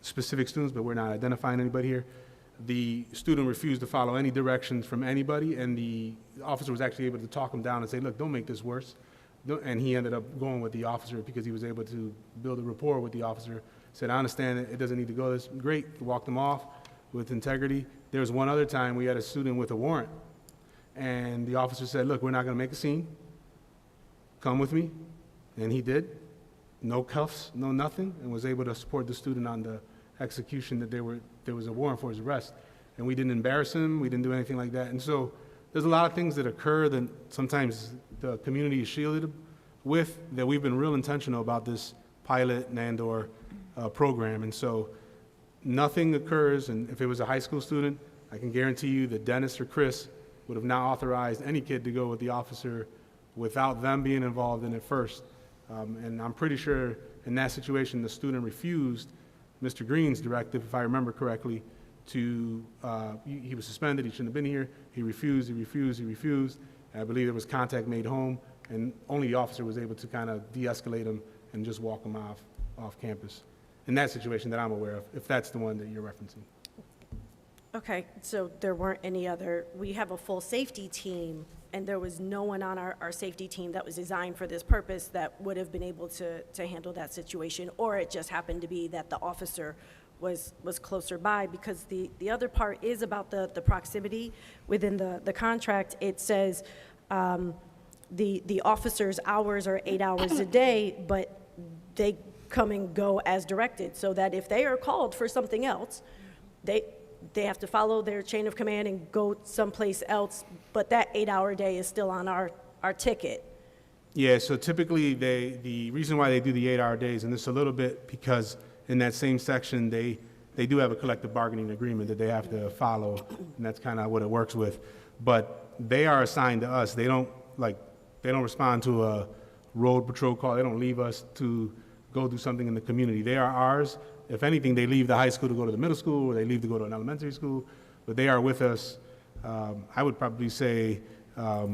specific students, but we're not identifying anybody here. The student refused to follow any directions from anybody, and the officer was actually able to talk him down and say, look, don't make this worse. And he ended up going with the officer because he was able to build a rapport with the officer. Said, I understand it doesn't need to go this great. Walked him off with integrity. There was one other time we had a student with a warrant, and the officer said, look, we're not going to make a scene. Come with me. And he did. No cuffs, no nothing, and was able to support the student on the execution that there was a warrant for his arrest. And we didn't embarrass him. We didn't do anything like that. And so there's a lot of things that occur that sometimes the community is shielded with, that we've been real intentional about this pilot and/or program. And so nothing occurs, and if it was a high school student, I can guarantee you that Dennis or Chris would have not authorized any kid to go with the officer without them being involved in it first. And I'm pretty sure in that situation, the student refused Mr. Green's directive, if I remember correctly, he was suspended, he shouldn't have been here. He refused. And I believe there was contact made home, and only the officer was able to kind of de-escalate him and just walk him off campus. In that situation that I'm aware of, if that's the one that you're referencing. Okay, so there weren't any other, we have a full safety team, and there was no one on our safety team that was designed for this purpose that would have been able to handle that situation, or it just happened to be that the officer was closer by, because the other part is about the proximity within the contract. It says the officer's hours are 8 hours a day, but they come and go as directed, so that if they are called for something else, they have to follow their chain of command and go someplace else, but that 8-hour day is still on our ticket. Yeah, so typically the reason why they do the 8-hour days, and it's a little bit because in that same section, they do have a collective bargaining agreement that they have to follow, and that's kind of what it works with. But they are assigned to us. They don't respond to a road patrol call. They don't leave us to go do something in the community. They are ours. If anything, they leave the high school to go to the middle school, or they leave to go to an elementary school, but they are with us. I would probably say I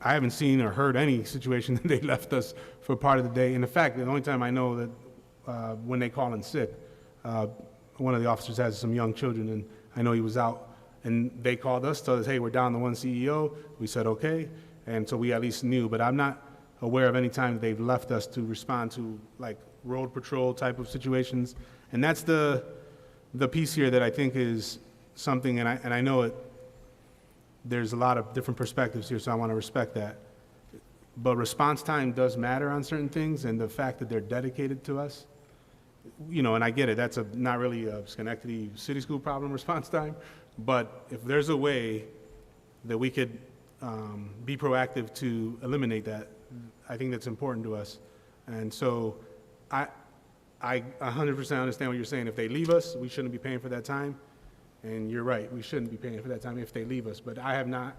haven't seen or heard any situation that they left us for part of the day. And in fact, the only time I know that when they call in sick, one of the officers has some young children, and I know he was out, and they called us, told us, hey, we're down to one CEO. We said, okay, and so we at least knew, but I'm not aware of any time that they've left us to respond to like road patrol type of situations. And that's the piece here that I think is something, and I know there's a lot of different perspectives here, so I want to respect that. But response time does matter on certain things, and the fact that they're dedicated to us you know, and I get it, that's not really a Schenectady City School problem response time, but if there's a way that we could be proactive to eliminate that, I think that's important to us. And so I 100% understand what you're saying. If they leave us, we shouldn't be paying for that time. And you're right, we shouldn't be paying for that time if they leave us. But I have not.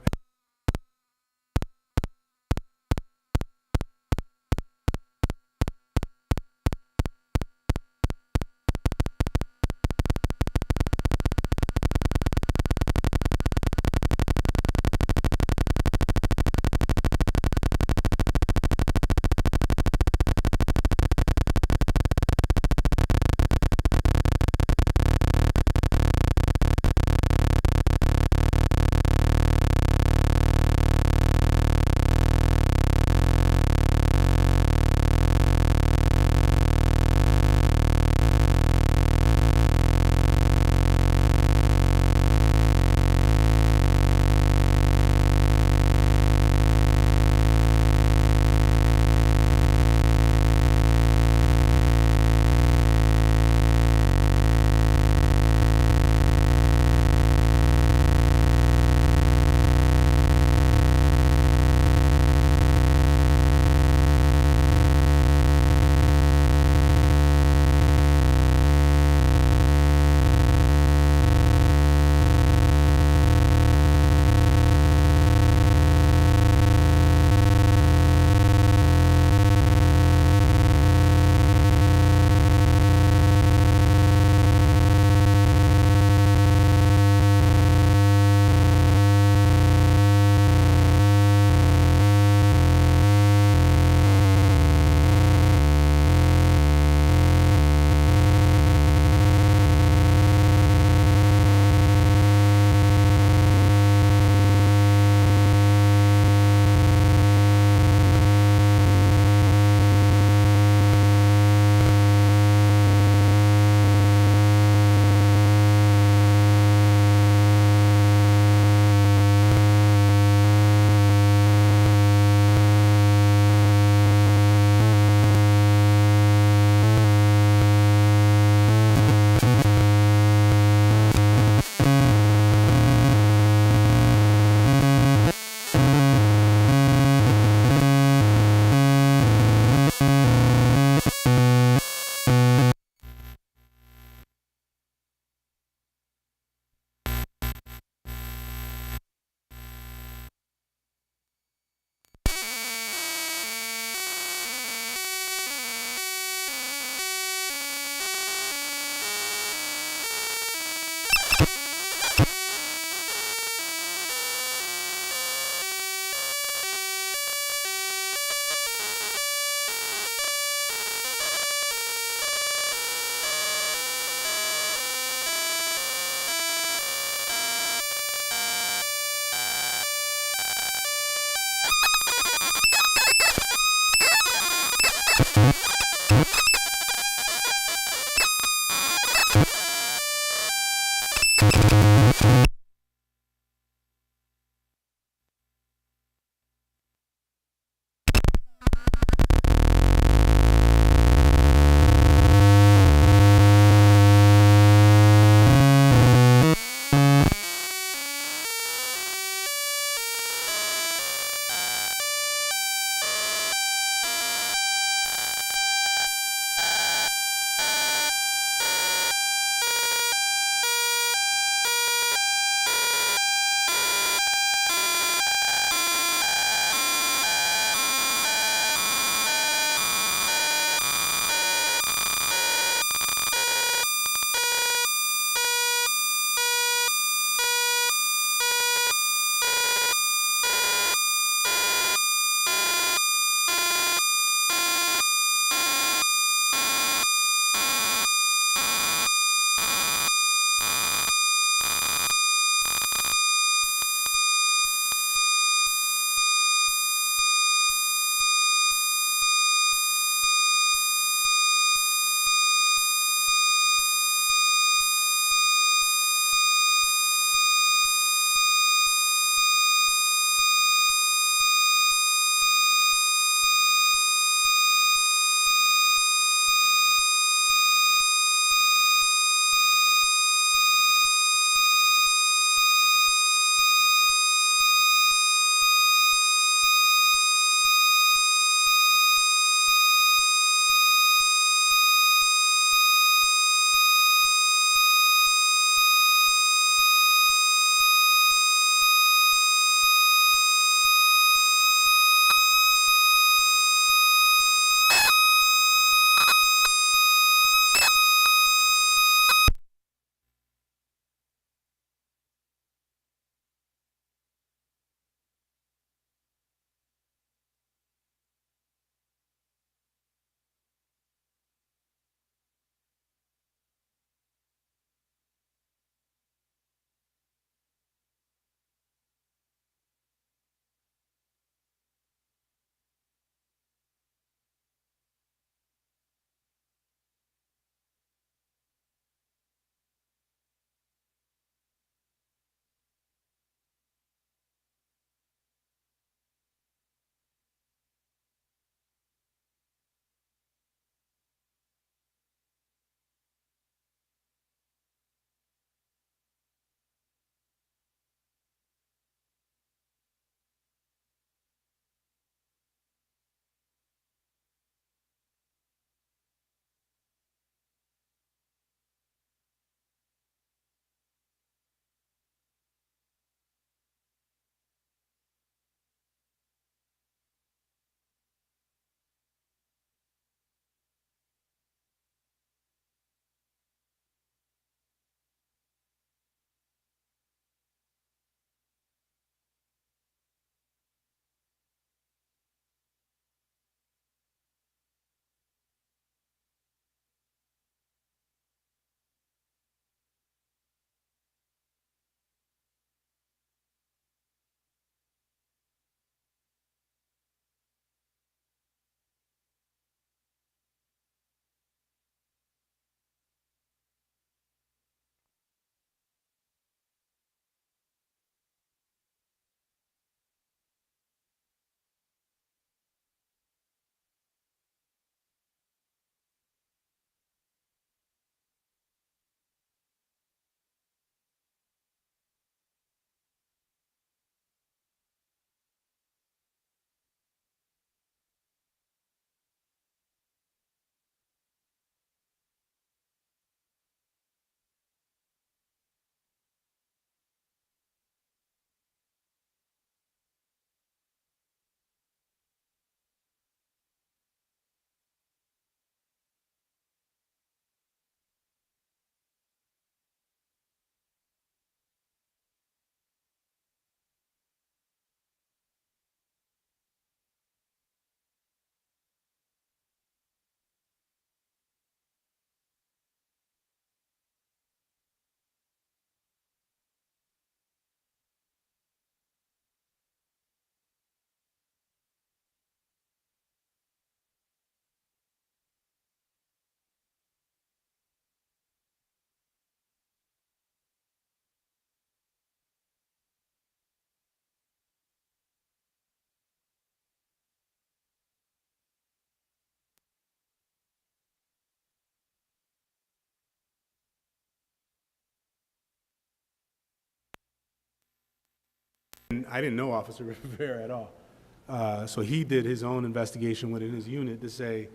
And I didn't know Officer Rivera at all. So he did his own investigation within his unit to say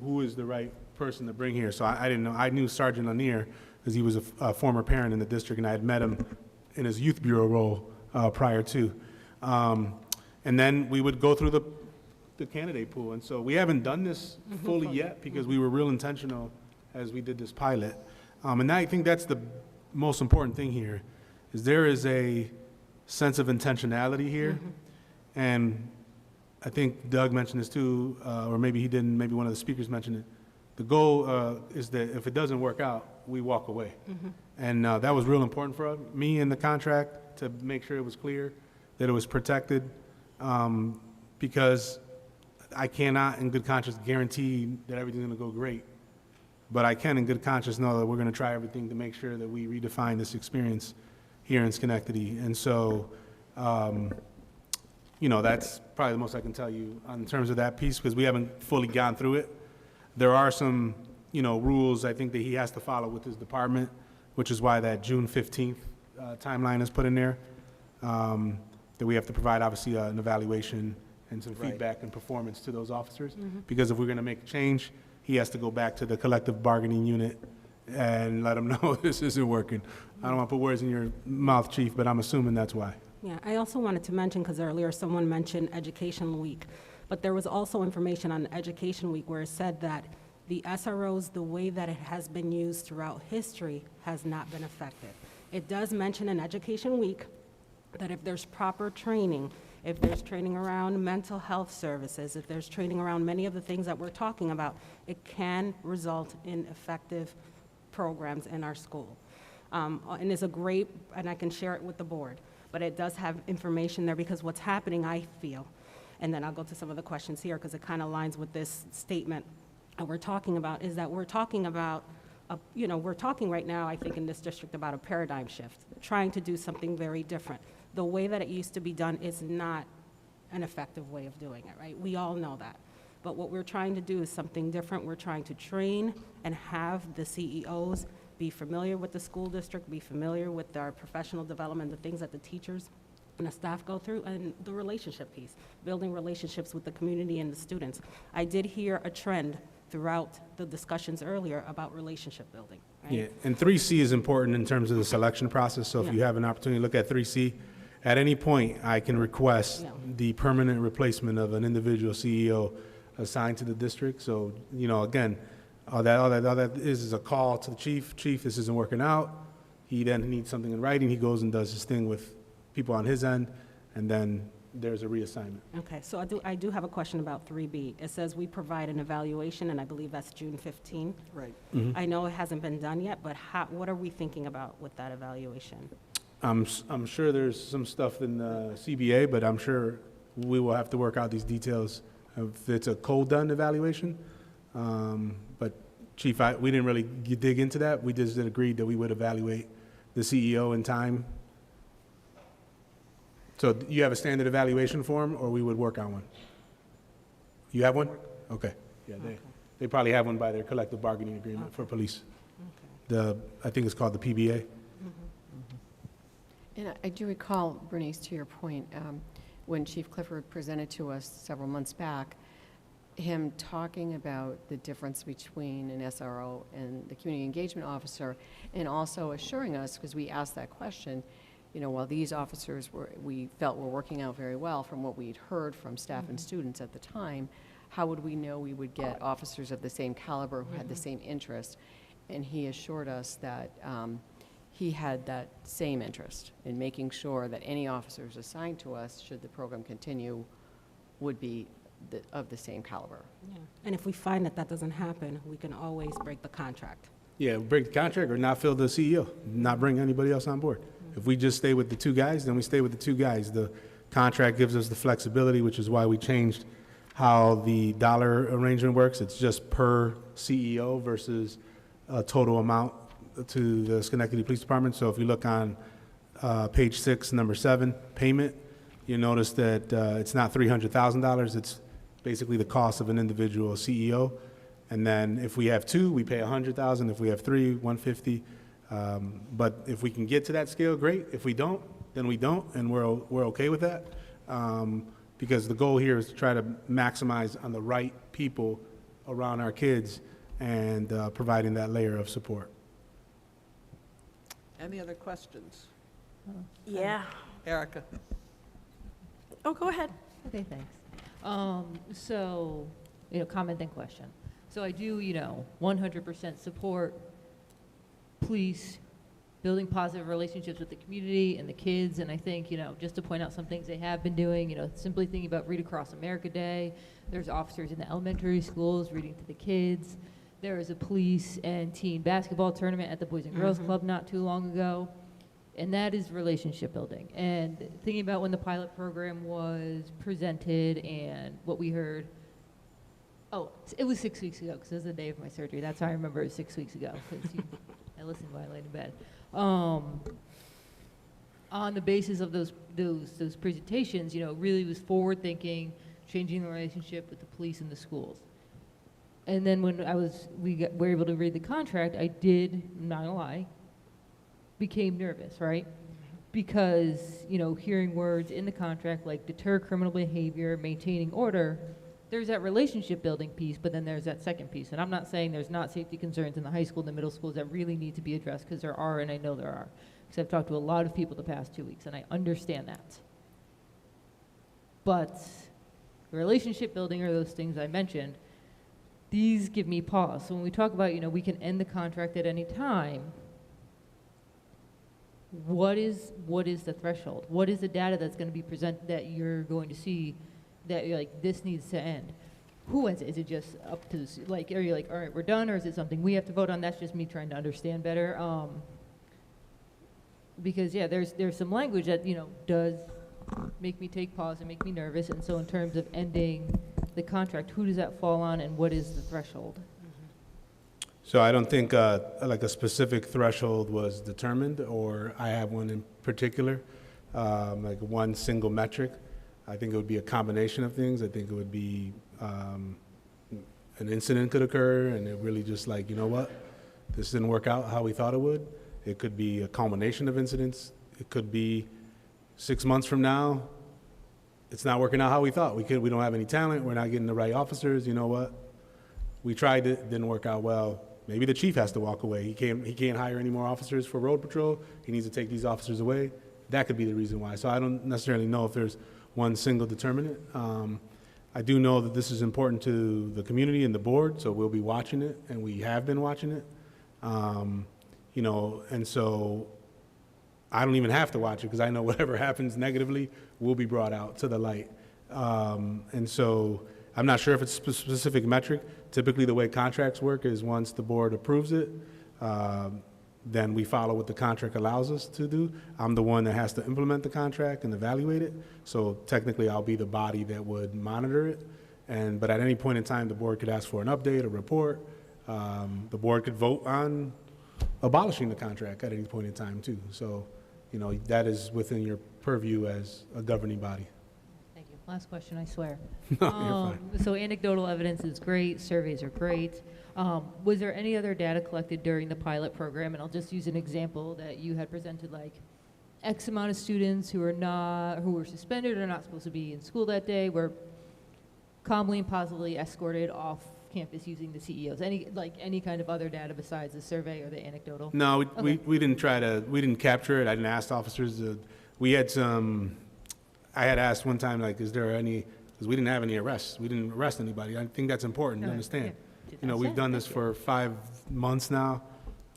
who is the right person to bring here. So I didn't know. I knew Sergeant Lanier because he was a former parent in the district, and I had met him in his youth bureau role prior to. And then we would go through the candidate pool. And so we haven't done this fully yet because we were real intentional as we did this pilot. And I think that's the most important thing here, is there is a sense of intentionality here. And I think Doug mentioned this too, or maybe he didn't, maybe one of the speakers mentioned it. The goal is that if it doesn't work out, we walk away. And that was real important for me in the contract to make sure it was clear that it was protected, because I cannot in good conscience guarantee that everything's going to go great. But I can in good conscience know that we're going to try everything to make sure that we redefine this experience here in Schenectady. And so, you know, that's probably the most I can tell you in terms of that piece, because we haven't fully gone through it. There are some, you know, rules I think that he has to follow with his department, which is why that June 15th timeline is put in there, that we have to provide obviously an evaluation and some feedback and performance to those officers. Because if we're going to make a change, he has to go back to the collective bargaining unit and let them know this isn't working. I don't want to put words in your mouth, Chief, but I'm assuming that's why. Yeah, I also wanted to mention, because earlier someone mentioned Education Week, but there was also information on Education Week where it said that the SROs, the way that it has been used throughout history, has not been effective. It does mention in Education Week that if there's proper training, if there's training around mental health services, if there's training around many of the things that we're talking about, it can result in effective programs in our school. And it's a great, and I can share it with the board, but it does have information there, because what's happening, I feel, and then I'll go to some of the questions here because it kind of aligns with this statement that we're talking about, is that we're talking about, we're talking right now, I think, in this district about a paradigm shift, trying to do something very different. The way that it used to be done is not an effective way of doing it, right? We all know that. But what we're trying to do is something different. We're trying to train and have the CEOs be familiar with the school district, be familiar with our professional development, the things that the teachers and the staff go through, and the relationship piece, building relationships with the community and the students. I did hear a trend throughout the discussions earlier about relationship building, right? Yeah, and 3C is important in terms of the selection process, so if you have an opportunity to look at 3C, at any point, I can request the permanent replacement of an individual CEO assigned to the district. So, you know, again, all that is a call to the chief. Chief, this isn't working out. He then needs something in writing. He goes and does his thing with people on his end, and then there's a reassignment. Okay, so I do have a question about 3B. It says we provide an evaluation, and I believe that's June 15. Right. I know it hasn't been done yet, but what are we thinking about with that evaluation? I'm sure there's some stuff in the CBA, but I'm sure we will have to work out these details if it's a cold-done evaluation. But Chief, we didn't really dig into that. We just agreed that we would evaluate the CEO in time. So you have a standard evaluation form, or we would work on one? You have one? Okay. Yeah, they probably have one by their collective bargaining agreement for police. I think it's called the PBA. And I do recall, Bernice, to your point, when Chief Clifford presented to us several months back, him talking about the difference between an SRO and the community engagement officer, and also assuring us, because we asked that question, you know, while these officers we felt were working out very well from what we'd heard from staff and students at the time, how would we know we would get officers of the same caliber who had the same interest? And he assured us that he had that same interest in making sure that any officers assigned to us, should the program continue, would be of the same caliber. Yeah. And if we find that that doesn't happen, we can always break the contract. Yeah, break the contract or not fill the CEO, not bring anybody else on board. If we just stay with the two guys, then we stay with the two guys. The contract gives us the flexibility, which is why we changed how the dollar arrangement works. It's just per CEO versus a total amount to the Schenectady Police Department. So if you look on page 6, number 7, payment, you notice that it's not $300,000. It's basically the cost of an individual CEO. And then if we have 2, we pay $100,000. If we have 3, $150,000. But if we can get to that scale, great. If we don't, then we don't, and we're okay with that. Because the goal here is to try to maximize on the right people around our kids and providing that layer of support. Any other questions? Yeah. Erica? Oh, go ahead. Okay, thanks. So, comment and question. So I do, 100% support police building positive relationships with the community and the kids. And I think, just to point out some things they have been doing, simply thinking about Read Across America Day. There's officers in the elementary schools reading to the kids. There was a police and teen basketball tournament at the Boys and Girls Club not too long ago. And that is relationship building. And thinking about when the pilot program was presented and what we heard, it was 6 weeks ago, because it was the day of my surgery. That's how I remember it was 6 weeks ago, because I listened while I lay in bed. On the basis of those presentations, really was forward thinking, changing the relationship with the police and the schools. And then when we were able to read the contract, I did, I'm not gonna lie, became nervous, right? Because, hearing words in the contract like deter criminal behavior, maintaining order, there's that relationship building piece, but then there's that second piece. And I'm not saying there's not safety concerns in the high school and the middle schools that really need to be addressed, because there are, and I know there are. Because I've talked to a lot of people the past 2 weeks, and I understand that. But relationship building are those things I mentioned. These give me pause. So when we talk about, we can end the contract at any time, what is the threshold? What is the data that's going to be presented that you're going to see that you're like, this needs to end? Who ends it? Is it just up to, are you like, all right, we're done, or is it something we have to vote on? That's just me trying to understand better. Because, yeah, there's some language that, does make me take pause and make me nervous. And so in terms of ending the contract, who does that fall on, and what is the threshold? So I don't think like a specific threshold was determined, or I have one in particular, like one single metric. I think it would be a combination of things. I think it would be an incident could occur, and it really just like, you know what, this didn't work out how we thought it would. It could be a culmination of incidents. It could be 6 months from now, it's not working out how we thought. We don't have any talent. We're not getting the right officers. You know what? We tried it, didn't work out well. Maybe the chief has to walk away. He can't hire any more officers for road patrol. He needs to take these officers away. That could be the reason why. So I don't necessarily know if there's one single determinant. I do know that this is important to the community and the board, so we'll be watching it, and we have been watching it. And so I don't even have to watch it, because I know whatever happens negatively will be brought out to the light. And so I'm not sure if it's a specific metric. Typically, the way contracts work is once the board approves it, then we follow what the contract allows us to do. I'm the one that has to implement the contract and evaluate it. So technically, I'll be the body that would monitor it. But at any point in time, the board could ask for an update, a report. The board could vote on abolishing the contract at any point in time, too. So, that is within your purview as a governing body. Thank you. Last question, I swear. No, you're fine. So anecdotal evidence is great, surveys are great. Was there any other data collected during the pilot program? And I'll just use an example that you had presented, like X amount of students who were suspended or not supposed to be in school that day were calmly and positively escorted off campus using the CEOs. Any kind of other data besides the survey or the anecdotal? No, Okay. we didn't capture it. I didn't ask officers. We had I had asked one time, like, is there any, because we didn't have any arrests. We didn't arrest anybody. I think that's important to understand. Yeah. We've done this for 5 months now.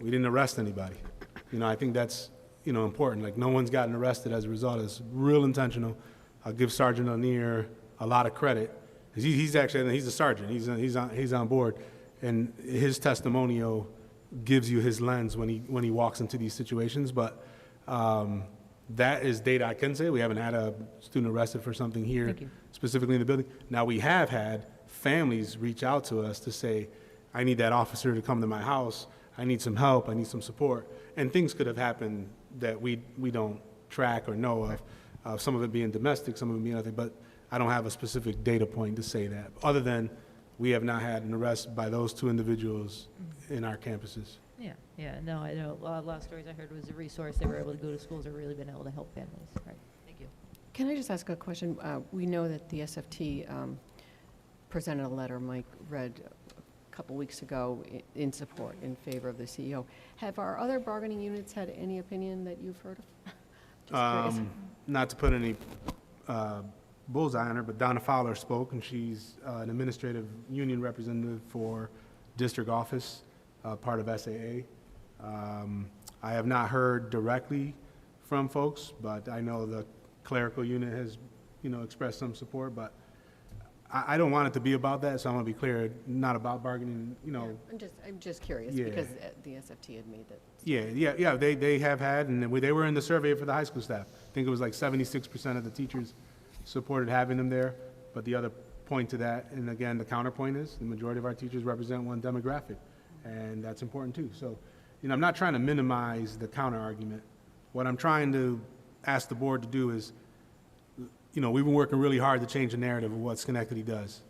We didn't arrest anybody. I think that's, important. Like, no one's gotten arrested as a result. It's real intentional. I'll give Sergeant O'Neill a lot of credit. He's a sergeant. He's on board, and his testimonial gives you his lens when he walks into these situations. But that is data I can say. We haven't had a student arrested for something here specifically in the building. Now, we have had families reach out to us to say, I need that officer to come to my house. I need some help. I need some support. And things could have happened that we don't track or know of. Some of it being domestic, some of it being other, but I don't have a specific data point to say that, other than we have not had an arrest by those 2 individuals in our campuses. Yeah, no, I know, a lot of stories I heard was a resource. They were able to go to schools that really been able to help families, right? Thank you. Can I just ask a question? We know that the SFT presented a letter Mike read a couple weeks ago in support, in favor of the CEO. Have our other bargaining units had any opinion that you've heard of? Just curious. Not to put any bullseye on her, but Donna Fowler spoke, and she's an administrative union representative for district office, part of SAA. I have not heard directly from folks, but I know the clerical unit has, expressed some support, but I don't want it to be about that, so I want to be clear, not about bargaining, I'm just curious, Yeah. because the SFT had made that. Yeah, they have had, and they were in the survey for the high school staff. I think it was like 76% of the teachers supported having them there, but the other point to that, and again, the counterpoint is, the majority of our teachers represent one demographic, and that's important too. So, I'm not trying to minimize the counter argument. What I'm trying to ask the board to do is, we've been working really hard to change the narrative of what Schenectady does,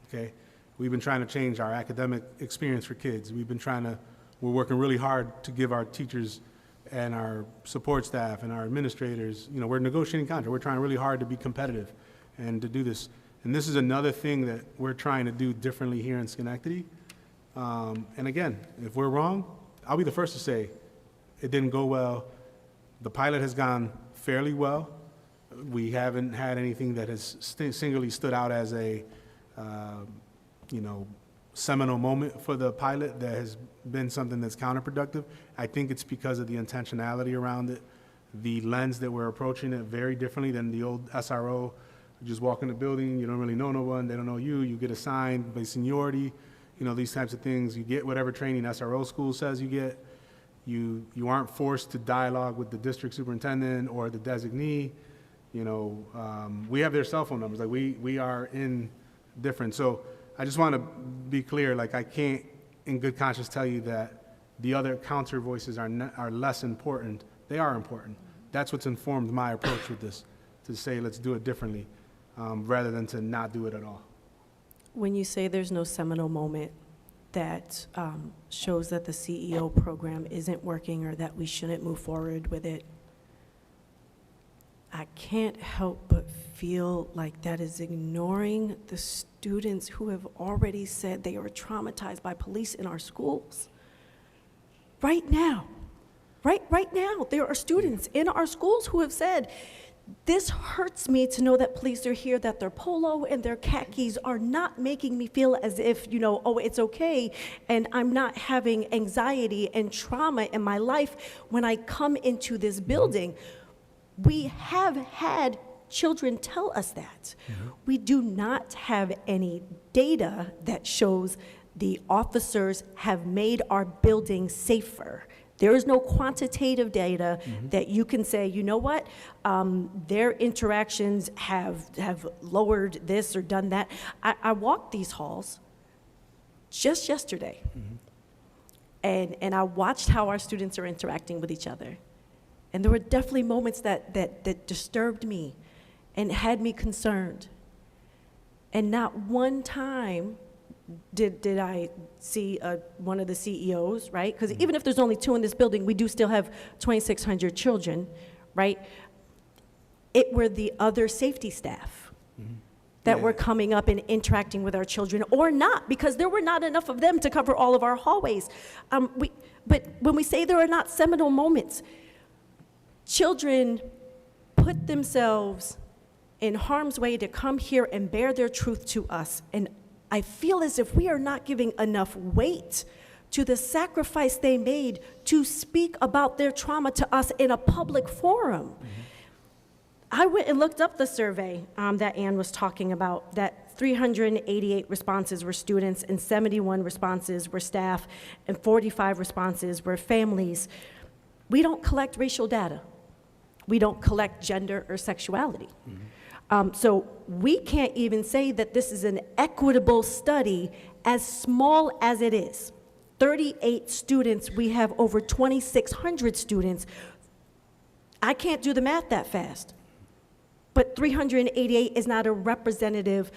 okay? We've been trying to change our academic experience for kids. We're working really hard to give our teachers and our support staff and our administrators, we're negotiating contract. We're trying really hard to be competitive and to do this. And this is another thing that we're trying to do differently here in Schenectady. And again, if we're wrong, I'll be the first to say it didn't go well. The pilot has gone fairly well. We haven't had anything that has singularly stood out as a, seminal moment for the pilot that has been something that's counterproductive. I think it's because of the intentionality around it, the lens that we're approaching it very differently than the old SRO. You just walk in the building, you don't really know no one, they don't know you, you get assigned by seniority, these types of things. You get whatever training SRO school says you get. You aren't forced to dialogue with the district superintendent or the designee. We have their cell phone numbers. Like we are in different. So I just want to be clear. Like I can't, in good conscience, tell you that the other counter voices are less important. They are important. That's what's informed my approach with this, to say let's do it differently, rather than to not do it at all. When you say there's no seminal moment that shows that the CEO program isn't working or that we shouldn't move forward with it, I can't help but feel like that is ignoring the students who have already said they are traumatized by police in our schools. Right now, right now, there are students in our schools who have said, this hurts me to know that police are here, that their polo and their khakis are not making me feel as if, oh, it's okay, and I'm not having anxiety and trauma in my life when I come into this building. We have had children tell us that. We do not have any data that shows the officers have made our building safer. There is no quantitative data that you can say, you know what, their interactions have lowered this or done that. I walked these halls just yesterday, and I watched how our students are interacting with each other. And there were definitely moments that disturbed me and had me concerned. And not one time did I see one of the CEOs, right? Because even if there's only 2 in this building, we do still have 2,600 children, right? It were the other safety staff that were coming up and interacting with our children, or not, because there were not enough of them to cover all of our hallways. But when we say there are not seminal moments, children put themselves in harm's way to come here and bear their truth to us. And I feel as if we are not giving enough weight to the sacrifice they made to speak about their trauma to us in a public forum. I went and looked up the survey that Ann was talking about, that 388 responses were students and 71 responses were staff and 45 responses were families. We don't collect racial data. We don't collect gender or sexuality. So we can't even say that this is an equitable study, as small as it is. 38 students, we have over 2,600 students. I can't do the math that fast. But 388 is not a representative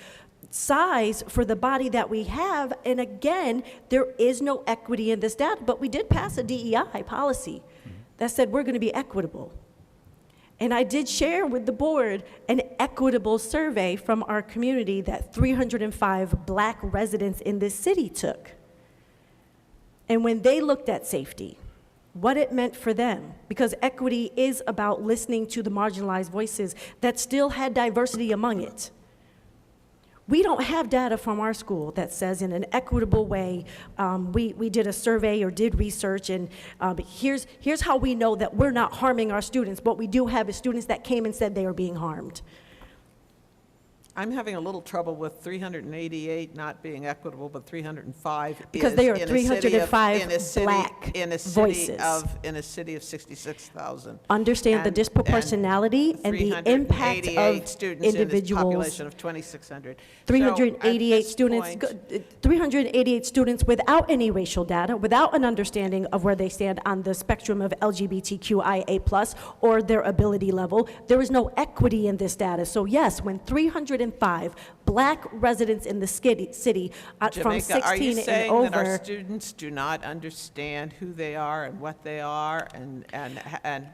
size for the body that we have. And again, there is no equity in this data, but we did pass a DEI policy that said we're going to be equitable. And I did share with the board an equitable survey from our community that 305 Black residents in this city took. And when they looked at safety, what it meant for them, because equity is about listening to the marginalized voices that still had diversity among it. We don't have data from our school that says in an equitable way, we did a survey or did research, and here's how we know that we're not harming our students. What we do have is students that came and said they are being harmed. I'm having a little trouble with 388 not being equitable, but 305 because is they are in 305 Black voices. In a city of 66,000. Understand the disproportionality and the impact of students individuals. In this population of 2,600. 388 So students, 388 students without any racial data, without an understanding of where they stand on the spectrum of LGBTQIA+, or their ability level. There is no equity in this data. So yes, when 305 Black residents in the city from Jamaica, 16 are you and saying over. that our students do not understand who they are and what they are and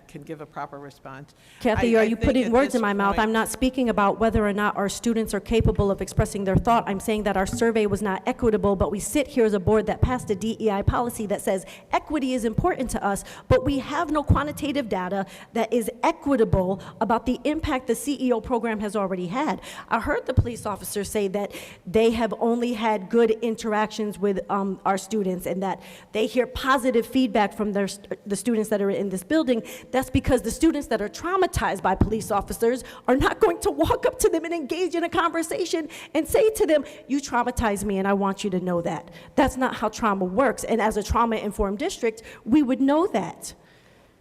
can give a proper response? Kathy, are you think putting at words this in my mouth? point- I'm not speaking about whether or not our students are capable of expressing their thought. I'm saying that our survey was not equitable, but we sit here as a board that passed a DEI policy that says equity is important to us, but we have no quantitative data that is equitable about the impact the CEO program has already had. I heard the police officer say that they have only had good interactions with our students and that they hear positive feedback from the students that are in this building. That's because the students that are traumatized by police officers are not going to walk up to them and engage in a conversation and say to them, you traumatized me and I want you to know that. That's not how trauma works. And as a trauma-informed district, we would know that.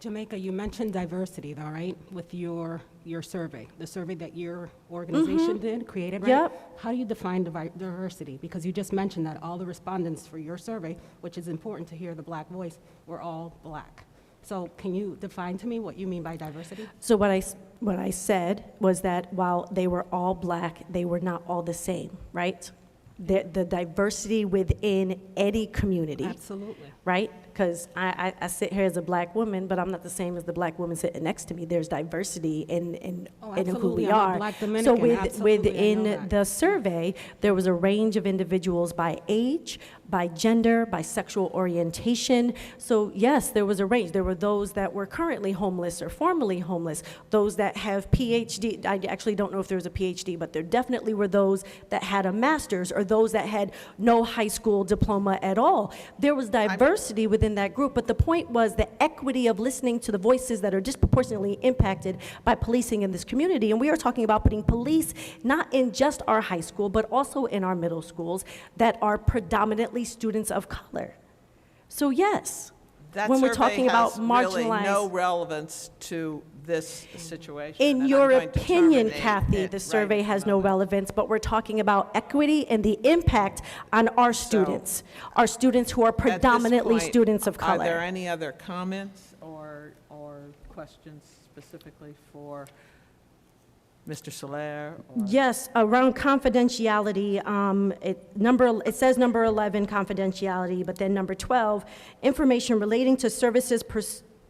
Jamaica, you mentioned diversity, though, right? With your survey, the survey that your organization did, created, right? Yep. How do you define diversity? Because you just mentioned that all the respondents for your survey, which is important to hear the Black voice, were all Black. So can you define to me what you mean by diversity? So what I said was that while they were all Black, they were not all the same, right? The diversity within any community. Absolutely. Right? Because I sit here as a Black woman, but I'm not the same as the Black woman sitting next to me. There's diversity in who we I'm a are. Black So Dominican, absolutely, I know within that. the survey, there was a range of individuals by age, by gender, by sexual orientation. So yes, there was a range. There were those that were currently homeless or formerly homeless, those that have PhD. I actually don't know if there was a PhD, but there definitely were those that had a master's or those that had no high school diploma at all. There was diversity within that group, but the point was the equity of listening to the voices that are disproportionately impacted by policing in this community. And we are talking about putting police not in just our high school, but also in our middle schools that are predominantly students of color. So yes, That when we're survey talking about has really marginalized. no relevance to this situation. In and your I'm going to opinion, terminate Kathy, it the right survey at has the no moment. relevance, but we're talking about equity and the impact on our students who are At this predominantly point, students of color. Are there any other comments or questions specifically for Mr. Soler? Yes, around confidentiality, it says number 11, confidentiality, but then number 12, information relating to services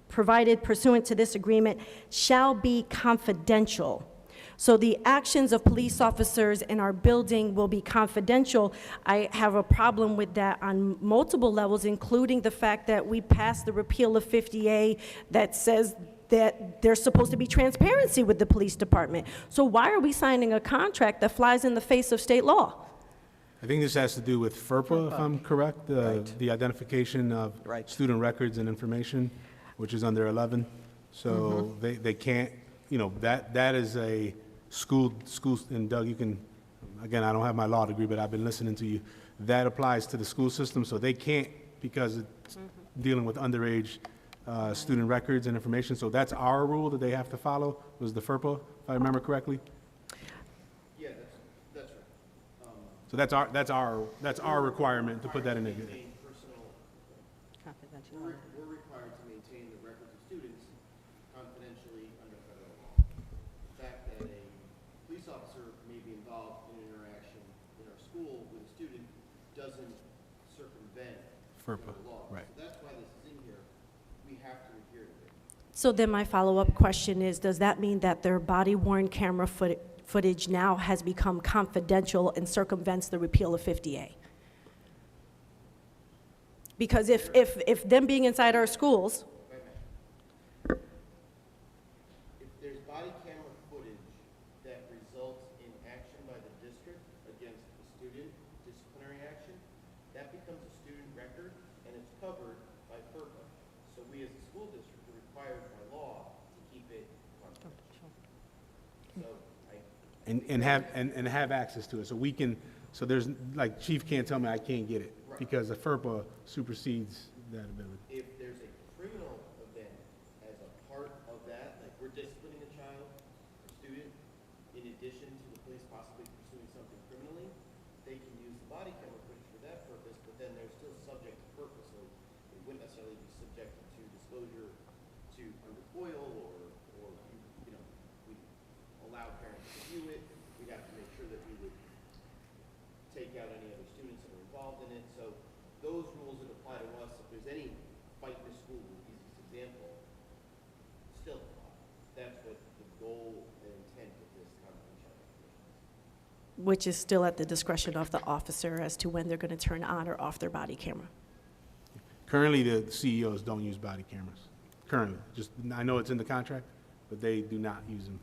provided pursuant to this agreement shall be confidential. So the actions of police officers in our building will be confidential. I have a problem with that on multiple levels, including the fact that we passed the repeal of 50A that says that there's supposed to be transparency with the police department. So why are we signing a contract that flies in the face of state law? I think this has to do with FERPA, if I'm correct, the identification of student records and information, which is under 11. So they can't, that is a school, and Doug, you can, again, I don't have my law degree, but I've been listening to you. That applies to the school system, so they can't, because it's dealing with underage student records and information. So that's our rule that they have to follow, was the FERPA, if I remember correctly? Yeah, that's right. So that's our requirement to put that in there. We're required to maintain the records of students confidentially under federal law. The fact that a police officer may be involved in an interaction with doesn't circumvent FERPA, the law. right. So that's why this is in here. We have to adhere to it. So then my follow-up question is, does that mean that their body-worn camera footage now has become confidential and circumvents the repeal of 50A? Because if them being inside our schools, If there's body camera footage that results in action by the district against the student, disciplinary action, that becomes a student record and it's covered by FERPA. So we as a school district are required by law to keep it confidential. So And have access to it. So we can, so there's, like, Chief can't tell me I can't get it because the FERPA supersedes that ability. if there's a criminal event as a part of that, like we're disciplining a child or student, in addition to the police possibly pursuing something criminally, they can use the body camera footage for that purpose, but then they're still subject to FERPA, so it wouldn't necessarily be subjected to disclosure to under FOIL or you know, we allow parents to view it. We'd have to make sure that we would take out any other students that were involved in it. So those rules that apply to us, if there's any fight in the school, easiest example, still apply. That's what the goal and intent of this confidentiality is. which is still at the discretion of the officer as to when they're going to turn on or off their body camera. Currently, the CEOs don't use body cameras. Currently, just, I know it's in the contract, but they do not use them.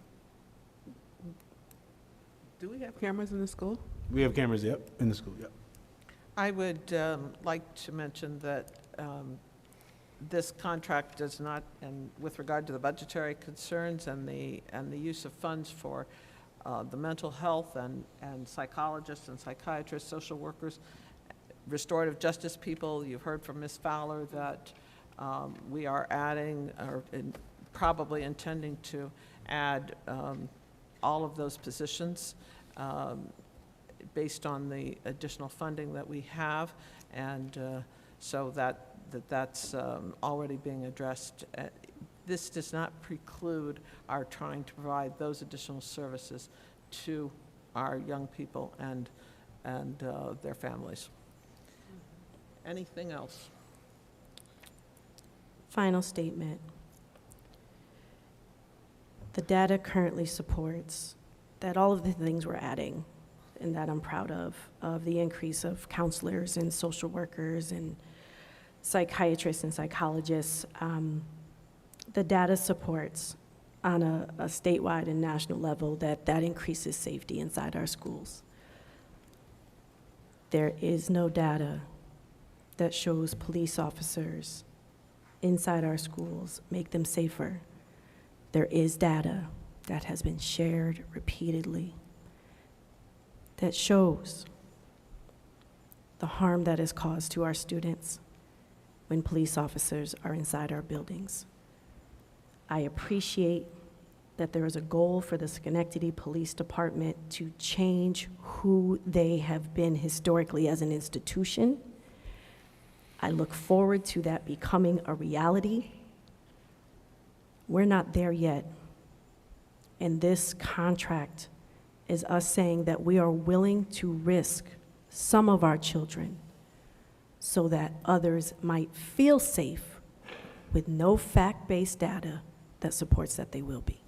Do we have cameras in the school? We have cameras, yep, in the school, yep. I would like to mention that this contract does not, and with regard to the budgetary concerns and the use of funds for the mental health and psychologists and psychiatrists, social workers, restorative justice people, you've heard from Ms. Fowler that we are adding, or probably intending to add all of those positions based on the additional funding that we have, and so that's already being addressed. This does not preclude our trying to provide those additional services to our young people and their families. Anything else? Final statement. The data currently supports that all of the things we're adding and that I'm proud of the increase of counselors and social workers and psychiatrists and psychologists, the data supports on a statewide and national level that increases safety inside our schools. There is no data that shows police officers inside our schools make them safer. There is data that has been shared repeatedly that shows the harm that is caused to our students when police officers are inside our buildings. I appreciate that there is a goal for the Schenectady Police Department to change who they have been historically as an institution. I look forward to that becoming a reality. We're not there yet. And this contract is us saying that we are willing to risk some of our children so that others might feel safe with no fact-based data that supports that they will be.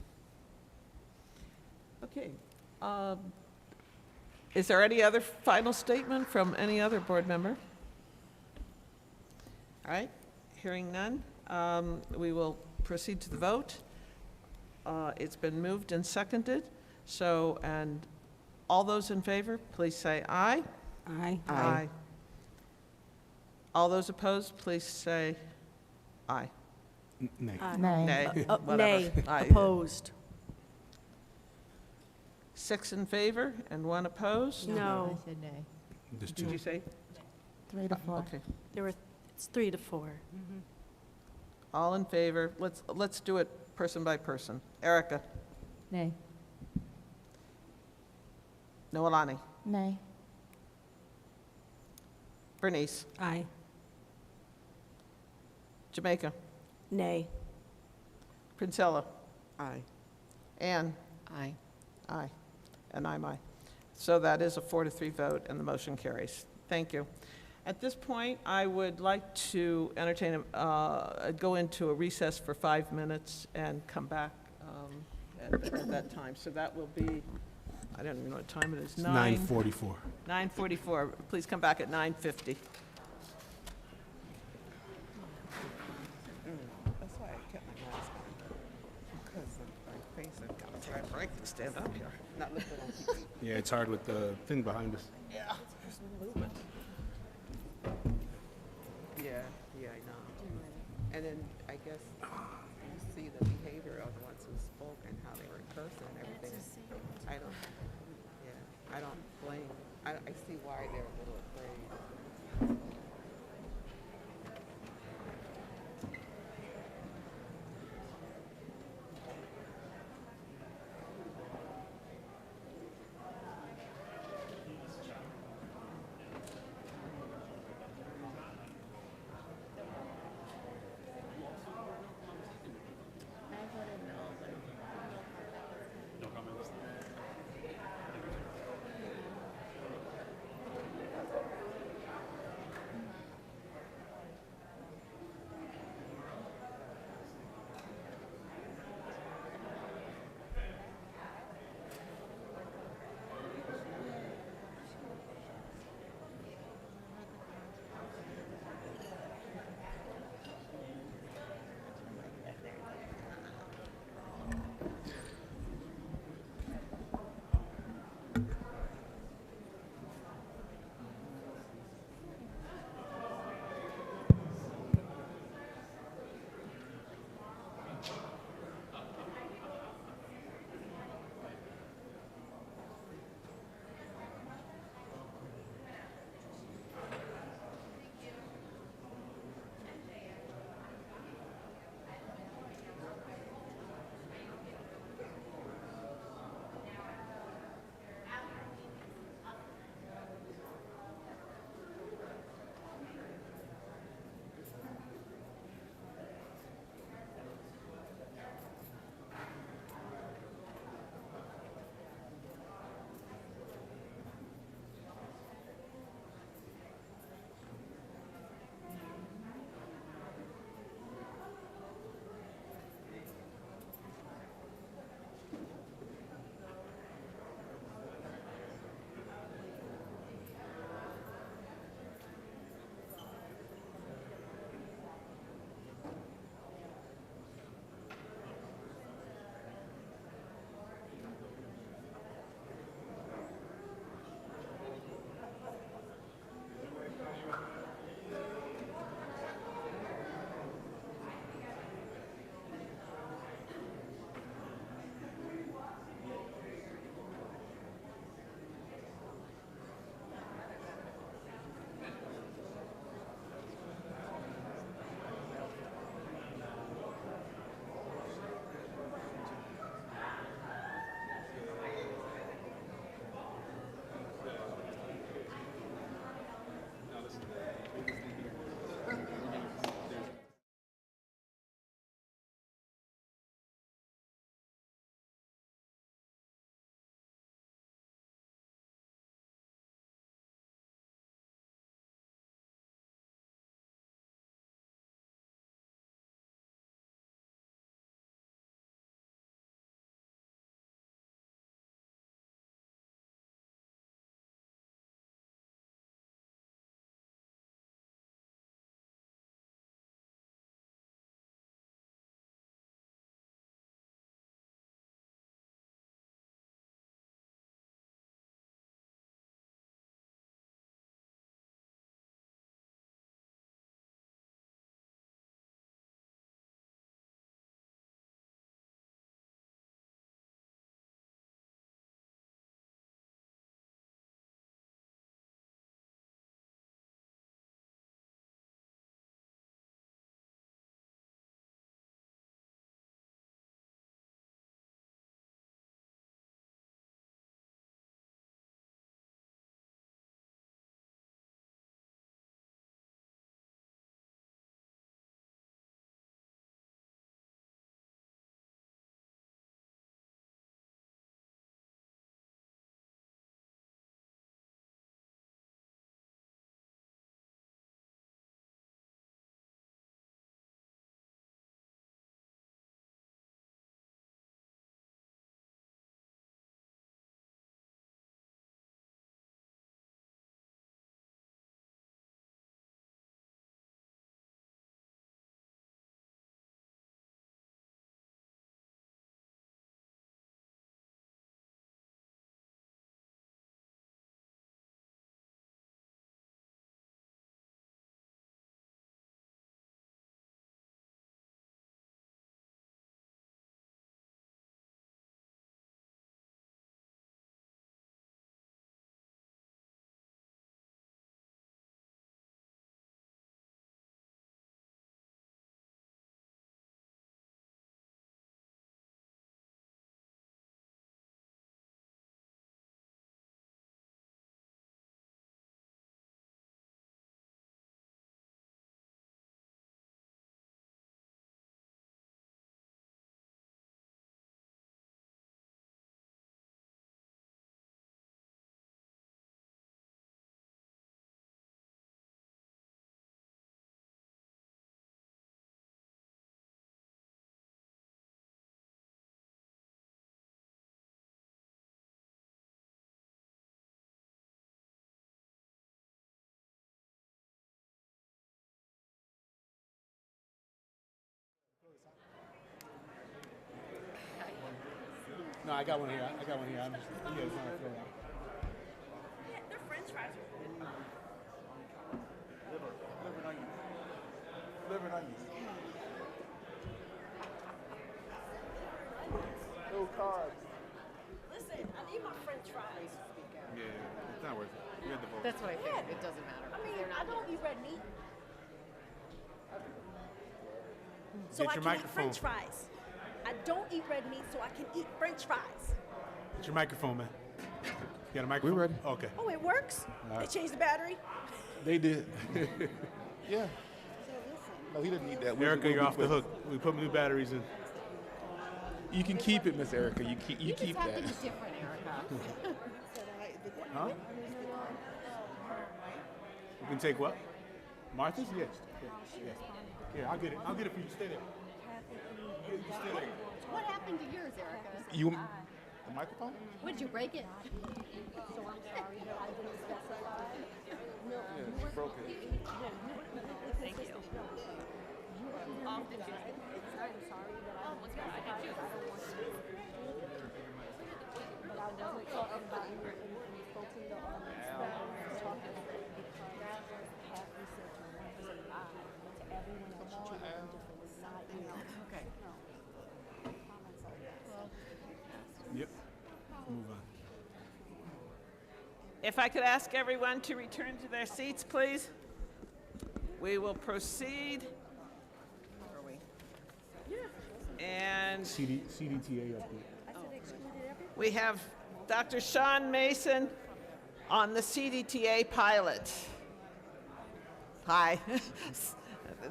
Okay. Is there any other final statement from any other board member? All right, hearing none, we will proceed to the vote. It's been moved and seconded, so, and all those in favor, please say aye. Aye. Aye. All those opposed, please say aye. Nay. Nay. Nay. Whatever. Nay, Aye. opposed. 6 in favor and 1 opposed? No. I said nay. Just Did two. you say? 3 to 4. Okay. It's 3 to 4. All in favor. Let's do it person by person. Erica? Nay. Noelani? Nay. Bernice? Aye. Jamaica? Nay. Princella? Aye. Ann? Aye. Aye. And I'm aye. So that is a 4-3 vote, and the motion carries. Thank you. At this point, I would like to entertain, go into a recess for 5 minutes and come back at that time. So that will be, I don't even know what time it is. 9:44. 9:44. Please come back at 9:50. That's why I kept my mask on, because of my face. I've got to frankly stand up here, not lift it on TV. Yeah, it's hard with the thing behind us. Yeah, there's no movement. Yeah, I know. And then I guess you see the behavior of the ones who spoke and how they were cursing and everything. I don't blame. I see why they're a little afraid. No, I got one here. I got one here. I'm just, you guys want to throw it out. Yeah, they're French fries. Liver and onions. Liver and onions. No carbs. Listen, I need my French fries. Yeah, it's not worth it. You had the vote. That's what I figured. It doesn't matter. I mean, I don't eat red meat. So Get I your can eat microphone. French fries. I don't eat red meat, so I can eat French fries. It's your microphone, man. You got a microphone? We're ready. Okay. Oh, it works? All right. They changed the battery? They did. Yeah. No, he didn't need that. Erica, you're off the hook. We put new batteries in. You can keep it, Miss Erica. You keep Just have that. to be different, Erica. Huh? You can take what? Martha's? Yes. Yes. Here, I'll get it. I'll get it for you. Stay there. You can stay there. What happened to yours, Erica? You, the microphone? Would you break it? So I'm sorry that I didn't specify. No, Yeah, you broke it. thank you. I'm sorry that I didn't specify. I don't want to. But I wasn't talking about you and folks in the audience. I was talking about it because half we said to one person I, but to everyone else you treated them differently. Not you. Okay. Comments like that. Yep. Move on. If I could ask everyone to return to their seats, please. We will proceed. Where are we? And CDTA update. we have Dr. Sean Mason on the CDTA pilot. Hi.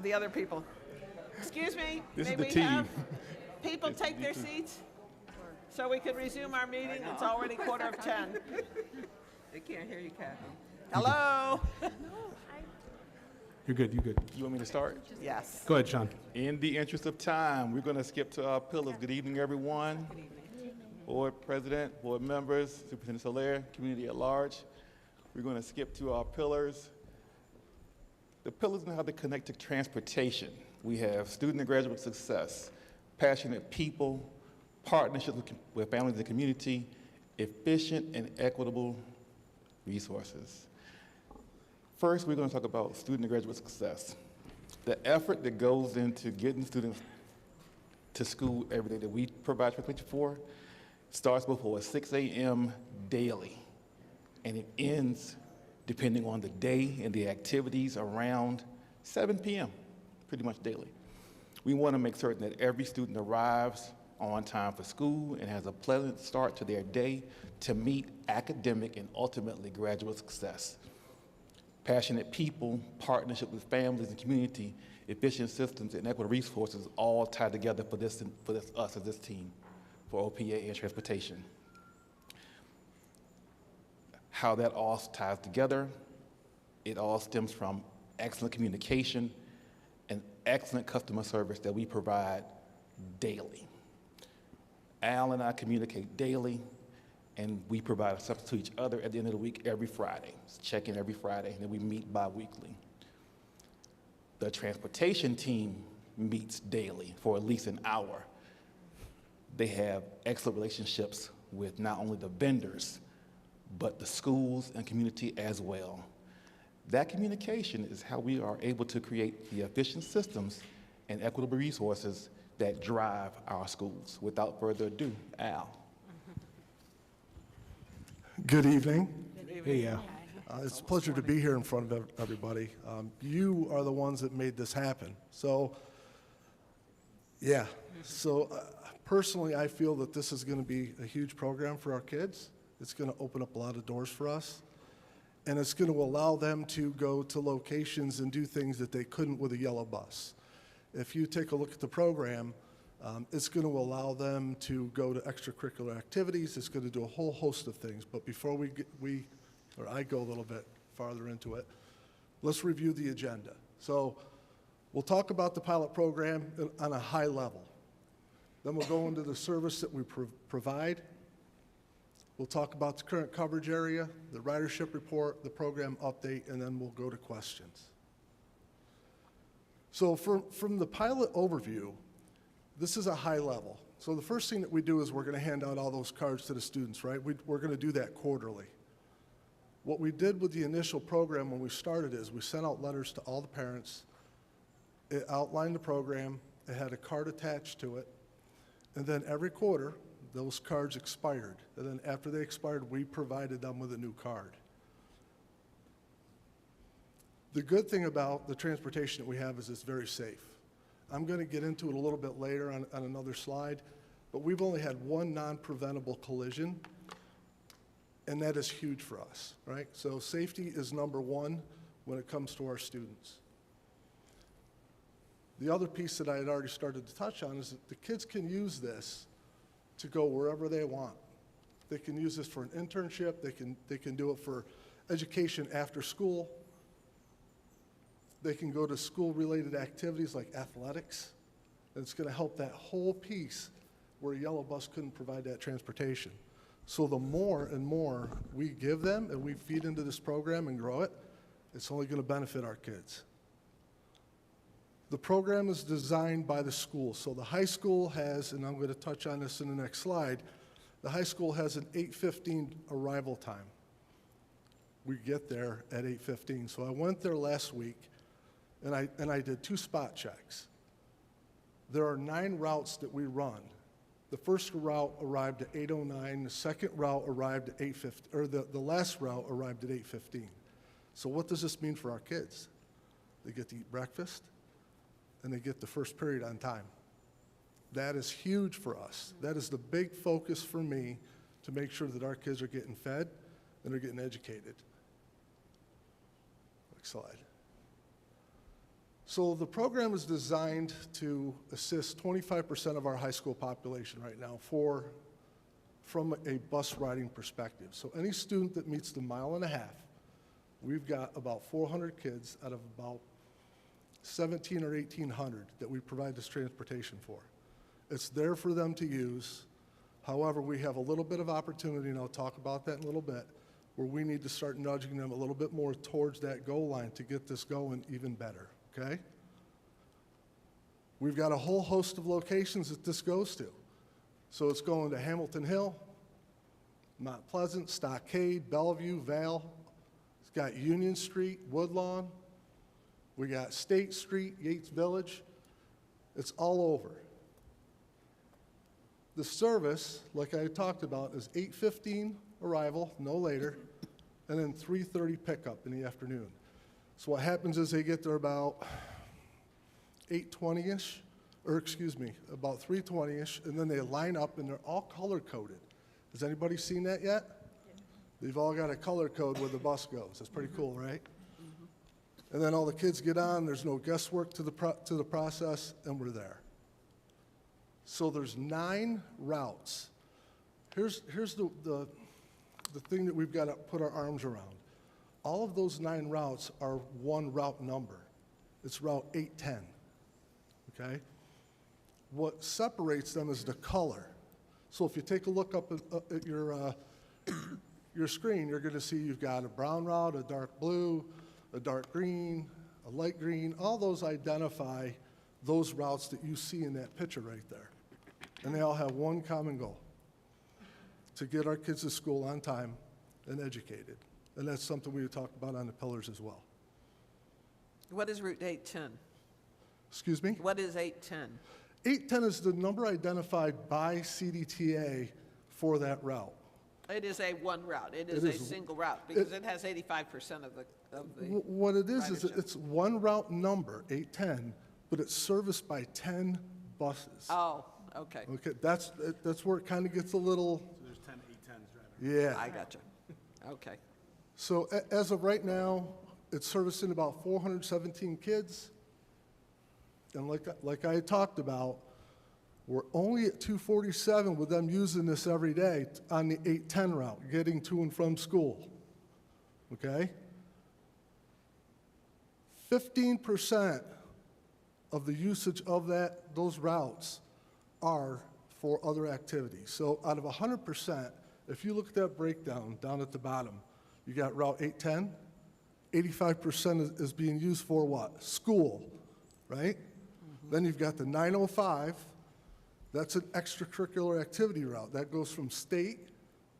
The other people. Excuse me, This may is the we team. have people take their seats so we can resume our meeting? It's already 9:45. They can't hear you, Kathy. Hello? You're good. You're good. You want me to start? Yes. Go ahead, Sean. In the interest of time, we're going to skip to our pillars. Good evening, everyone. Board President, board members, Superintendent Soler, community at large. We're going to skip to our pillars. The pillars know how they connect to transportation. We have student and graduate success, passionate people, partnerships with families and community, efficient and equitable resources. First, we're going to talk about student and graduate success. The effort that goes into getting students to school every day that we provide transportation for starts before 6 a.m. daily, and it ends, depending on the day and the activities, around 7 p.m., pretty much daily. We want to make certain that every student arrives on time for school and has a pleasant start to their day to meet academic and ultimately graduate success. Passionate people, partnership with families and community, efficient systems, and equitable resources all tie together for us as this team for OPA and transportation. How that all ties together, it all stems from excellent communication and excellent customer service that we provide daily. Al and I communicate daily, and we provide something to each other at the end of the week every Friday. It's check-in every Friday, and then we meet bi-weekly. The transportation team meets daily for at least an hour. They have excellent relationships with not only the vendors, but the schools and community as well. That communication is how we are able to create the efficient systems and equitable resources that drive our schools. Without further ado, Al. Good evening. Hey, Al. It's a pleasure to be here in front of everybody. You are the ones that made this happen. So, yeah. So, personally, I feel that this is going to be a huge program for our kids. It's going to open up a lot of doors for us. And it's going to allow them to go to locations and do things that they couldn't with a yellow bus. If you take a look at the program, it's going to allow them to go to extracurricular activities. It's going to do a whole host of things. But before I go a little bit farther into it, let's review the agenda. So we'll talk about the pilot program on a high level. Then we'll go into the service that we provide. We'll talk about the current coverage area, the ridership report, the program update, and then we'll go to questions. So from the pilot overview, this is a high level. So the first thing that we do is we're going to hand out all those cards to the students, right? We're going to do that quarterly. What we did with the initial program when we started is we sent out letters to all the parents. It outlined the program. It had a card attached to it. And then every quarter, those cards expired. And then after they expired, we provided them with a new card. The good thing about the transportation that we have is it's very safe. I'm going to get into it a little bit later on another slide, but we've only had one non-preventable collision, and that is huge for us, right? So safety is number one when it comes to our students. The other piece that I had already started to touch on is that the kids can use this to go wherever they want. They can use this for an internship. They can do it for education after school. They can go to school-related activities like athletics. And it's going to help that whole piece where a yellow bus couldn't provide that transportation. So the more and more we give them and we feed into this program and grow it, it's only going to benefit our kids. The program is designed by the school. So the high school has, and I'm going to touch on this in the next slide, the high school has an 8:15 arrival time. We get there at 8:15. So I went there last week, and I did 2 spot checks. There are 9 routes that we run. The first route arrived at 8:09. The second route arrived at 8:50, or the last route arrived at 8:15. So what does this mean for our kids? They get to eat breakfast, and they get the first period on time. That is huge for us. That is the big focus for me, to make sure that our kids are getting fed and they're getting educated. Next slide. So the program is designed to assist 25% of our high school population right now from a bus riding perspective. So any student that meets the 1.5 miles, we've got about 400 kids out of about 1,700 or 1,800 that we provide this transportation for. It's there for them to use. However, we have a little bit of opportunity, and I'll talk about that in a little bit, where we need to start nudging them a little bit more towards that goal line to get this going even better, okay? We've got a whole host of locations that this goes to. So it's going to Hamilton Hill, Mount Pleasant, Stockade, Bellevue, Vale. It's got Union Street, Woodlawn. We got State Street, Yates Village. It's all over. The service, like I talked about, is 8:15 arrival, no later, and then 3:30 pickup in the afternoon. So what happens is they get there about 8:20-ish, or excuse me, about 3:20-ish, and then they line up, and they're all color-coded. Has anybody seen that yet? They've all got a color code where the bus goes. That's pretty cool, right? And then all the kids get on, there's no guesswork to the process, and we're there. So there's 9 routes. Here's the thing that we've got to put our arms around. All of those 9 routes are one route number. It's Route 810, okay? What separates them is the color. So if you take a look up at your screen, you're going to see you've got a brown route, a dark blue, a dark green, a light green. All those identify those routes that you see in that picture right there. And they all have one common goal: to get our kids to school on time and educated. And that's something we talked about on the pillars as well. What is Route 810? Excuse me? What is 810? 810 is the number identified by CDTA for that route. It is a one route. It is a single route because it has 85% of the What it is ridership. it's one route number, 810, but it's serviced by 10 buses. Oh, okay. Okay, that's where it kind of gets a little. So there's 10 810s driving. Yeah. I gotcha. Okay. So as of right now, it's servicing about 417 kids. And like I talked about, we're only at 247 with them using this every day on the 810 route, getting to and from school. Okay? 15% of the usage of those routes are for other activities. So out of 100%, if you look at that breakdown down at the bottom, you got Route 810, 85% is being used for what? School, right? Then you've got the 905, That's an extracurricular activity route. That goes from state,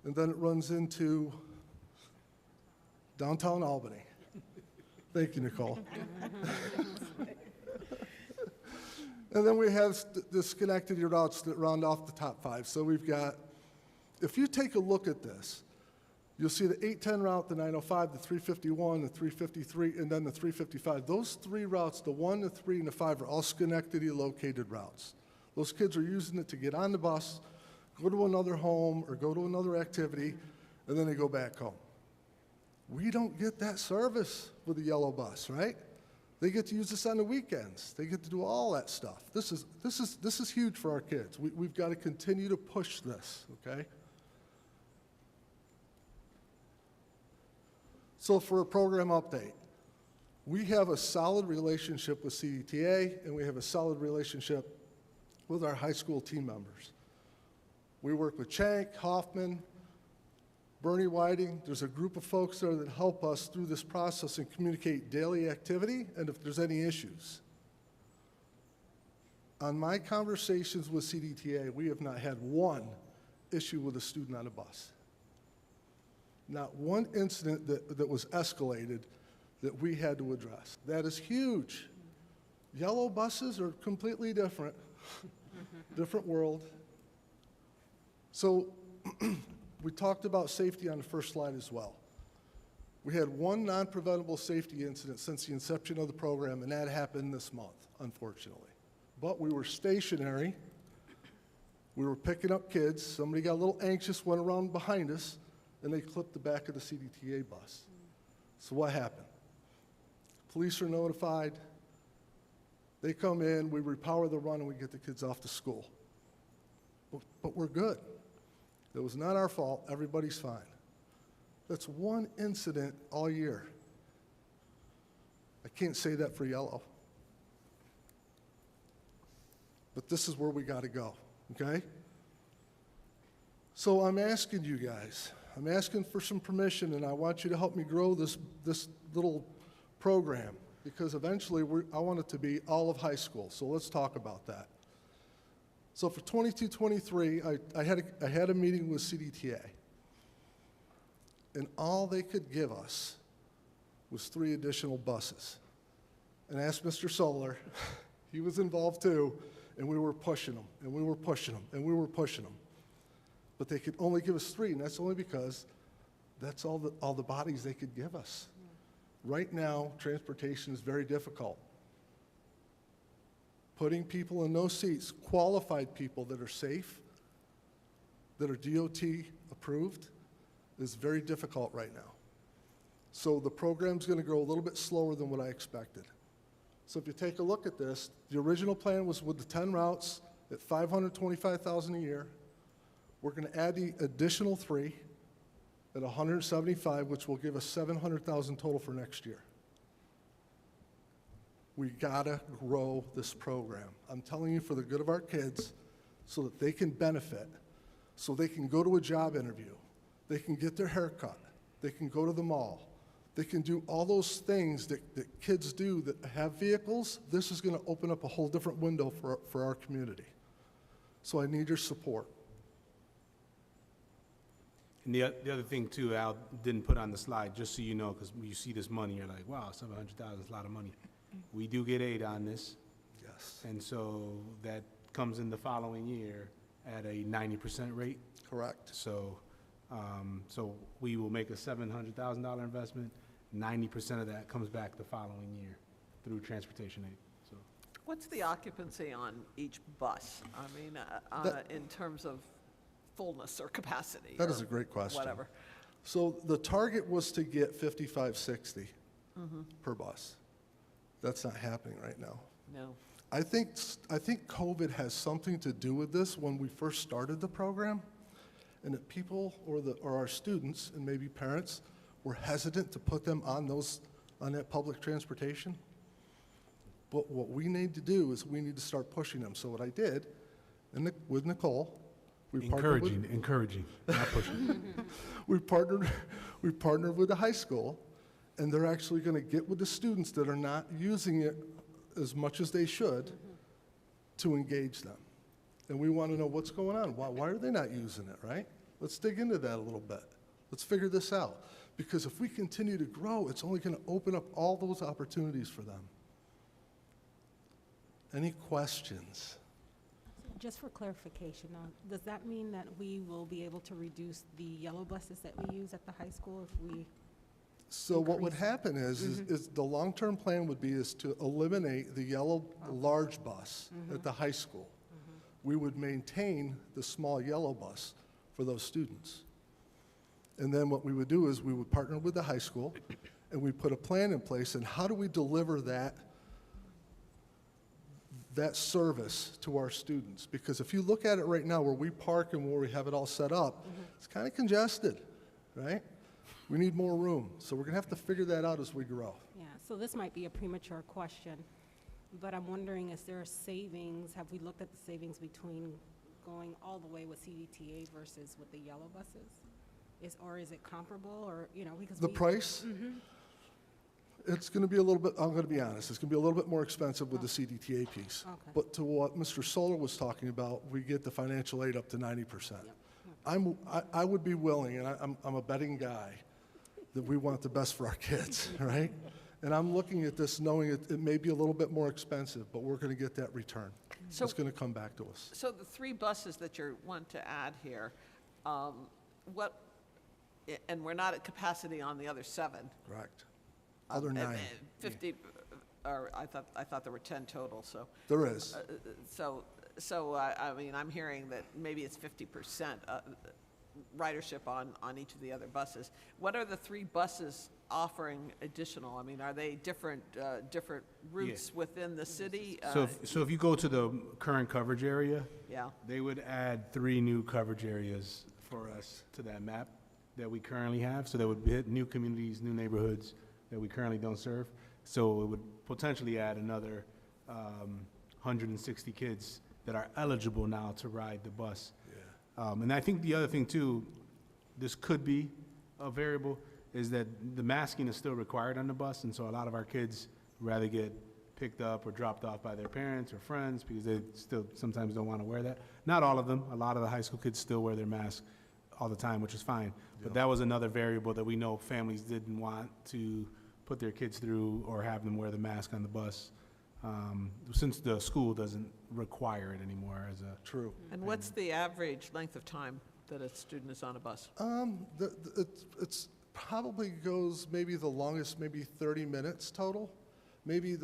and then it runs into downtown Albany. Thank you, Nicole. And then we have the Schenectady routes that round off the top 5. So we've got, if you take a look at this, you'll see the 810 route, the 905, the 351, the 353, and then the 355. Those 3 routes, the 1, the 3, and the 5, are all Schenectady located routes. Those kids are using it to get on the bus, go to another home, or go to another activity, and then they go back home. We don't get that service with the yellow bus, right? They get to use this on the weekends. They get to do all that stuff. This is huge for our kids. We've got to continue to push this, okay? So for a program update, we have a solid relationship with CDTA, and we have a solid relationship with our high school team members. We work with Chank, Hoffman, Bernie Whiting. There's a group of folks there that help us through this process and communicate daily activity and if there's any issues. On my conversations with CDTA, we have not had one issue with a student on a bus. Not one incident that was escalated that we had to address. That is huge. Yellow buses are completely different, different world. So we talked about safety on the first slide as well. We had one non-preventable safety incident since the inception of the program, and that happened this month, unfortunately. But we were stationary. We were picking up kids. Somebody got a little anxious, went around behind us, and they clipped the back of the CDTA bus. So what happened? Police are notified. They come in, we repower the run, and we get the kids off to school. But we're good. It was not our fault. Everybody's fine. That's one incident all year. I can't say that for yellow. But this is where we got to go, okay? So I'm asking you guys, I'm asking for some permission, and I want you to help me grow this little program, because eventually I want it to be all of high school. So let's talk about that. So for 22-23, I had a meeting with CDTA, and all they could give us was 3 additional buses. And I asked Mr. Solar, he was involved too, and we were pushing them, and we were pushing them, and we were pushing them. But they could only give us 3, and that's only because that's all the bodies they could give us. Right now, transportation is very difficult. Putting people in those seats, qualified people that are safe, that are DOT approved, is very difficult right now. So the program's going to grow a little bit slower than what I expected. So if you take a look at this, the original plan was with the 10 routes at $525,000 a year. We're going to add the additional 3 at $175,000, which will give us $700,000 total for next year. We gotta grow this program. I'm telling you, for the good of our kids, so that they can benefit, so they can go to a job interview, they can get their hair cut, they can go to the mall, they can do all those things that kids do that have vehicles. This is gonna open up a whole different window for our community. So I need your support. And the other thing too, Al didn't put on the slide, just so you know, because you see this money, you're like, wow, $700,000 is a lot of money. We do get aid on this. Yes. And so that comes in the following year at a 90% rate. Correct. So, so we will make a $700,000 investment. 90% of that comes back the following year through transportation aid. So, What's the occupancy on each bus? I mean, in terms of fullness or capacity? That is a great question. Whatever. So the target was to get 55, 60 per bus. That's not happening right now. No. I think COVID has something to do with this when we first started the program, and that people or our students and maybe parents were hesitant to put them on that public transportation. But what we need to do is we need to start pushing them. So what I did with Nicole, encouraging, not pushing. we partnered with the high school, and they're actually going to get with the students that are not using it as much as they should to engage them. And we want to know what's going on. Why are they not using it, right? Let's dig into that a little bit. Let's figure this out. Because if we continue to grow, it's only going to open up all those opportunities for them. Any questions? Just for clarification, does that mean that we will be able to reduce the yellow buses that we use at the high school if we? So what would happen is the long-term plan would be is to eliminate the yellow large bus at the high school. We would maintain the small yellow bus for those students. And then what we would do is we would partner with the high school and we put a plan in place, and how do we deliver that service to our students? Because if you look at it right now, where we park and where we have it all set up, it's kind of congested, right? We need more room. So we're going to have to figure that out as we grow. Yeah, so this might be a premature question, but I'm wondering, is there a savings? Have we looked at the savings between going all the way with CDTA versus with the yellow buses? Or is it comparable, or, because the price? It's going to be a little bit, I'm going to be honest, it's going to be a little bit more expensive with the CDTA piece. Okay. But to what Mr. Solar was talking about, we get the financial aid up to 90%. I would be willing, and I'm a betting guy, that we want the best for our kids, right? And I'm looking at this knowing it may be a little bit more expensive, but we're going to get that return. So- It's going to come back to us. So the 3 buses that you want to add here, and we're not at capacity on the other 7. Correct. Other 9. 50, or I thought there were 10 total, so. There is. I mean, I'm hearing that maybe it's 50% ridership on each of the other buses. What are the 3 buses offering additional? I mean, are they different routes within the city? So if you go to the current coverage area, Yeah. they would add 3 new coverage areas for us to that map that we currently have. So that would hit new communities, new neighborhoods that we currently don't serve. So it would potentially add another 160 kids that are eligible now to ride the bus. And I think the other thing too, this could be a variable, is that the masking is still required on the bus, and so a lot of our kids rather get picked up or dropped off by their parents or friends because they still sometimes don't want to wear that. Not all of them. A lot of the high school kids still wear their mask all the time, which is fine. But that was another variable that we know families didn't want to put their kids through or have them wear the mask on the bus, since the school doesn't require it anymore as a. True. And what's the average length of time that a student is on a bus? It's probably goes maybe the longest, maybe 30 minutes total. Maybe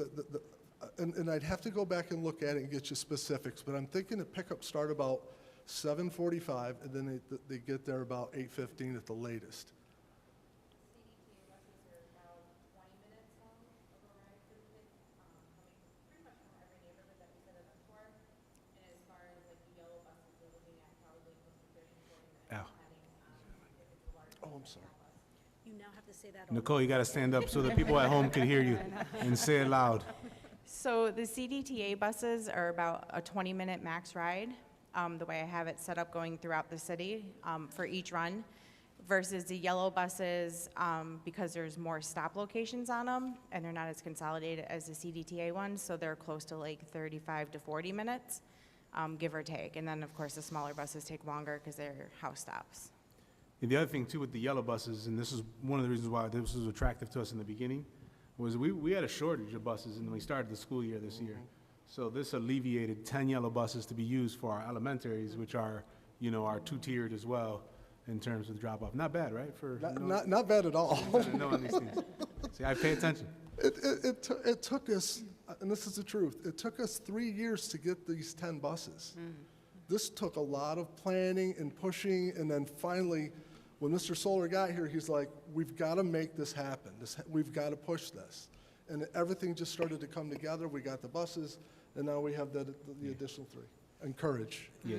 and I'd have to go back and look at it and get you specifics, but I'm thinking the pickup start about 7:45, and then they get there about 8:15 at the latest. Oh, I'm sorry. You now have to say that. Nicole, you got to stand up so the people at home can hear you and say it loud. So the CDTA buses are about a 20-minute max ride, the way I have it set up going throughout the city for each run, versus the yellow buses, because there's more stop locations on them, and they're not as consolidated as the CDTA ones, so they're close to like 35 to 40 minutes, give or take. And then, of course, the smaller buses take longer because they're house stops. And the other thing too with the yellow buses, and this is one of the reasons why this was attractive to us in the beginning, was we had a shortage of buses when we started the school year this year. So this alleviated 10 yellow buses to be used for our elementaries, which are, are 2-tiered as well in terms of the drop-off. Not bad, right? Not bad at all. Knowing these things. See, I pay attention. It took us, and this is the truth, it took us 3 years to get these 10 buses. This took a lot of planning and pushing, and then finally, when Mr. Solar got here, he's like, we've got to make this happen. We've got to push this. And everything just started to come together. We got the buses, and now we have the additional 3. Encourage. Yeah.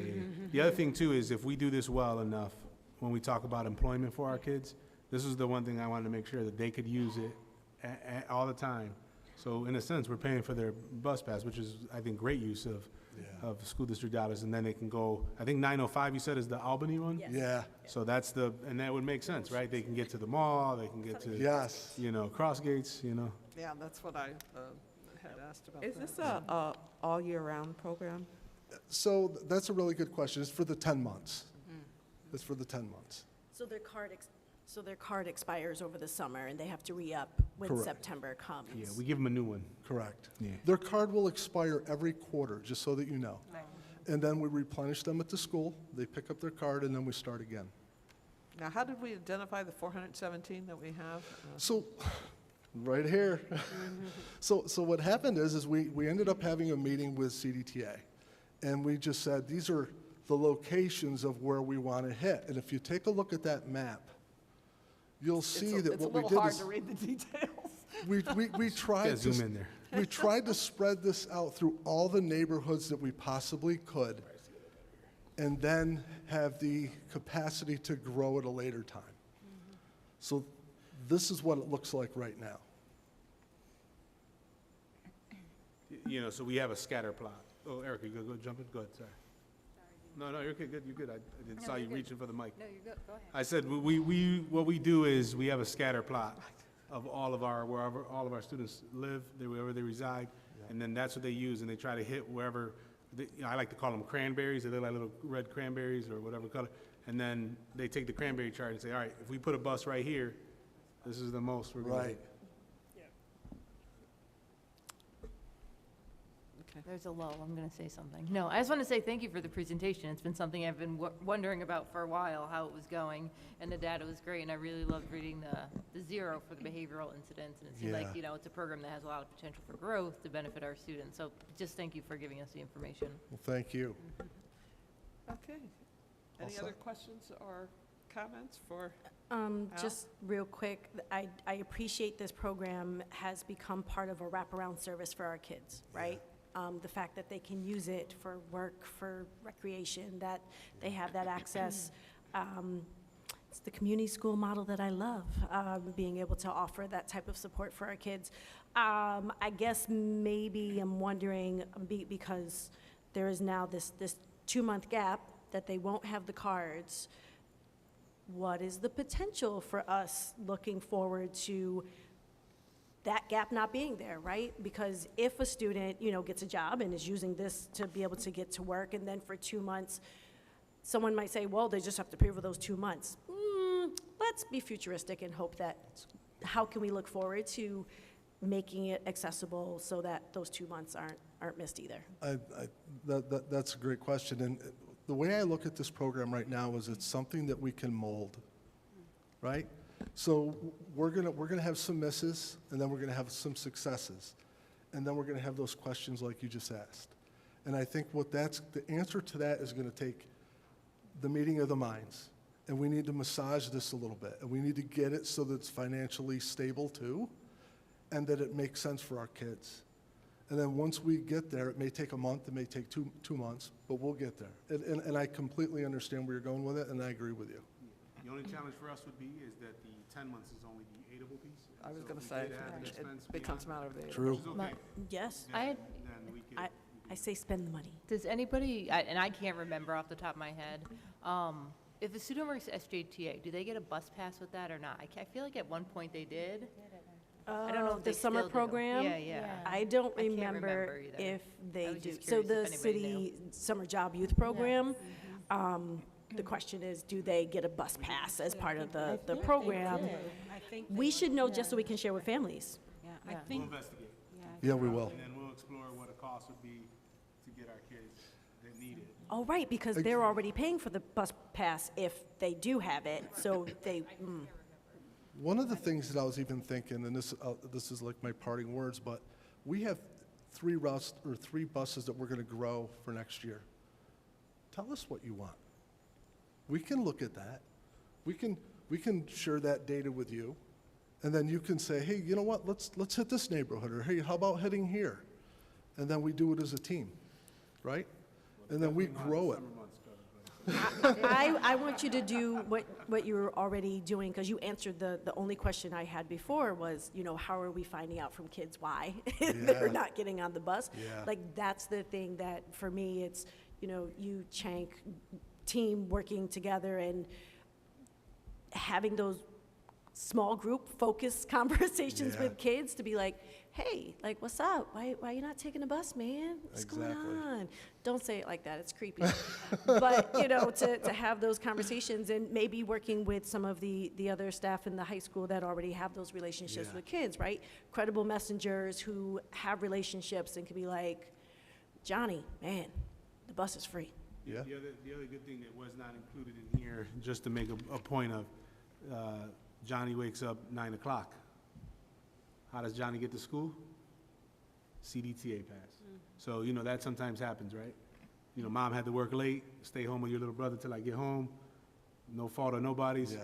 The other thing too is if we do this well enough, when we talk about employment for our kids, this is the one thing I wanted to make sure that they could use it all the time. So in a sense, we're paying for their bus pass, which is, I think, great use of school district dollars, and then they can go, I think 905 you said is the Albany one? Yes. Yeah. So that's and that would make sense, right? They can get to the mall, they can get to, cross gates, Yeah, that's what I had asked about. Is this a all year round program? So that's a really good question. It's for the 10 months. It's for the 10 months. So their card expires over the summer, and they have to re-up when Correct. September comes. Yeah, we give them a new one. Correct. Yeah. Their card will expire every quarter, just so that you know. And then we replenish them at the school, they pick up their card, and then we start again. Now, how did we identify the 417 that we have? So, right here. So what happened is we ended up having a meeting with CDTA, and we just said, these are the locations of where we want to hit. And if you take a look at that map, you'll see that what we did is... It's a little hard to read the details. We tried Yeah, zoom in there. We tried to spread this out through all the neighborhoods that we possibly could, and then have the capacity to grow at a later time. So this is what it looks like right now. You know, so we have a scatter plot. Oh, Erica, you go jump in? Go ahead, sorry. No, you're okay, good, you're good. I saw you reaching for the mic. No, you're good, go ahead. I said, what we do is we have a scatter plot of wherever all of our students live, wherever they reside, and then that's what they use, and they try to hit wherever, I like to call them cranberries, they look like little red cranberries or whatever color, and then they take the cranberry chart and say, all right, if we put a bus right here, this is the most we're going to Right. There's a lull, I'm going to say something. No, I just want to say thank you for the presentation. It's been something I've been wondering about for a while, how it was going, and the data was great, and I really loved reading the zero for the behavioral incidents, and it seemed like, Yeah. you know, it's a program that has a lot of potential for growth to benefit our students. So just thank you for giving us the information. Well, thank you. Okay. Any All other set. questions or comments for? Just real quick, I appreciate this program has become part of a wraparound service for our kids, right? The fact that they can use it for work, for recreation, that they have that access. It's the community school model that I love, being able to offer that type of support for our kids. I guess maybe I'm wondering, because there is now this 2-month gap that they won't have the cards, what is the potential for us looking forward to that gap not being there, right? Because if a student, gets a job and is using this to be able to get to work, and then for 2 months, someone might say, well, they just have to pay for those 2 months. Let's be futuristic and hope that, how can we look forward to making it accessible so that those 2 months aren't missed either? That's a great question. And the way I look at this program right now is it's something that we can mold, right? So we're gonna have some misses, and then we're gonna have some successes, and then we're gonna have those questions like you just asked. And I think the answer to that is gonna take the meeting of the minds, and we need to massage this a little bit, and we need to get it so that it's financially stable too, and that it makes sense for our kids. And then once we get there, it may take a month, it may take two months, but we'll get there. And I completely understand where you're going with it, and I agree with you. The only challenge for us would be is that the 10 months is only the aidable piece. I was So going if to we say, did have an it expense becomes beyond- out of the. True. Which is okay. Yes, Then we could. I say spend the money. Does anybody, and I can't remember off the top of my head, if a student works at SJTA, do they get a bus pass with that or not? I feel like at one point they did. I don't know if The they summer still do. program? Yeah. I don't I can't remember remember either. if I they was do. just So curious the if anybody knew. city summer job youth program, the question is, do they get a bus pass as part of the program? We should know just so we can share with families. I We'll think, investigate. Yeah, we will. And then we'll explore what a cost would be to get our kids that need it. Oh, right, because they're already paying for the bus pass if they do have it, so they, One of the things that I was even thinking, and this is like my parting words, but we have 3 buses that we're going to grow for next year. Tell us what you want. We can look at that. We can share that data with you, and then you can say, hey, you know what? Let's hit this neighborhood, or hey, how about heading here? And then we do it as a team, right? And then we grow it. I want you to do what you're already doing, because you answered the only question I had before was, how are we finding out from kids why they're Yeah. not getting on the bus? Yeah. Like, that's the thing that, for me, it's, you, Chank, team working together and having those small group focused conversations Yeah. with kids to be like, hey, like, what's up? Why you not taking the bus, man? What's going on? Don't say it like that, it's creepy. But, you know, to have those conversations and maybe working with some of the other staff in the high school that already have those relationships with kids, right? Credible messengers who have relationships and can be like, Johnny, man, the bus is free. Yeah. The other good thing that was not included in here, just to make a point of, Johnny wakes up 9 o'clock. How does Johnny get to school? CDTA pass. So, you know, that sometimes happens, right? You know, mom had to work late, stay home with your little brother till I get home. No fault of nobody's,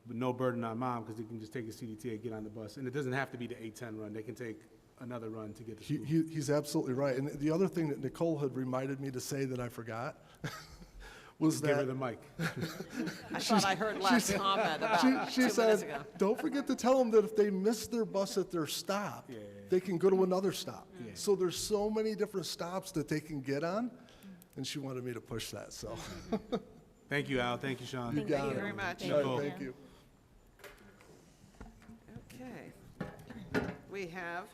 but no burden on mom because they can just take a CDTA, get on the bus. And it doesn't have to be the 8:10 run. They can take another run to get to school. He's absolutely right. And the other thing that Nicole had reminded me to say that I forgot was Give her that the mic. I thought I heard last comment about she 2 said, minutes ago. don't forget to tell them that if they miss their bus at their stop, they can go to another stop. So there's so many different stops that they can get on, and she wanted me to push that, so. Thank you, Al. Thank you, Sean. You got it. very much. All right, thank you. Okay. We have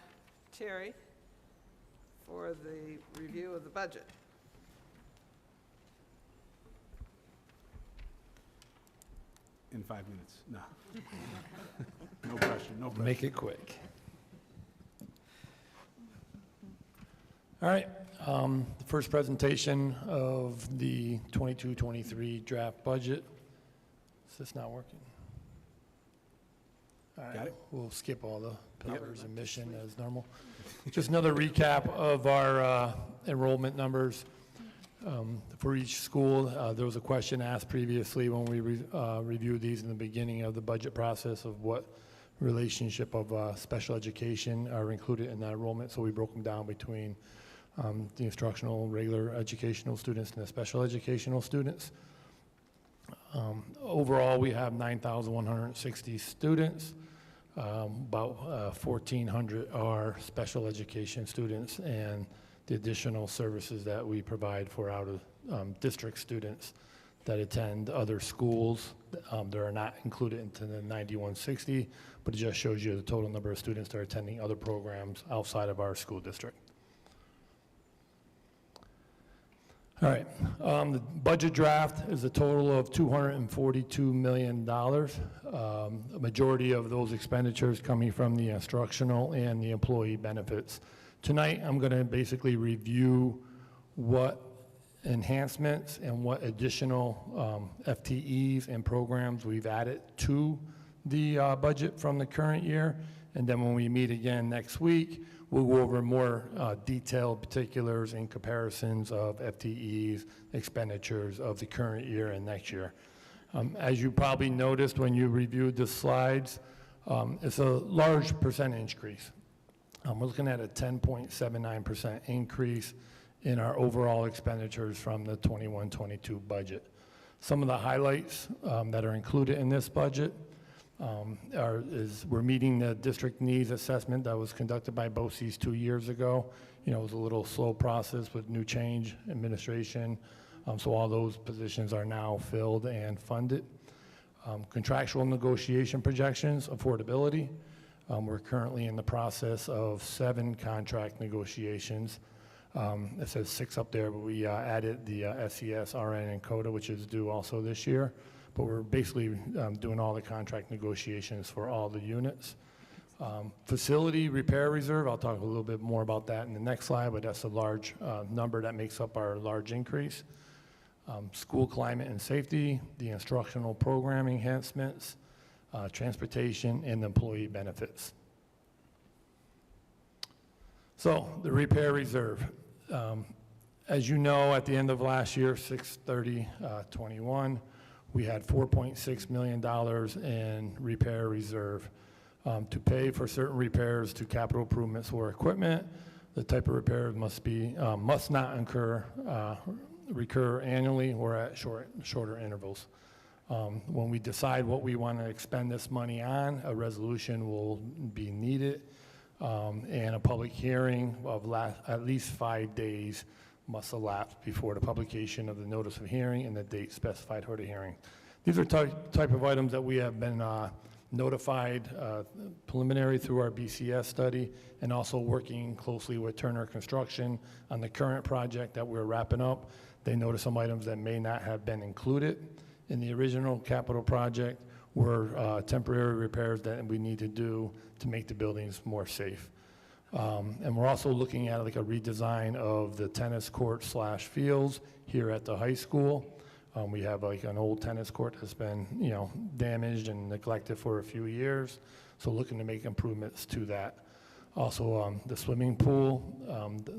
Terry for the review of the budget. In 5 minutes. No. No pressure, no pressure. Make it quick. All right, the first presentation of the 22-23 draft budget. Is this not working? All right, Got it? we'll skip all the pillars and mission as normal. Just another recap of our enrollment numbers. For each school, there was a question asked previously when we reviewed these in the beginning of the budget process of what relationship of special education are included in that enrollment. So we broke them down between the instructional, regular educational students and the special educational students. Overall, we have 9,160 students. About 1,400 are special education students, and the additional services that we provide for out-of-district students that attend other schools that are not included into the 9,160, but it just shows you the total number of students that are attending other programs outside of our school district. All right, the budget draft is a total of $242 million. A majority of those expenditures coming from the instructional and the employee benefits. Tonight, I'm going to basically review what enhancements and what additional FTEs and programs we've added to the budget from the current year. And then when we meet again next week, we'll go over more detailed particulars and comparisons of FTEs, expenditures of the current year and next year. As you probably noticed when you reviewed the slides, it's a large percentage increase. We're looking at a 10.79% increase in our overall expenditures from the 21-22 budget. Some of the highlights that are included in this budget is we're meeting the district needs assessment that was conducted by BOCES 2 years ago. You know, it was a little slow process with new change administration, so all those positions are now filled and funded. Contractual negotiation projections, affordability. We're currently in the process of 7 contract negotiations. It says 6 up there, but we added the SES, RN, and CODA, which is due also this year. But we're basically doing all the contract negotiations for all the units. Facility repair reserve, I'll talk a little bit more about that in the next slide, but that's a large number that makes up our large increase. School climate and safety, the instructional program enhancements, transportation, and employee benefits. So the repair reserve. As you know, at the end of last year, 6/30/21, we had $4.6 million in repair reserve to pay for certain repairs to capital improvements or equipment. The type of repairs must not recur annually or at shorter intervals. When we decide what we want to expend this money on, a resolution will be needed, and a public hearing of at least 5 days must elapse before the publication of the notice of hearing and the date specified for the hearing. These are type of items that we have been notified preliminary through our BCS study, and also working closely with Turner Construction on the current project that we're wrapping up. They noticed some items that may not have been included in the original capital project were temporary repairs that we need to do to make the buildings more safe. And we're also looking at like a redesign of the tennis court / fields here at the high school. We have like an old tennis court that's been, damaged and neglected for a few years. So looking to make improvements to that. Also, the swimming pool,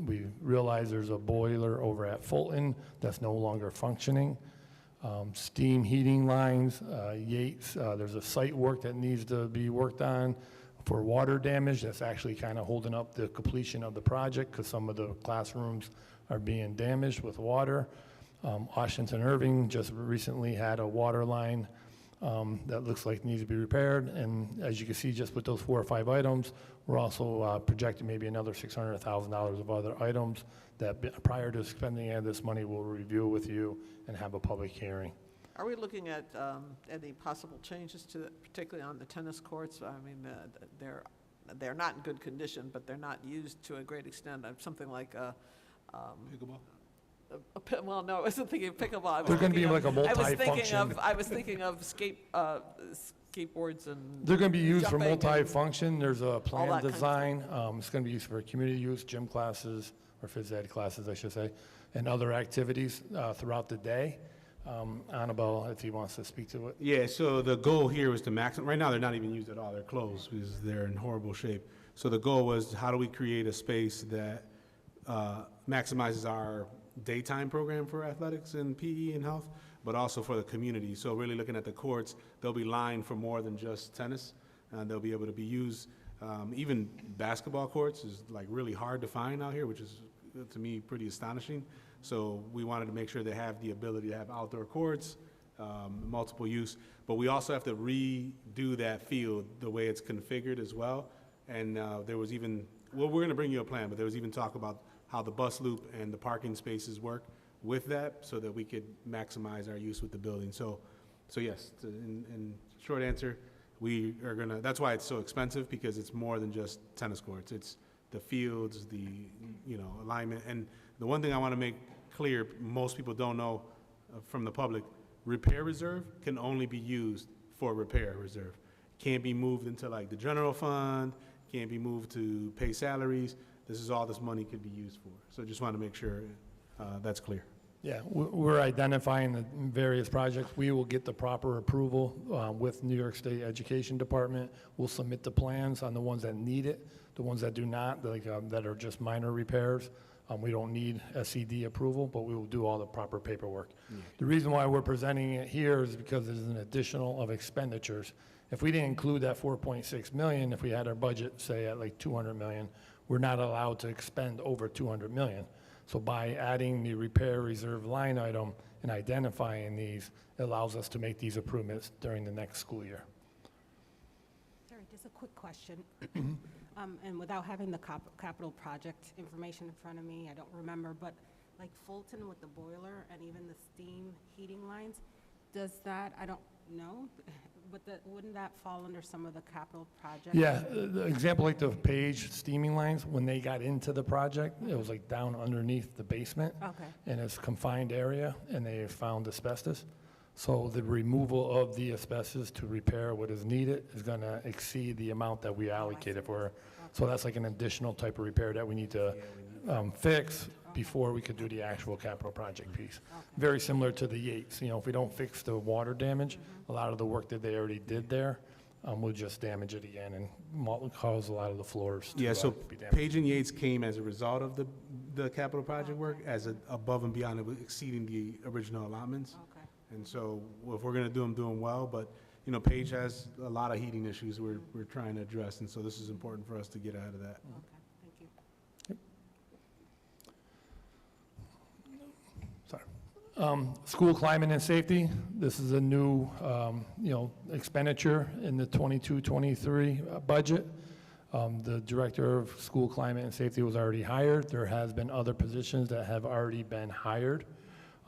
we realize there's a boiler over at Fulton that's no longer functioning. Steam heating lines, Yates, there's a site work that needs to be worked on for water damage. That's actually kind of holding up the completion of the project because some of the classrooms are being damaged with water. Washington Irving just recently had a water line that looks like needs to be repaired. And as you can see, just with those 4 or 5 items, we're also projecting maybe another $600,000 of other items that prior to spending any of this money, we'll review with you and have a public hearing. Are we looking at any possible changes to, particularly on the tennis courts? I mean, they're not in good condition, but they're not used to a great extent. Something like Pickleball? Well, no, I wasn't thinking of pickleball. They're going to be like a multi-function. I was thinking of skateboards and They're going to be used jumping for and multi-function. There's a all plan that kind of design. It's going to be used for community use, gym classes, or phys ed classes, I should say, and other activities throughout the day. Annabelle, if he wants to speak to it. Yeah, so the goal here was to maximize. Right now, they're not even used at all. They're closed because they're in horrible shape. So the goal was, how do we create a space that maximizes our daytime program for athletics and PE and health, but also for the community. So really looking at the courts, they'll be lined for more than just tennis. They'll be able to be used. Even basketball courts is like really hard to find out here, which is, to me, pretty astonishing. So we wanted to make sure they have the ability to have outdoor courts, multiple use, but we also have to redo that field the way it's configured as well. And there was even, well, we're gonna bring you a plan, but there was even talk about how the bus loop and the parking spaces work with that so that we could maximize our use with the building. So yes, in short answer, we are gonna, that's why it's so expensive, because it's more than just tennis courts. It's the fields, the, alignment. And the one thing I wanna make clear, most people don't know from the public, repair reserve can only be used for repair reserve. Can't be moved into like the general fund, can't be moved to pay salaries. This is all this money could be used for. So just want to make sure that's clear. Yeah, we're identifying the various projects. We will get the proper approval with New York State Education Department. We'll submit the plans on the ones that need it, the ones that do not, like that are just minor repairs. We don't need SED approval, but we will do all the proper paperwork. Yeah. The reason why we're presenting it here is because there's an additional of expenditures. If we didn't include that 4.6 million, if we had our budget, say, at like 200 million, we're not allowed to expend over 200 million. So by adding the repair reserve line item and identifying these, it allows us to make these improvements during the next school year. Sorry, just a quick question. And without having the capital project information in front of me, I don't remember, but like Fulton with the boiler and even the steam heating lines, does that, I don't know, but wouldn't that fall under some of the capital projects? Yeah, the example like the Page steaming lines, when they got into the project, it was like down underneath the basement. Okay. And it's a confined area, and they found asbestos. So the removal of the asbestos to repair what is needed is gonna exceed the amount that we allocated for. Okay. So that's like an additional type of repair that we need to fix before we could do the actual capital project piece. Okay. Very similar to the Yates. If we don't fix the water damage, a lot of the work that they already did there, we'll just damage it again and cause a lot of the floors to so be damaged. Page and Yates came as a result of the capital project work, as above and beyond, it was exceeding the original allotments. Okay. And so if we're gonna do them well, but Page has a lot of heating issues we're trying to address, and so this is important for us to get ahead of that. Okay, thank you. School climate and safety, this is a new, expenditure in the 22-23 budget. The director of school climate and safety was already hired. There has been other positions that have already been hired.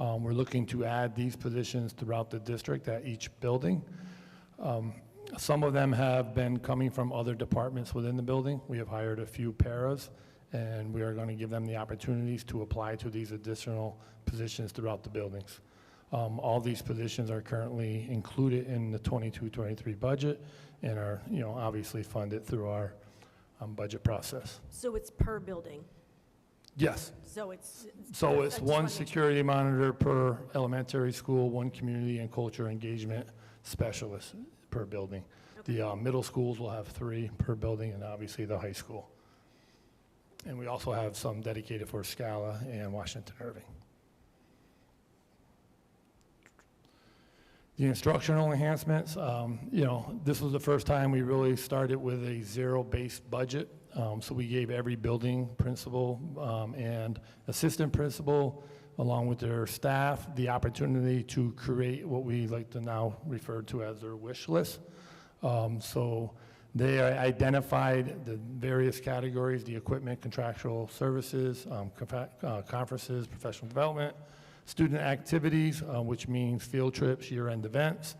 We're looking to add these positions throughout the district at each building. Some of them have been coming from other departments within the building. We have hired a few paras, and we are going to give them the opportunities to apply to these additional positions throughout the buildings. All these positions are currently included in the 22-23 budget and are, obviously funded through our budget process. So it's per building? Yes. So it's one security monitor per elementary school, one community and culture engagement specialist per building. Okay. The middle schools will have 3 per building, and obviously the high school. And we also have some dedicated for Scala and Washington Irving. The instructional enhancements, this was the first time we really started with a zero-based budget. So we gave every building principal and assistant principal, along with their staff, the opportunity to create what we like to now refer to as their wish list. So they identified the various categories: the equipment, contractual services, conferences, professional development, student activities, which means field trips, year-end events,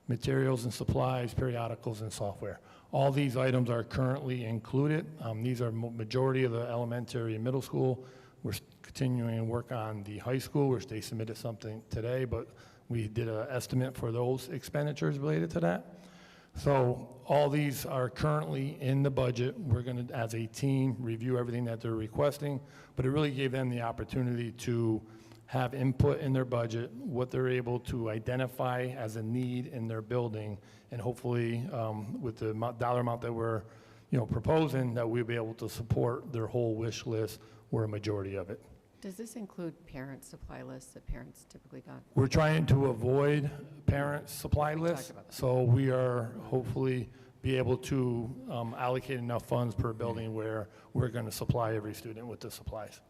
materials and supplies, periodicals, and software. All these items are currently included. These are majority of the elementary and middle school. We're continuing to work on the high school, which they submitted something today, but we did an estimate for those expenditures related to that. So all these are currently in the budget. We're going to, as a team, review everything that they're requesting, but it really gave them the opportunity to have input in their budget, what they're able to identify as a need in their building, and hopefully with the dollar amount that we're proposing, that we'll be able to support their whole wish list or a majority of it. Does this include parent supply lists that parents typically got? We're trying to avoid parent supply lists, so we are hopefully be able to allocate enough funds per building where we're going to supply every student with the supplies.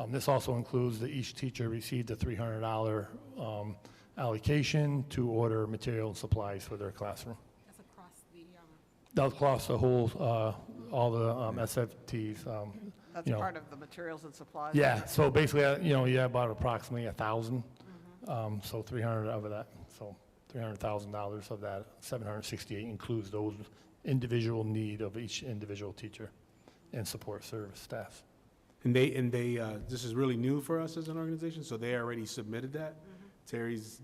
This also includes that each teacher received a $300 allocation to order material and supplies for their classroom. That's across the... That's across the whole, all the SFTs. That's part of the materials and supplies? Yeah, so basically, you have about approximately 1,000, so 300 of that, so $300,000 of that, 768 includes those individual need of each individual teacher and support service staff. And they this is really new for us as an organization, so they already submitted that. Terry's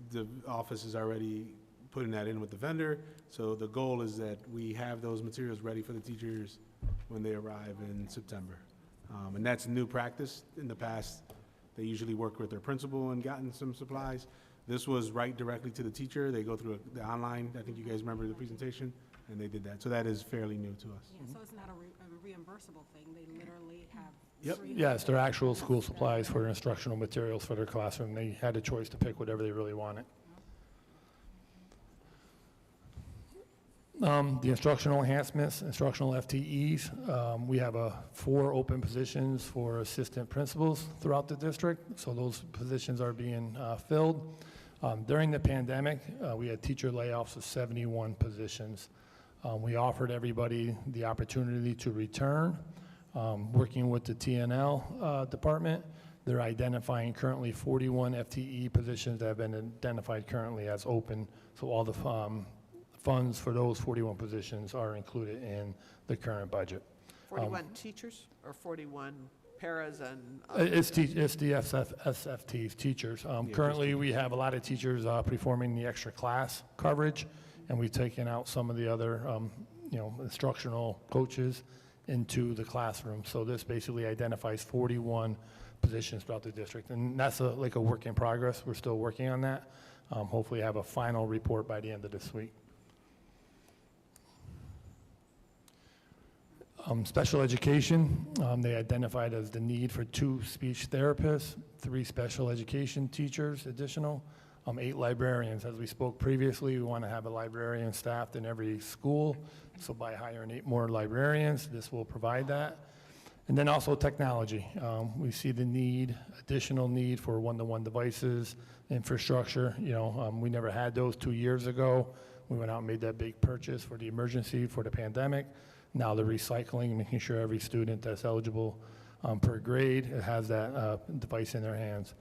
office is already putting that in with the vendor, so the goal is that we have those materials ready for the teachers when they arrive in September. And that's new practice. In the past, they usually work with their principal and gotten some supplies. This was right directly to the teacher. They go through the online, I think you guys remember the presentation, and they did that. So that is fairly new to us. Yeah, so it's not a reimbursable thing. They literally have... Yep. Yes, they're actual school supplies for instructional materials for their classroom. They had a choice to pick whatever they really wanted. The instructional enhancements, instructional FTEs, we have 4 open positions for assistant principals throughout the district, so those positions are being filled. During the pandemic, we had teacher layoffs of 71 positions. We offered everybody the opportunity to return. Working with the TNL department, they're identifying currently 41 FTE positions that have been identified currently as open, so all the funds for those 41 positions are included in the current budget. 41 teachers or 41 paras and? It's the SFTs, teachers. Currently, we have a lot of teachers performing the extra class coverage, and we've taken out some of the other, instructional coaches into the classroom. So this basically identifies 41 positions throughout the district, and that's like a work in progress. We're still working on that. Hopefully have a final report by the end of this week. Special education, they identified as the need for 2 speech therapists, 3 special education teachers additional, 8 librarians. As we spoke previously, we want to have a librarian staffed in every school, so by hiring 8 more librarians, this will provide that. And then also technology. We see the need, additional need for one-to-one devices, infrastructure. We never had those 2 years ago. We went out and made that big purchase for the emergency for the pandemic. Now the recycling, making sure every student that's eligible per grade has that device in their hands.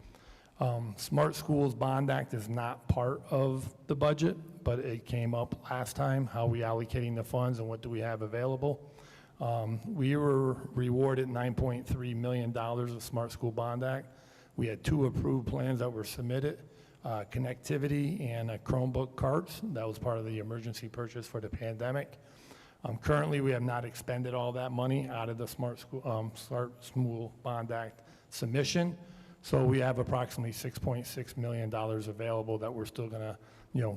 Smart Schools Bond Act is not part of the budget, but it came up last time, how we allocating the funds and what do we have available. We were rewarded $9.3 million of Smart School Bond Act. We had 2 approved plans that were submitted, connectivity and Chromebook carts. That was part of the emergency purchase for the pandemic. Currently, we have not expended all that money out of the Smart School Bond Act submission. So we have approximately $6.6 million available that we're still gonna,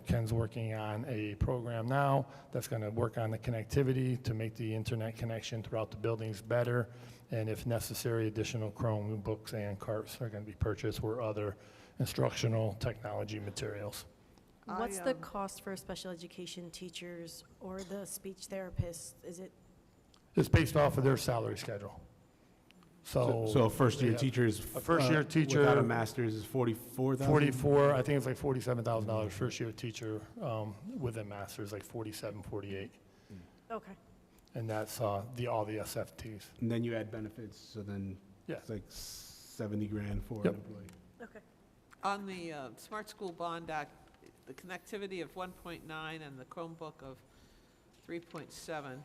Ken's working on a program now that's gonna work on the connectivity to make the internet connection throughout the buildings better. And if necessary, additional Chromebooks and carts are gonna be purchased or other instructional technology materials. What's the cost for special education teachers or the speech therapists? Is it? It's based off of their salary schedule. So a first-year teacher is, a first-year teacher without a master's is 44,000? 44, I think it's like $47,000 first-year teacher with a master's, like 47, 48. Okay. And that's all the SFTs. And then you add benefits, so then it's like 70 grand for an employee. Okay. On the Smart School Bond Act, the connectivity of 1.9 and the Chromebook of 3.7,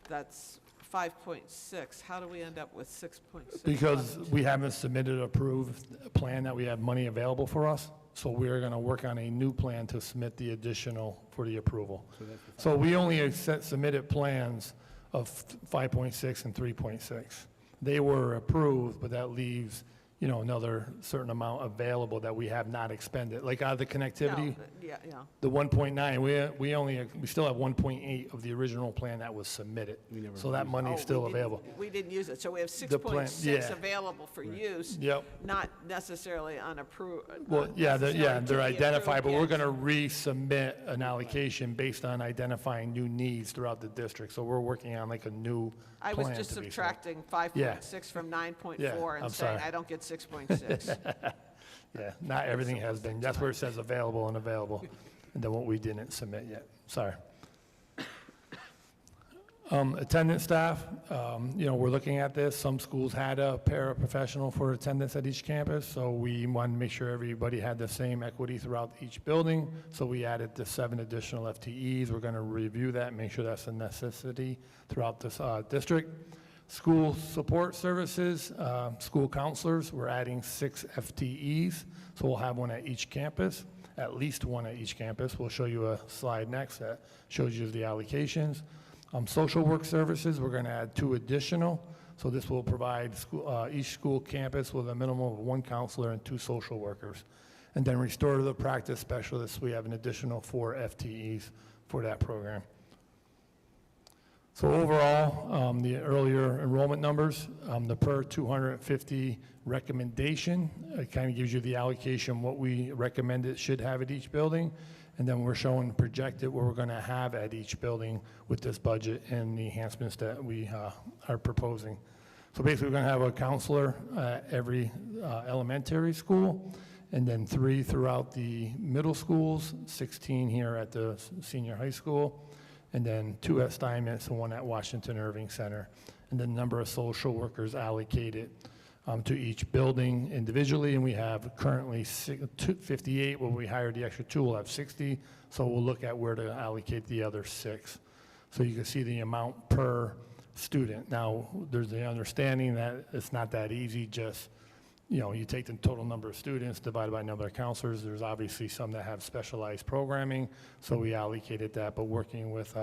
that's 5.6. How do we end up with 6.6? Because we haven't submitted approved plan that we have money available for us. So we're going to work on a new plan to submit the additional for the approval. So we only submitted plans of 5.6 and 3.6. They were approved, but that leaves, another certain amount available that we have not expended. Like out of the connectivity, the 1.9, we still have 1.8 of the original plan that was submitted. So that money is still available. We didn't use it, so we have The plan- 6.6 available for use, Yep. not necessarily unapproved. Well, they're identified, but we're going to resubmit an allocation based on identifying new needs throughout the district. So we're working on like a new I plan was just to be subtracting 5.6 from 9.4 and I'm saying sorry. I don't get 6.6. Yeah, not everything has been. That's where it says available and available, and then what we didn't submit yet. Sorry. Attendance staff, we're looking at this. Some schools had a paraprofessional for attendance at each campus, so we wanted to make sure everybody had the same equity throughout each building. So we added the 7 additional FTEs. We're going to review that, make sure that's a necessity throughout this district. School support services, school counselors, we're adding 6 FTEs, so we'll have one at each campus, at least one at each campus. We'll show you a slide next that shows you the allocations. Social work services, we're going to add 2 additional, so this will provide each school campus with a minimum of 1 counselor and 2 social workers. And then restorative practice specialists, we have an additional 4 FTEs for that program. So overall, the earlier enrollment numbers, the per 250 recommendation, it kind of gives you the allocation, what we recommend it should have at each building. And then we're showing projected what we're going to have at each building with this budget and the enhancements that we are proposing. So basically, we're going to have a counselor at every elementary school, and then 3 throughout the middle schools, 16 here at the senior high school, and then 2 at Steinmetz and 1 at Washington Irving Center, and the number of social workers allocated to each building individually, and we have currently 58. When we hire the extra 2, we'll have 60, so we'll look at where to allocate the other 6. So you can see the amount per student. Now, there's the understanding that it's not that easy, just, you take the total number of students divided by number of counselors. There's obviously some that have specialized programming, so we allocated that, but working with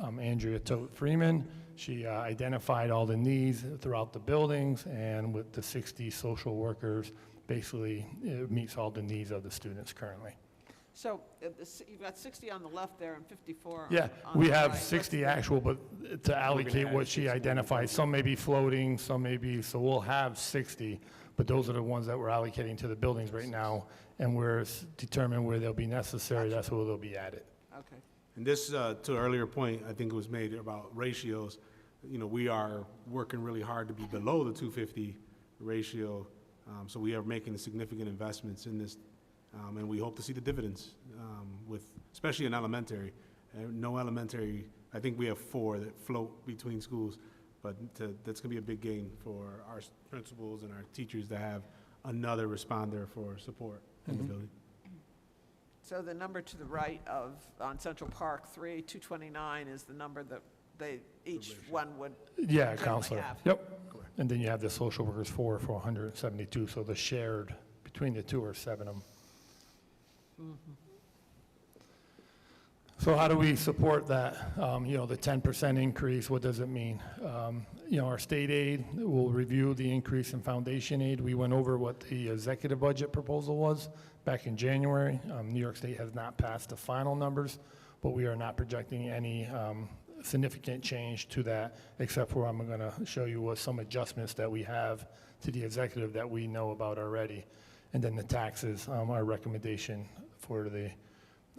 Andrea Tote Freeman, she identified all the needs throughout the buildings, and with the 60 social workers, basically it meets all the needs of the students currently. So you've got 60 on the left there and 54 Yeah, on we the have right. 60 actual, but to allocate what she identified, some may be floating, some may be, so we'll have 60, but those are the ones that we're allocating to the buildings right now, and we're determining where they'll be necessary, that's where they'll be added. Okay. And this, to an earlier point, I think it was made about ratios. We are working really hard to be below the 250 ratio, so we are making significant investments in this, and we hope to see the dividends, especially in elementary. No elementary, I think we have 4 that float between schools. But that's going to be a big gain for our principals and our teachers to have another responder for support in the building. So the number to the right of, on Central Park, 229 is the number that they, each one would Yeah, generally counselor. have. Yep. And then you have the social workers for 172, so the shared between the two are 7 of them. So how do we support that? The 10% increase, what does it mean? Our state aid will review the increase in foundation aid. We went over what the executive budget proposal was back in January. New York State has not passed the final numbers, but we are not projecting any significant change to that, except for I'm going to show you what some adjustments that we have to the executive that we know about already. And then the taxes, our recommendation for the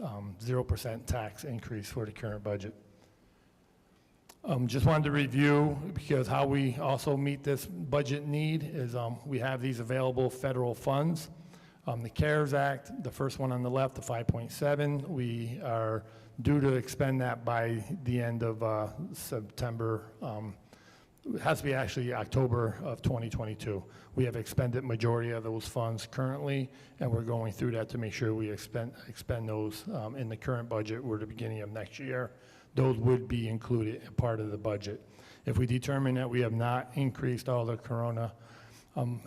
0% tax increase for the current budget. Just wanted to review, because how we also meet this budget need is we have these available federal funds. The CARES Act, the first one on the left, the 5.7, we are due to expend that by the end of September. It has to be actually October of 2022. We have expended majority of those funds currently, and we're going through that to make sure we expend those in the current budget or the beginning of next year. Those would be included in part of the budget. If we determine that we have not increased all the Corona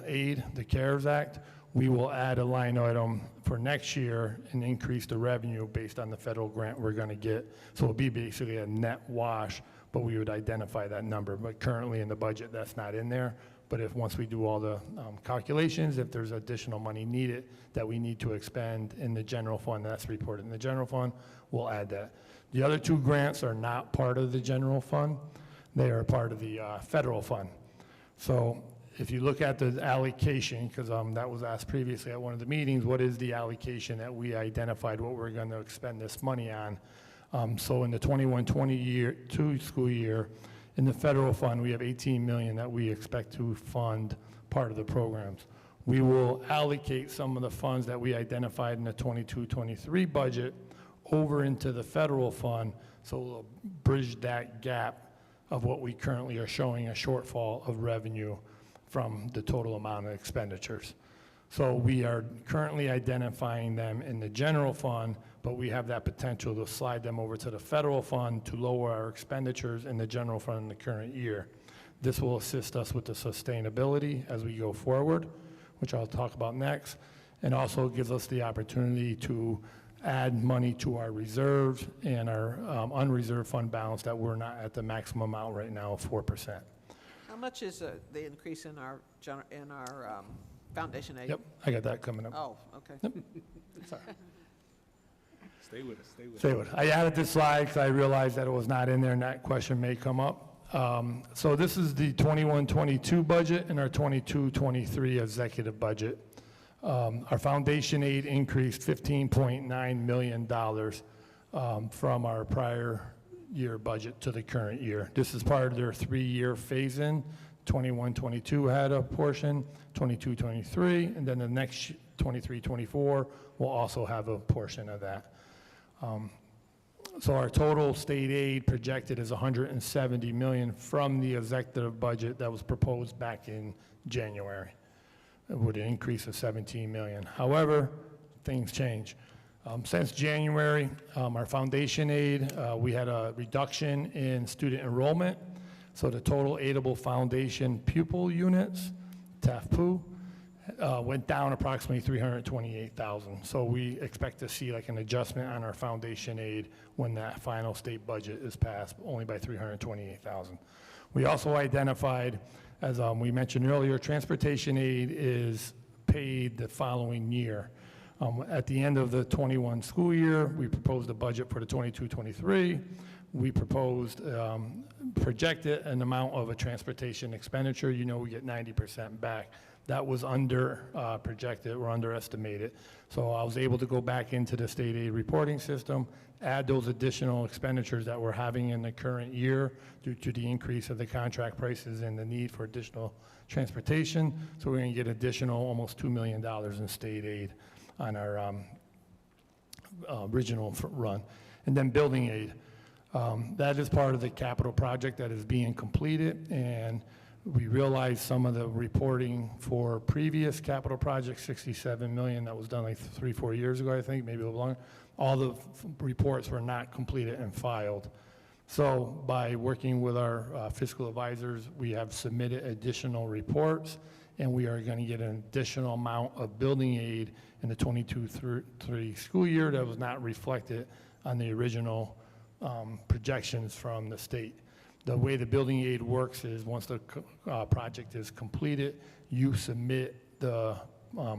aid, the CARES Act, we will add a line item for next year and increase the revenue based on the federal grant we're going to get. So it'll be basically a net wash, but we would identify that number. But currently in the budget, that's not in there. But if once we do all the calculations, if there's additional money needed that we need to expend in the general fund, that's reported in the general fund, we'll add that. The other two grants are not part of the general fund. They are part of the federal fund. So if you look at the allocation, because that was asked previously at one of the meetings, what is the allocation that we identified what we're going to expend this money on? So in the 21-22 school year, in the federal fund, we have $18 million that we expect to fund part of the programs. We will allocate some of the funds that we identified in the 22-23 budget over into the federal fund, so we'll bridge that gap of what we currently are showing a shortfall of revenue from the total amount of expenditures. So we are currently identifying them in the general fund, but we have that potential to slide them over to the federal fund to lower our expenditures in the general fund in the current year. This will assist us with the sustainability as we go forward, which I'll talk about next, and also gives us the opportunity to add money to our reserves and our unreserved fund balance that we're not at the maximum amount right now of 4%. How much is the increase in our foundation aid? Yep, I got that coming up. Oh, okay. Yep. Sorry. Stay with us, stay with us. Stay with us. I added this slide because I realized that it was not in there and that question may come up. So this is the 21-22 budget and our 22-23 executive budget. Our foundation aid increased $15.9 million from our prior year budget to the current year. This is part of their 3-year phase-in. 21-22 had a portion, 22-23, and then the next 23-24 will also have a portion of that. So our total state aid projected is $170 million from the executive budget that was proposed back in January, with an increase of $17 million. However, things change. Since January, our foundation aid, we had a reduction in student enrollment. So the total aidable foundation pupil units, TAFPU, went down approximately 328,000. So we expect to see like an adjustment on our foundation aid when that final state budget is passed, only by 328,000. We also identified, as we mentioned earlier, transportation aid is paid the following year. At the end of the 21 school year, we proposed a budget for the 22-23. We proposed, projected an amount of a transportation expenditure. You know, we get 90% back. That was under projected or underestimated. So I was able to go back into the state aid reporting system, add those additional expenditures that we're having in the current year due to the increase of the contract prices and the need for additional transportation. So we're going to get additional almost $2 million in state aid on our original run. And then building aid. That is part of the capital project that is being completed, and we realized some of the reporting for previous capital projects, 67 million, that was done like 3-4 years ago, I think, maybe a little longer. All the reports were not completed and filed. So by working with our fiscal advisors, we have submitted additional reports, and we are going to get an additional amount of building aid in the 22-23 school year that was not reflected on the original projections from the state. The way the building aid works is once the project is completed, you submit the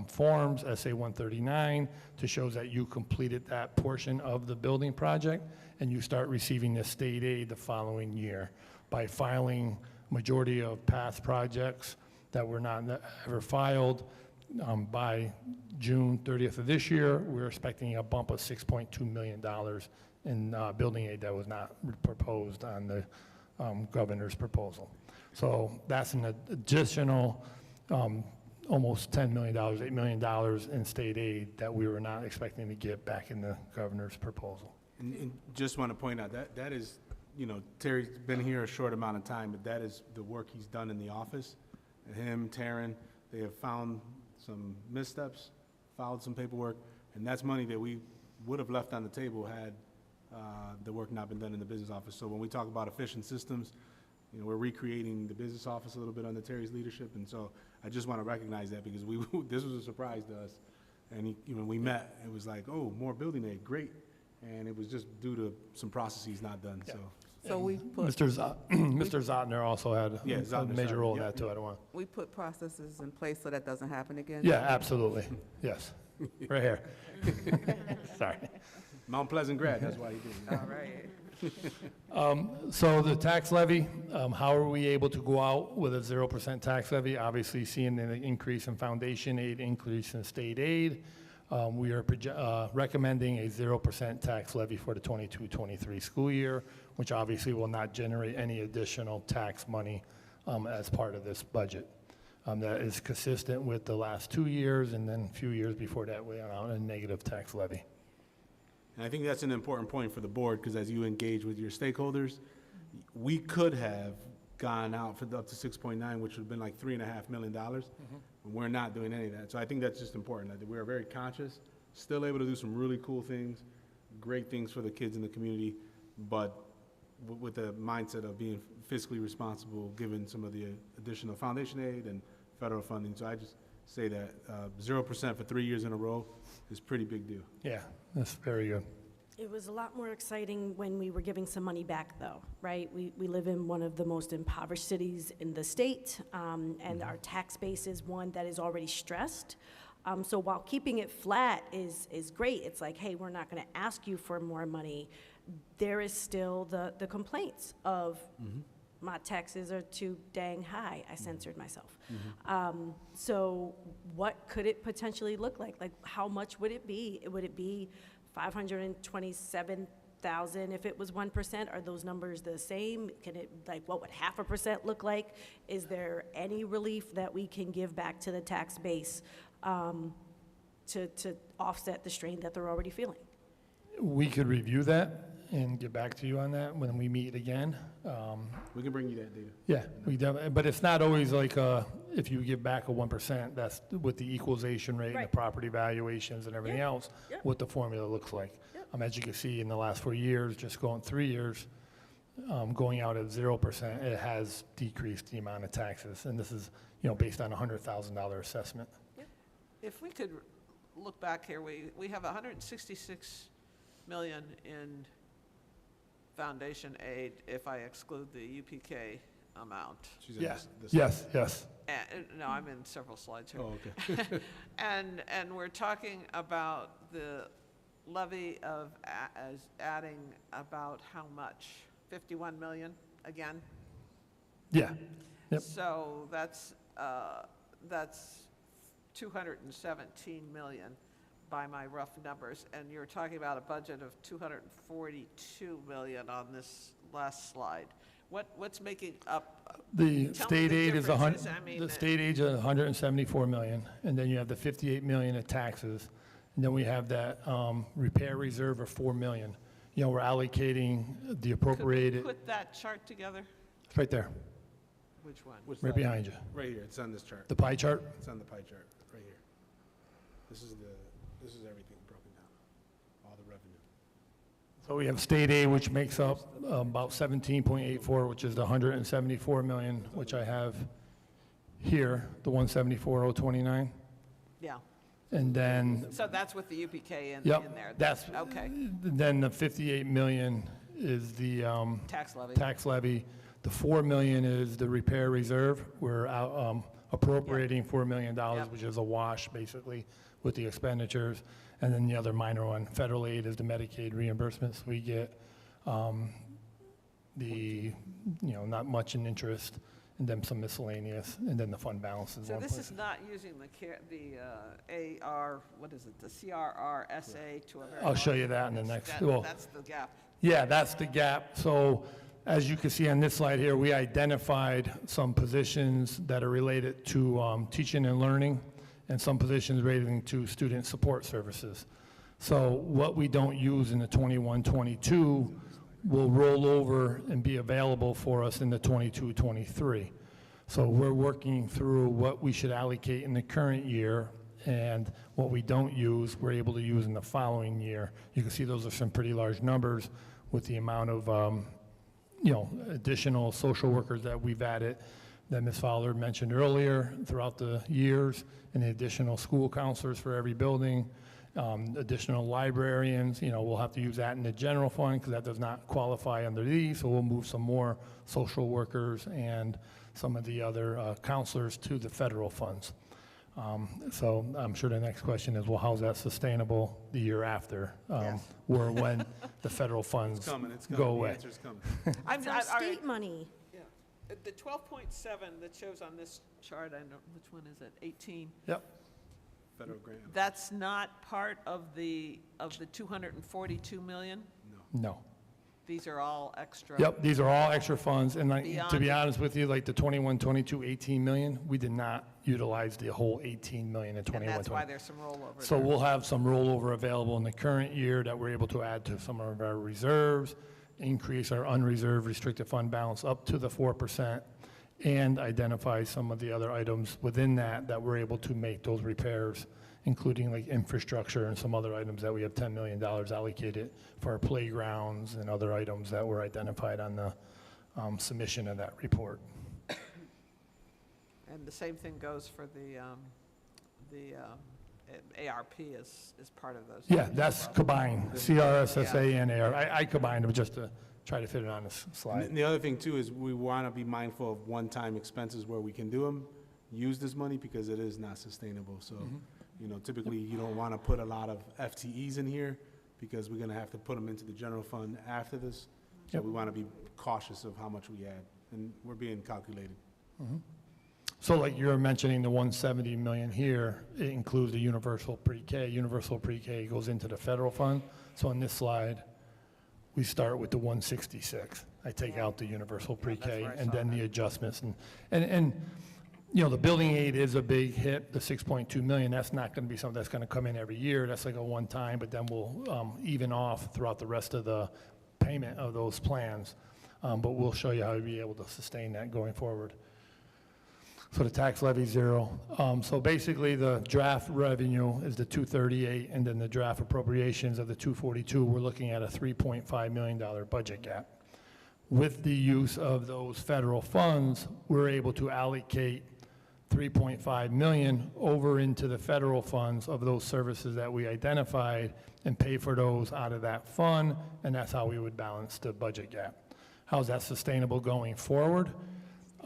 forms, SA 139, to show that you completed that portion of the building project, and you start receiving the state aid the following year. By filing majority of past projects that were not ever filed, by June 30th of this year, we're expecting a bump of $6.2 million in building aid that was not proposed on the governor's proposal. So that's an additional almost $10 million, $8 million in state aid that we were not expecting to get back in the governor's proposal. And just want to point out that is, you know, Terry's been here a short amount of time, but that is the work he's done in the office. Him, Taryn, they have found some missteps, filed some paperwork, and that's money that we would have left on the table had the work not been done in the business office. So when we talk about efficient systems, you know, we're recreating the business office a little bit under Terry's leadership, and so I just want to recognize that because this was a surprise to us. And when we met, it was like, oh, more building aid, great. And it was just due to some processes not done. Yeah. So we put Mr. Zotner also had a major role in that too. I don't want. We put processes in place so that doesn't happen again. Yeah, absolutely. Yes, right here. Sorry. Mount Pleasant grad. That's why you did it. All right. So the tax levy, how are we able to go out with a 0% tax levy? Obviously, seeing an increase in foundation aid, increase in state aid. We are recommending a 0% tax levy for the 22-23 school year, which obviously will not generate any additional tax money as part of this budget. That is consistent with the last 2 years, and then a few years before that, we are on a negative tax levy. And I think that's an important point for the board, because as you engage with your stakeholders, we could have gone out for up to 6.9, which would have been like $3.5 million. We're not doing any of that. So I think that's just important, that we are very conscious, still able to do some really cool things, great things for the kids in the community, but with the mindset of being fiscally responsible, given some of the additional foundation aid and federal funding. So I just say that 0% for 3 years in a row is a pretty big deal. Yeah, that's very good. It was a lot more exciting when we were giving some money back, though, right? We live in one of the most impoverished cities in the state, and our tax base is one that is already stressed. So while keeping it flat is great, it's like, hey, we're not going to ask you for more money. There is still the complaints of my taxes are too dang high. I censored myself. So what could it potentially look like? Like, how much would it be? Would it be 527,000 if it was 1%? Are those numbers the same? Can it, like, what would 0.5% look like? Is there any relief that we can give back to the tax base to offset the strain that they're already feeling? We could review that and get back to you on that when we meet again. We can bring you that data. Yeah, we definitely, but it's not always like if you give back a 1%, that's with the equalization rate and the property valuations and everything else, what the formula looks like. As you can see, in the last 4 years, just going 3 years, going out at 0%, it has decreased the amount of taxes, and this is, based on a $100,000 assessment. If we could look back here, we have 166 million in foundation aid if I exclude the UPK amount. Yes. No, I'm in several slides here. Oh, okay. and we're talking about the levy as adding about how much? 51 million again? Yeah. Yep. So that's 217 million by my rough numbers, and you're talking about a budget of 242 million on this last slide. What's making up? The state aid is the state aid is 174 million, and then you have the 58 million of taxes, and then we have that repair reserve of 4 million. you know, we're allocating the Could we appropriated, put that chart together? it's right there, Which one? What's right that? behind you. Right here, it's on this chart. The pie chart? It's on the pie chart, right here. This is everything broken down, all the revenue. So we have state aid, which makes up about 17.84, which is the 174 million, which I have here, the 174,029. Yeah. And then, So that's with the UPK in yep, there? that's, Okay. then the 58 million is the Tax levy. tax levy. The 4 million is the repair reserve. We're out, appropriating $4 million, which is a wash, basically, with the expenditures. And then the other minor one, federal aid, is the Medicaid reimbursements we get. Not much in interest, and then some miscellaneous, and then the fund balance is So one this place. is not using the AR, what is it, the CRRSA to a very I'll show large you that in the extent. next, well, That's the gap. yeah, that's the gap. So as you can see on this slide here, we identified some positions that are related to teaching and learning, and some positions relating to student support services. So what we don't use in the 21-22 will roll over and be available for us in the 22-23. So we're working through what we should allocate in the current year, and what we don't use, we're able to use in the following year. You can see those are some pretty large numbers with the amount of additional social workers that we've added, that Ms. Fowler mentioned earlier throughout the years, and the additional school counselors for every building, additional librarians. We'll have to use that in the general fund because that does not qualify under these, so we'll move some more social workers and some of the other counselors to the federal funds. So I'm sure the next question is, well, how's that sustainable the year after, or when the federal funds go away? The answer's coming. It's our state money. Yeah. The 12.7 that shows on this chart, I don't, which one is it, 18? Yep. Federal grant. That's not part of the 242 million? No. These are all extra? Yep, these are all extra funds, and to Beyond be it. honest with you, like the 21-22, 18 million, we did not utilize the whole 18 million in 21-22. And that's why there's some rollover So there. we'll have some rollover available in the current year that we're able to add to some of our reserves, increase our unreserved restricted fund balance up to the 4%, and identify some of the other items within that we're able to make those repairs, including like infrastructure and some other items that we have $10 million allocated for our playgrounds and other items that were identified on the submission of that report. And the same thing goes for the ARP is part of those. Yeah, that's combined, CRSSA and AR. I combined them just to try to fit it on this slide. And the other thing too is we want to be mindful of one-time expenses where we can do them, use this money because it is not sustainable. So, typically you don't want to put a lot of FTEs in here because we're going to have to put them into the general fund after this. So Yep. we want to be cautious of how much we add, and we're being calculated. So like you're mentioning the 170 million here, it includes the universal pre-K. Universal pre-K goes into the federal fund. So on this slide, we start with the 166. I take out the universal pre-K where I and saw then that. the adjustments. And the building aid is a big hit, the 6.2 million. That's not going to be something that's going to come in every year. That's like a one-time, but then we'll even off throughout the rest of the payment of those plans. But we'll show you how to be able to sustain that going forward. So the tax levy zero. So basically the draft revenue is the 238, and then the draft appropriations of the 242. We're looking at a $3.5 million budget gap. With the use of those federal funds, we're able to allocate 3.5 million over into the federal funds of those services that we identified and pay for those out of that fund, and that's how we would balance the budget gap. How's that sustainable going forward?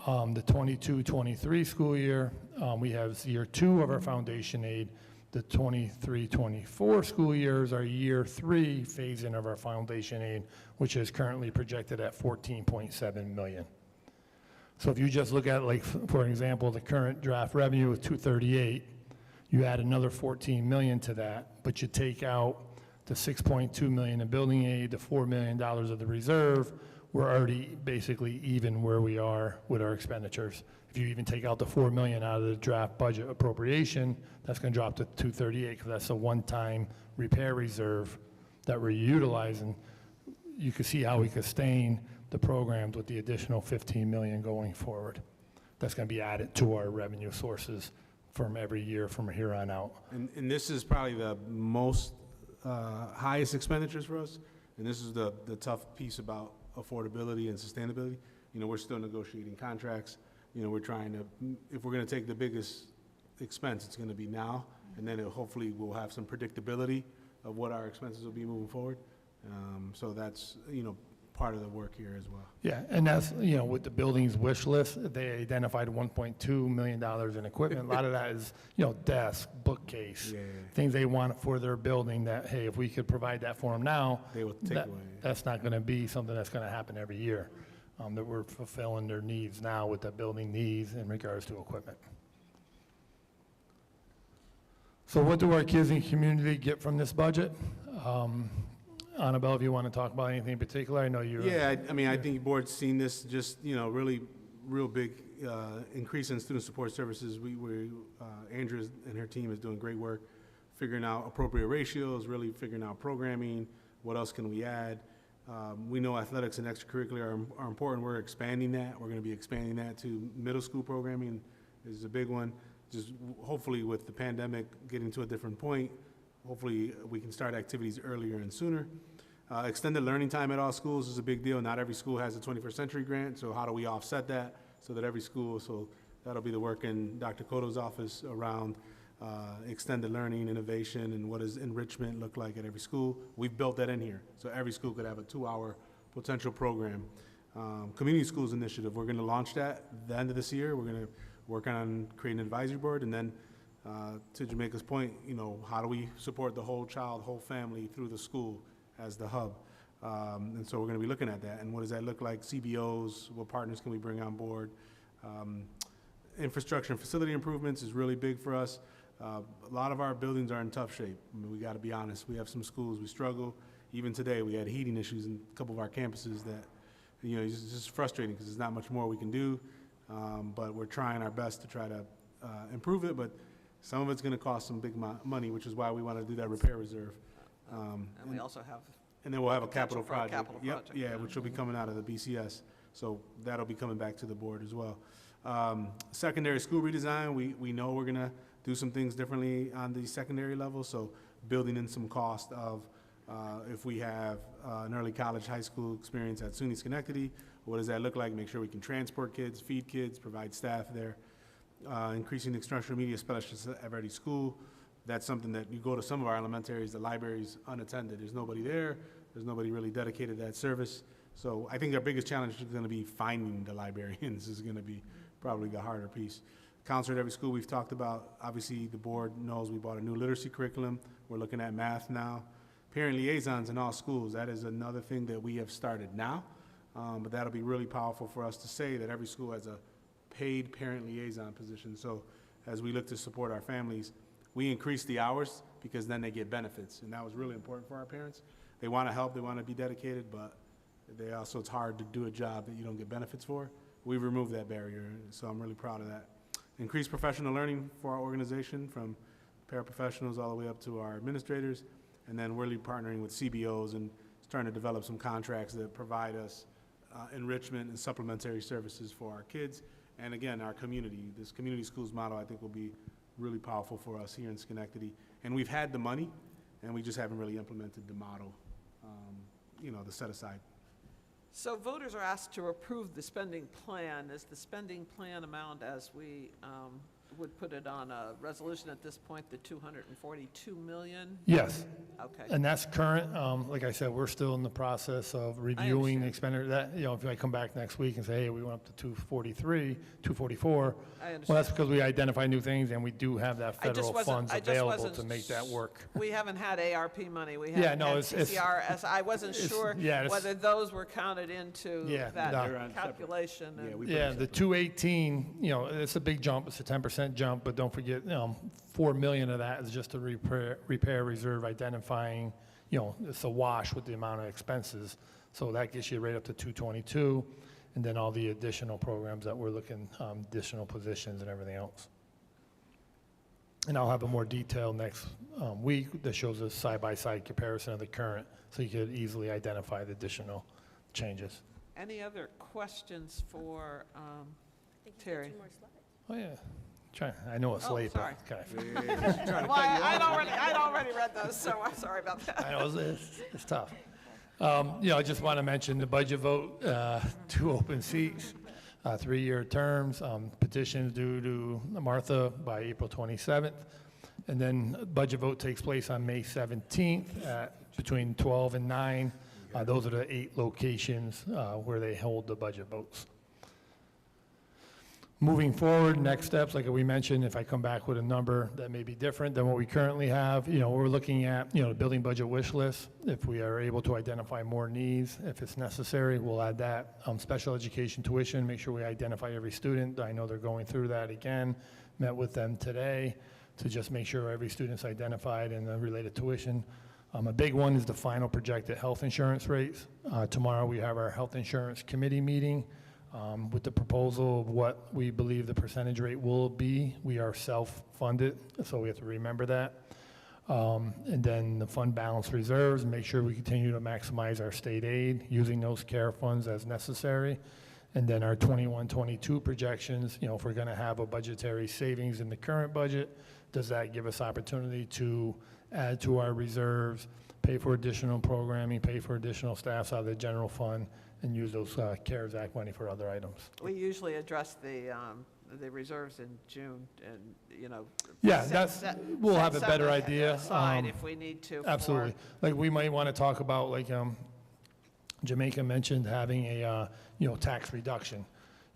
The 22-23 school year, we have year 2 of our foundation aid. The 23-24 school years are year 3 phase-in of our foundation aid, which is currently projected at 14.7 million. So if you just look at, like, for example, the current draft revenue is 238, you add another 14 million to that, but you take out the 6.2 million in building aid, the $4 million of the reserve, we're already basically even where we are with our expenditures. If you even take out the 4 million out of the draft budget appropriation, that's going to drop to 238 because that's a one-time repair reserve that we're utilizing you could see how we could sustain the programs with the additional 15 million going forward. That's going to be added to our revenue sources from every year from here on out. And this is probably the most highest expenditures for us, and this is the tough piece about affordability and sustainability. You know, we're still negotiating contracts. You know, we're trying to, if we're going to take the biggest expense, it's going to be now, and then hopefully we'll have some predictability of what our expenses will be moving forward. So that's, you know, part of the work here as well. Yeah, and that's, you know, with the buildings wish list, they identified $1.2 million in equipment. A lot of that is, you know, desk, bookcase, things they want for their building that, hey, if we could provide that for them now, they will take away. That's not going to be something that's going to happen every year. That we're fulfilling their needs now with the building needs in regards to equipment. So what do our kids in community get from this budget? Annabelle, if you want to talk about anything in particular, I know you're. Yeah, I mean, I think the board's seen this, just, you know, really, real big increase in student support services. Andrea and her team is doing great work figuring out appropriate ratios, really figuring out programming, what else can we add. We know athletics and extracurricular are important. We're expanding that. We're going to be expanding that to middle school programming is a big one. Just hopefully with the pandemic getting to a different point, hopefully we can start activities earlier and sooner. Extended learning time at all schools is a big deal. Not every school has a 21st century grant, so how do we offset that so that every school, so that'll be the work in Dr. Cotto's office around extended learning, innovation, and what does enrichment look like at every school. We've built that in here, so every school could have a 2-hour potential program. Community Schools Initiative, we're going to launch that at the end of this year. We're going to work on creating an advisory board, and then to Jamaica's point, you know, how do we support the whole child, whole family through the school as the hub? And so we're going to be looking at that, and what does that look like? CBOs, what partners can we bring on board? Infrastructure and facility improvements is really big for us. A lot of our buildings are in tough shape. I mean, we got to be honest. We have some schools we struggle. Even today, we had heating issues in a couple of our campuses that, you know, it's just frustrating because there's not much more we can do. But we're trying our best to try to improve it. But some of it's going to cost some big money, which is why we want to do that repair reserve. And we also have. And then we'll have a capital potential for a project. capital project, Yeah, yeah. which will be coming out of the BCS. So that'll be coming back to the board as well. Secondary school redesign, we know we're going to do some things differently on the secondary level. So building in some cost of if we have an early college, high school experience at SUNY Schenectady, what does that look like? Make sure we can transport kids, feed kids, provide staff there. Increasing the instructional media specialists at every school. That's something that you go to some of our elementaries, the library's unattended. There's nobody there. There's nobody really dedicated to that service. So I think our biggest challenge is going to be finding the librarians is going to be probably the harder piece. Counselor at every school we've talked about. Obviously, the board knows we bought a new literacy curriculum. We're looking at math now. Parent liaisons in all schools. That is another thing that we have started now. But that'll be really powerful for us to say that every school has a paid parent liaison position. So as we look to support our families, we increase the hours because then they get benefits. And that was really important for our parents. They want to help, they want to be dedicated, but they also, it's hard to do a job that you don't get benefits for. We've removed that barrier, so I'm really proud of that. Increased professional learning for our organization, from paraprofessionals all the way up to our administrators, and then we're really partnering with CBOs and starting to develop some contracts that provide us enrichment and supplementary services for our kids. And again, our community, this community schools model, I think will be really powerful for us here in Schenectady. And we've had the money, and we just haven't really implemented the model, you know, the set aside. So voters are asked to approve the spending plan. Is the spending plan amount, as we would put it on a resolution at this point, the 242 million? Yes. Okay. And that's current. Like I said, we're still in the process of reviewing the expenditure. That, you know, if I come back next week and say, hey, we went up to 243, 244, well, that's because we identify new things and we do have that federal funds available to make that work. We haven't had ARP money. We Yeah, haven't no, had it's CCRS. I wasn't sure yeah, whether those were counted into that no. calculation. Yeah, the 218, you know, it's a big jump. It's a 10% jump, but don't forget, 4 million of that is just a repair reserve identifying, you know, it's a wash with the amount of expenses. So that gets you right up to 222, and then all the additional programs that we're looking, additional positions and everything else. And I'll have a more detailed next week that shows a side-by-side comparison of the current, so you could easily identify the additional changes. Any other questions for Terry? Oh, yeah. I know it's Oh, late, sorry. but Well, I'd already read those, so I'm sorry about that. I know it's tough. I just want to mention the budget vote, 2 open seats, 3-year terms, petitions due to Martha by April 27th. And then budget vote takes place on May 17th at between 12 and 9. Those are the 8 locations where they hold the budget votes. Moving forward, next steps, like we mentioned, if I come back with a number that may be different than what we currently have, we're looking at, the building budget wish list. If we are able to identify more needs, if it's necessary, we'll add that. Special education tuition, make sure we identify every student. I know they're going through that again. Met with them today to just make sure every student's identified in the related tuition. A big one is the final projected health insurance rates. Tomorrow we have our health insurance committee meeting. With the proposal of what we believe the percentage rate will be. We are self-funded, so we have to remember that. And then the fund balance reserves, make sure we continue to maximize our state aid using those care funds as necessary. And then our 21-22 projections, if we're going to have a budgetary savings in the current budget, does that give us opportunity to add to our reserves, pay for additional programming, pay for additional staff out of the general fund, and use those CARES Act money for other items. We usually address the reserves in June, and, Yeah, we'll have a better set idea. aside if we need to. Absolutely. Like, we might want to talk about, like, Jamaica mentioned having a, tax reduction.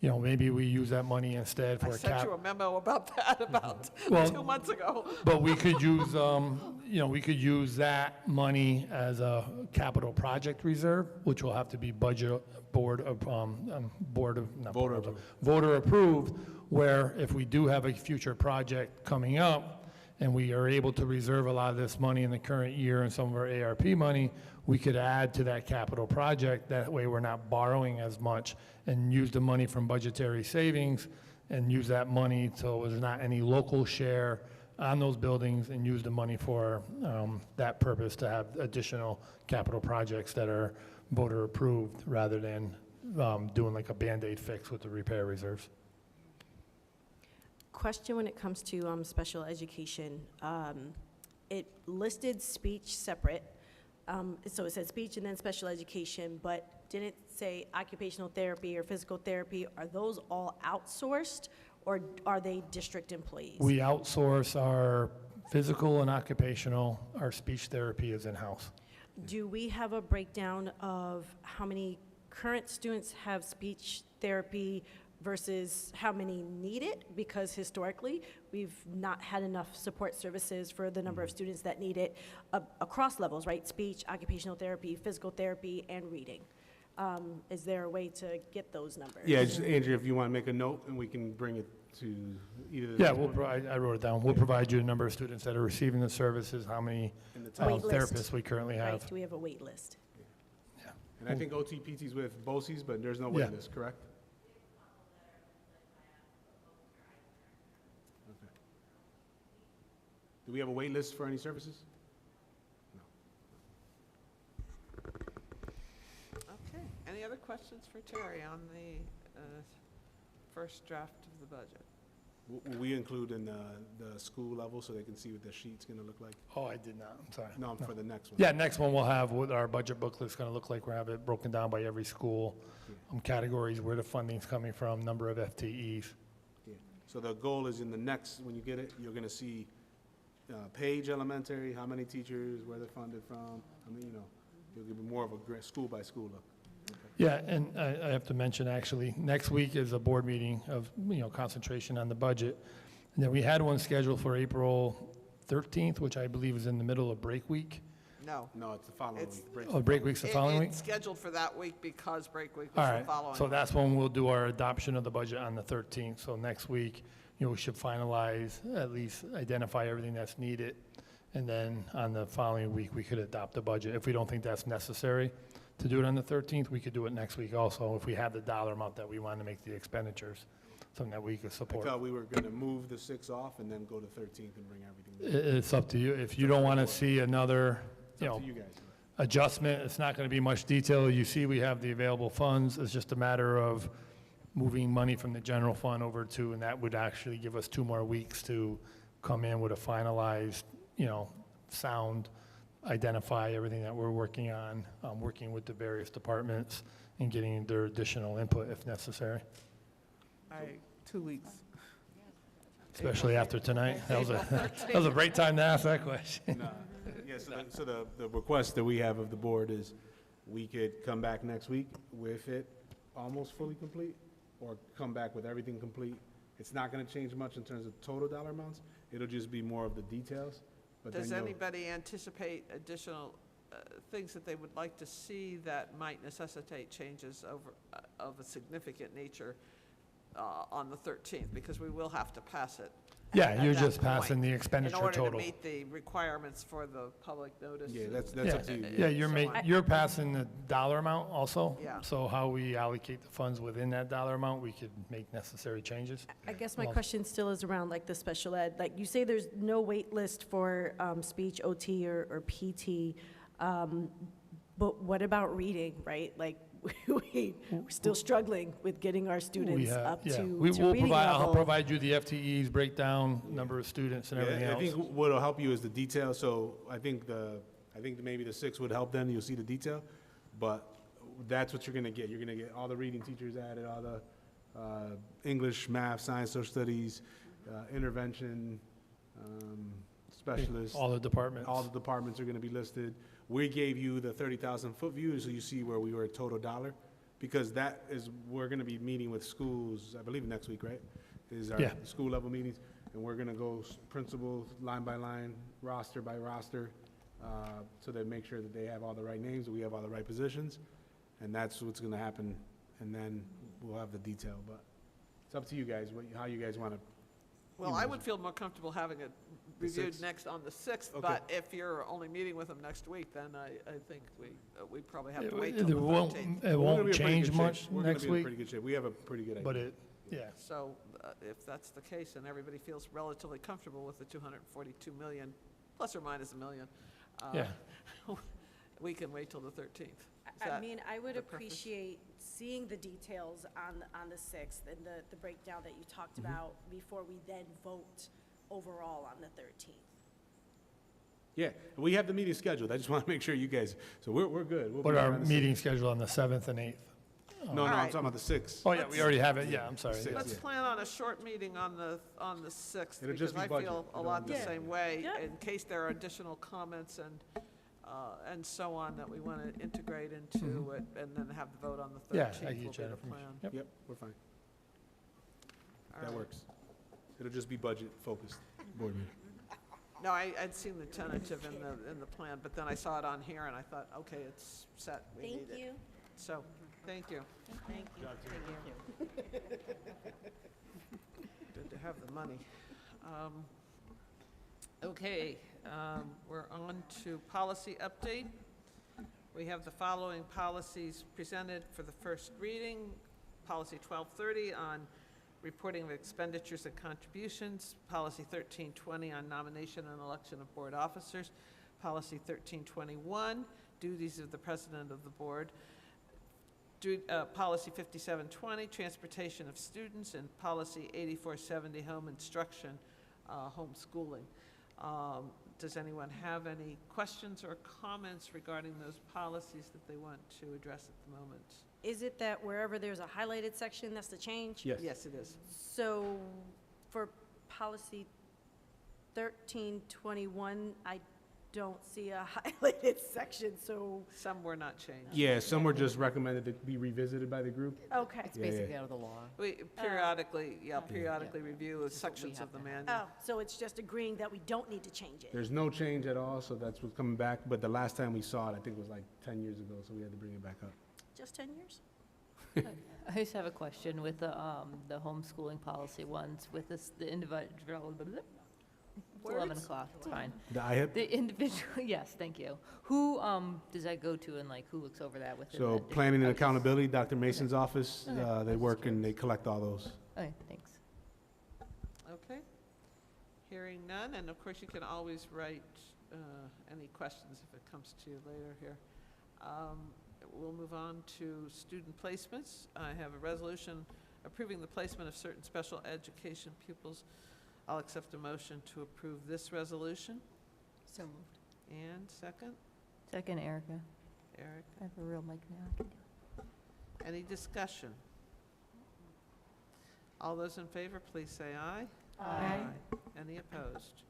Maybe we use that money instead for I a sent you a memo about that about Well, 2 months ago. But we could use, we could use that money as a capital project reserve, which will have to be voter approved, where if we do have a future project coming up and we are able to reserve a lot of this money in the current year and some of our ARP money, we could add to that capital project. That way we're not borrowing as much and use the money from budgetary savings and use that money so there's not any local share on those buildings, and use the money for that purpose to have additional capital projects that are voter approved rather than doing like a Band-Aid fix with the repair reserves. Question when it comes to special education. It listed speech separate. So it said speech and then special education, but didn't say occupational therapy or physical therapy. Are those all outsourced, or are they district employees? We outsource our physical and occupational. Our speech therapy is in-house. Do we have a breakdown of how many current students have speech therapy versus how many need it? Because historically, we've not had enough support services for the number of students that need it across levels, right? Speech, occupational therapy, physical therapy, and reading. Is there a way to get those numbers? Yeah, just Andrea, if you want to make a note, and we can bring it to either. Yeah, I wrote it down. We'll provide you the number of students that are receiving the services, how many therapists we currently have. Right, do we have a wait list? And I think OTPT's with BOCES, but there's no wait list, correct? Okay. Do we have a wait list for any services? Okay, any other questions for Terry on the first draft of the budget? Will we include in the school level so they can see what the sheet's going to look like? Oh, I did not, I'm sorry. No, for the next one. Yeah, next one we'll have what our budget booklet's going to look like. We'll have it broken down by every school, categories, where the funding's coming from, number of FTEs. Yeah. So the goal is in the next, when you get it, you're going to see Page Elementary, how many teachers, where they're funded from. I mean, it'll give you more of a school-by-school look. Yeah, and I have to mention, actually, next week is a board meeting of, concentration on the budget. And then we had one scheduled for April 13th, which I believe is in the middle of break week. No. No, it's the following week. Oh, break week's the following week? It's scheduled for that week because break week All was the right, following. so that's when we'll do our adoption of the budget on the 13th. So next week, we should finalize, at least identify everything that's needed. And then on the following week, we could adopt the budget. If we don't think that's necessary to do it on the 13th, we could do it next week also if we have the dollar amount that we want to make the expenditures. something that we could I support. thought we were going to move the 6th off and then go to 13th and bring everything back. It's up to you. If you don't want to see another, It's up to you guys. adjustment, it's not going to be much detail. You see, we have the available funds. It's just a matter of moving money from the general fund over to, and that would actually give us 2 more weeks to come in with a finalized, sound, identify everything that we're working on, working with the various departments and getting their additional input if necessary, 2 weeks. especially after tonight. That was a great time to ask that question. No. Yeah, so the request that we have of the board is we could come back next week with it almost fully complete, or come back with everything complete. It's not going to change much in terms of total dollar amounts. It'll just be more of the details. But Does then anybody anticipate additional things that they would like to see that might necessitate changes of a significant nature on the 13th? Because we will have to pass it. Yeah, at you're that just passing point the expenditure in order total. to meet the requirements for the public notice. Yeah, that's Yeah, up to you. yeah, you're passing the dollar amount also. Yeah. So how we allocate the funds within that dollar amount, we could make necessary changes. I guess my Well- question still is around like the special ed. Like you say there's no wait list for speech, OT, or PT. But what about reading, right? Like we're still struggling with getting our students up to reading I'll level. provide you the FTEs breakdown, number of students and everything Yeah, I else. think what'll help you is the detail. So I think maybe the 6th would help. Then you'll see the detail, but that's what you're gonna get. You're gonna get all the reading teachers added, all the English, math, science, social studies, intervention specialists. All the departments. All the departments are gonna be listed. We gave you the 30,000-foot view, so you see where we were at total dollar, because that is, we're gonna be meeting with schools, I believe next week, right? Is our Yeah. school level meetings, and we're gonna go principal, line by line, roster by roster, so that make sure that they have all the right names, that we have all the right positions, and that's what's gonna happen, and then we'll have the detail, but it's up to you guys, how you guys wanna. Well, I would feel more comfortable having it reviewed 6th? next on the 6th, Okay. but if you're only meeting with them next week, then I think we probably have to wait It till the won't, 13th. it We're gonna won't be in pretty change good much shape. We're gonna next be in week, pretty good shape. We have a pretty good idea. but yeah. So if that's the case and everybody feels relatively comfortable with the 242 million, plus or minus a million, Yeah. we can wait till the 13th. Is I that mean, I would the purpose? appreciate seeing the details on the 6th and the breakdown that you talked about before we then vote overall on the 13th. Yeah, we have the meeting scheduled. I just want to make sure you guys, so we're good. We'll But be our around the meeting scheduled on the 7th and 8th. No, I'm Alright. talking about the 6th. Oh, yeah, we already have it, yeah, I'm sorry. Six. Let's Yeah. plan on a short meeting on the 6th, It'll because just be I budget. feel a It'll lot be the budget. same way, Yeah. in case there are additional comments and so on that we want to integrate into it, and then have the vote on the 13th. Yeah, I will get be you the that information. plan. Yep. Yep, we're fine. All That right. works. It'll just be budget focused, board meeting. No, I'd seen the tentative in the plan, but then I saw it on here, and I thought, okay, it's set, we need it. Thank you. So, thank you. Thank you. Good to have the money. Okay, we're on to policy update. We have the following policies presented for the first reading. Policy 1230 on reporting of expenditures and contributions. Policy 1320 on nomination and election of board officers. Policy 1321, duties of the president of the board. Policy 5720, transportation of students, and Policy 8470, home instruction, homeschooling. Does anyone have any questions or comments regarding those policies that they want to address at the moment? Is it that wherever there's a highlighted section, that's the change? Yes. Yes, it is. So for policy 1321, I don't see a highlighted section, so, Some were not changed. Yeah, some were just recommended to be revisited by the group. okay. It's Yeah, yeah. basically out of the law. We periodically review the sections of the manual. Oh, so it's just agreeing that we don't need to change it? There's no change at all, so that's what's coming back. But the last time we saw it, I think was like 10 years ago, so we had to bring it back up. Just 10 years? I just have a question with the homeschooling policy ones, with the individual, it's 11 o'clock, it's fine. The IHIP? The individual, yes, thank you. Who does that go to, and like, who looks over that within So that planning and district? accountability, Dr. Mason's office, they work and they collect all those. Okay, thanks. Okay. Hearing none, and of course, you can always write any questions if it comes to you later here. We'll move on to student placements. I have a resolution approving the placement of certain special education pupils. I'll accept a motion to approve this resolution. So moved. And second? Second, Erica. Eric. I have a real mic now. I can do it. Any discussion? All those in favor, please say aye. Aye. Any opposed?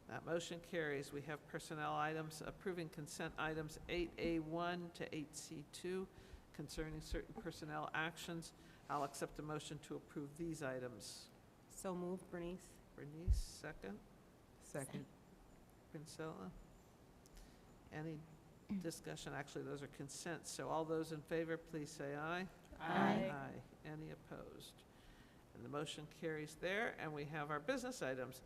That motion carries. We have personnel items, approving consent items 8A1 to 8C2 concerning certain personnel actions. I'll accept a motion to approve these items. So moved, Bernice. Bernice, second. Second. Prinsella. Any discussion? Actually, those are consents, so all those in favor, please say aye. Aye. Aye. Any opposed? And the motion carries there, and we have our business items.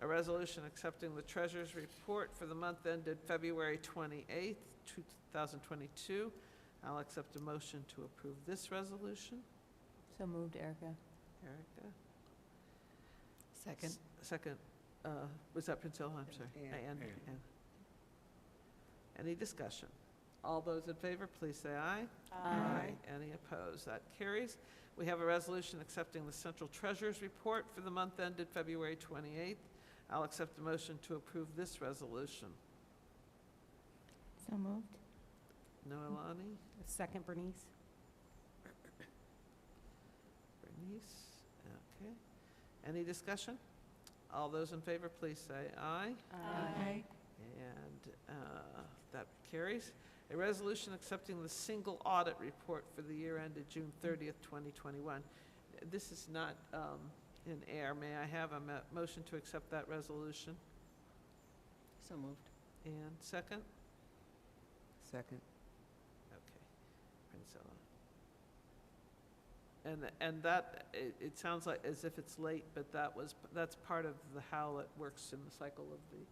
A resolution accepting the treasurer's report for the month ended February 28th, 2022. I'll accept a motion to approve this resolution. So moved, Erica. Erica. Second. Second, was that Priscilla? I'm sorry. Ann. Any discussion? All those in favor, please say aye. Aye. Any opposed? That carries. We have a resolution accepting the central treasurer's report for the month ended February 28th. I'll accept a motion to approve this resolution. So moved. Noelani? Second, Bernice. Bernice? Okay. Any discussion? All those in favor, please say aye. Aye. And that carries. A resolution accepting the single audit report for the year ended June 30th, 2021. This is not in air. May I have a motion to accept that resolution? So moved. And second? Second. Okay. Prinsella. And that, it sounds like as if it's late, but that's part of how it works in the cycle of the,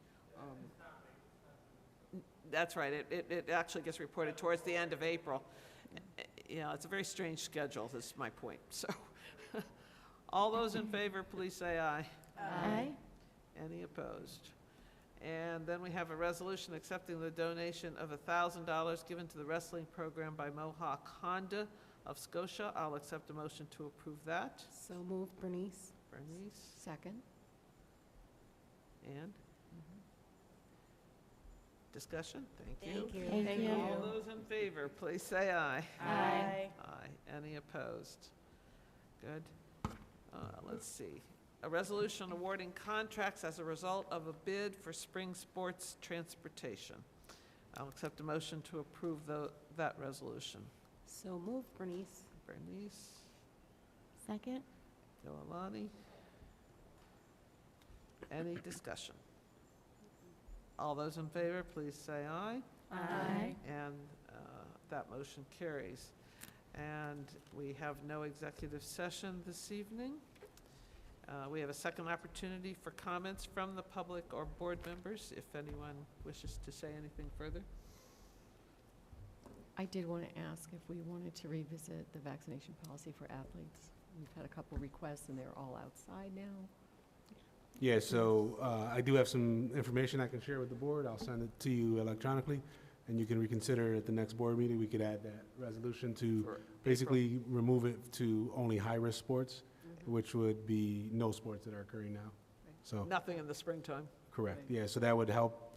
that's right, it actually gets reported towards the end of April. You know, it's a very strange schedule, is my point, so. All those in favor, please say aye. Aye. Any opposed? And then we have a resolution accepting the donation of $1,000 given to the wrestling program by Mohawk Honda of Scotia. I'll accept a motion to approve that. So moved, Bernice. Bernice? Second. And? Discussion? Thank you. Thank you. All those in favor, please say aye. Aye. Aye. Any opposed? Good. Let's see. A resolution awarding contracts as a result of a bid for spring sports transportation. I'll accept a motion to approve that resolution. So moved, Bernice. Bernice? Second. Noelani? Any discussion? All those in favor, please say aye. Aye. And that motion carries. And we have no executive session this evening. We have a second opportunity for comments from the public or board members, if anyone wishes to say anything further. I did want to ask if we wanted to revisit the vaccination policy for athletes. We've had a couple requests, and they're all outside now. Yeah, so I do have some information I can share with the board. I'll send it to you electronically, and you can reconsider at the next board meeting. We could add that resolution to basically remove it to only high-risk sports, which would be no sports that are occurring now. So Nothing in the springtime. correct, yeah, so that would help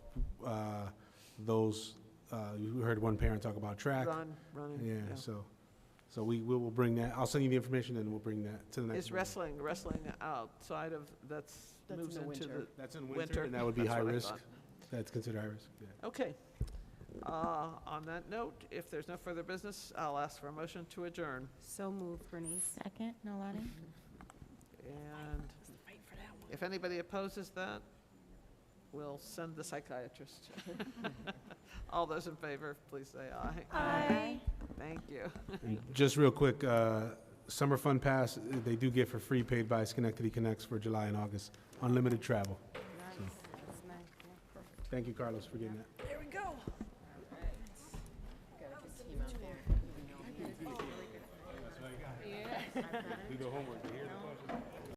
those, you heard one parent talk about track. Running. Yeah, so we will bring that, I'll send you the information and we'll bring that to the next. Is board. wrestling outside of, That's moves in the into winter. the That's in winter? winter, and that would be That's high what I risk. thought. That's considered high risk, yeah. Okay. On that note, if there's no further business, I'll ask for a motion to adjourn. So moved, Bernice. Second. Nolani. And if anybody opposes that, we'll send the psychiatrist. All those in favor, please say aye. Aye. Thank you. And just real quick, Summer Fun Pass, they do get for free, paid by Schenectady Connects for July and August, unlimited travel. Nice. That's nice. Yeah, perfect. Thank you, Carlos, for getting that. There we go. Got a good team out there. Yeah. Do the homework, to hear the question?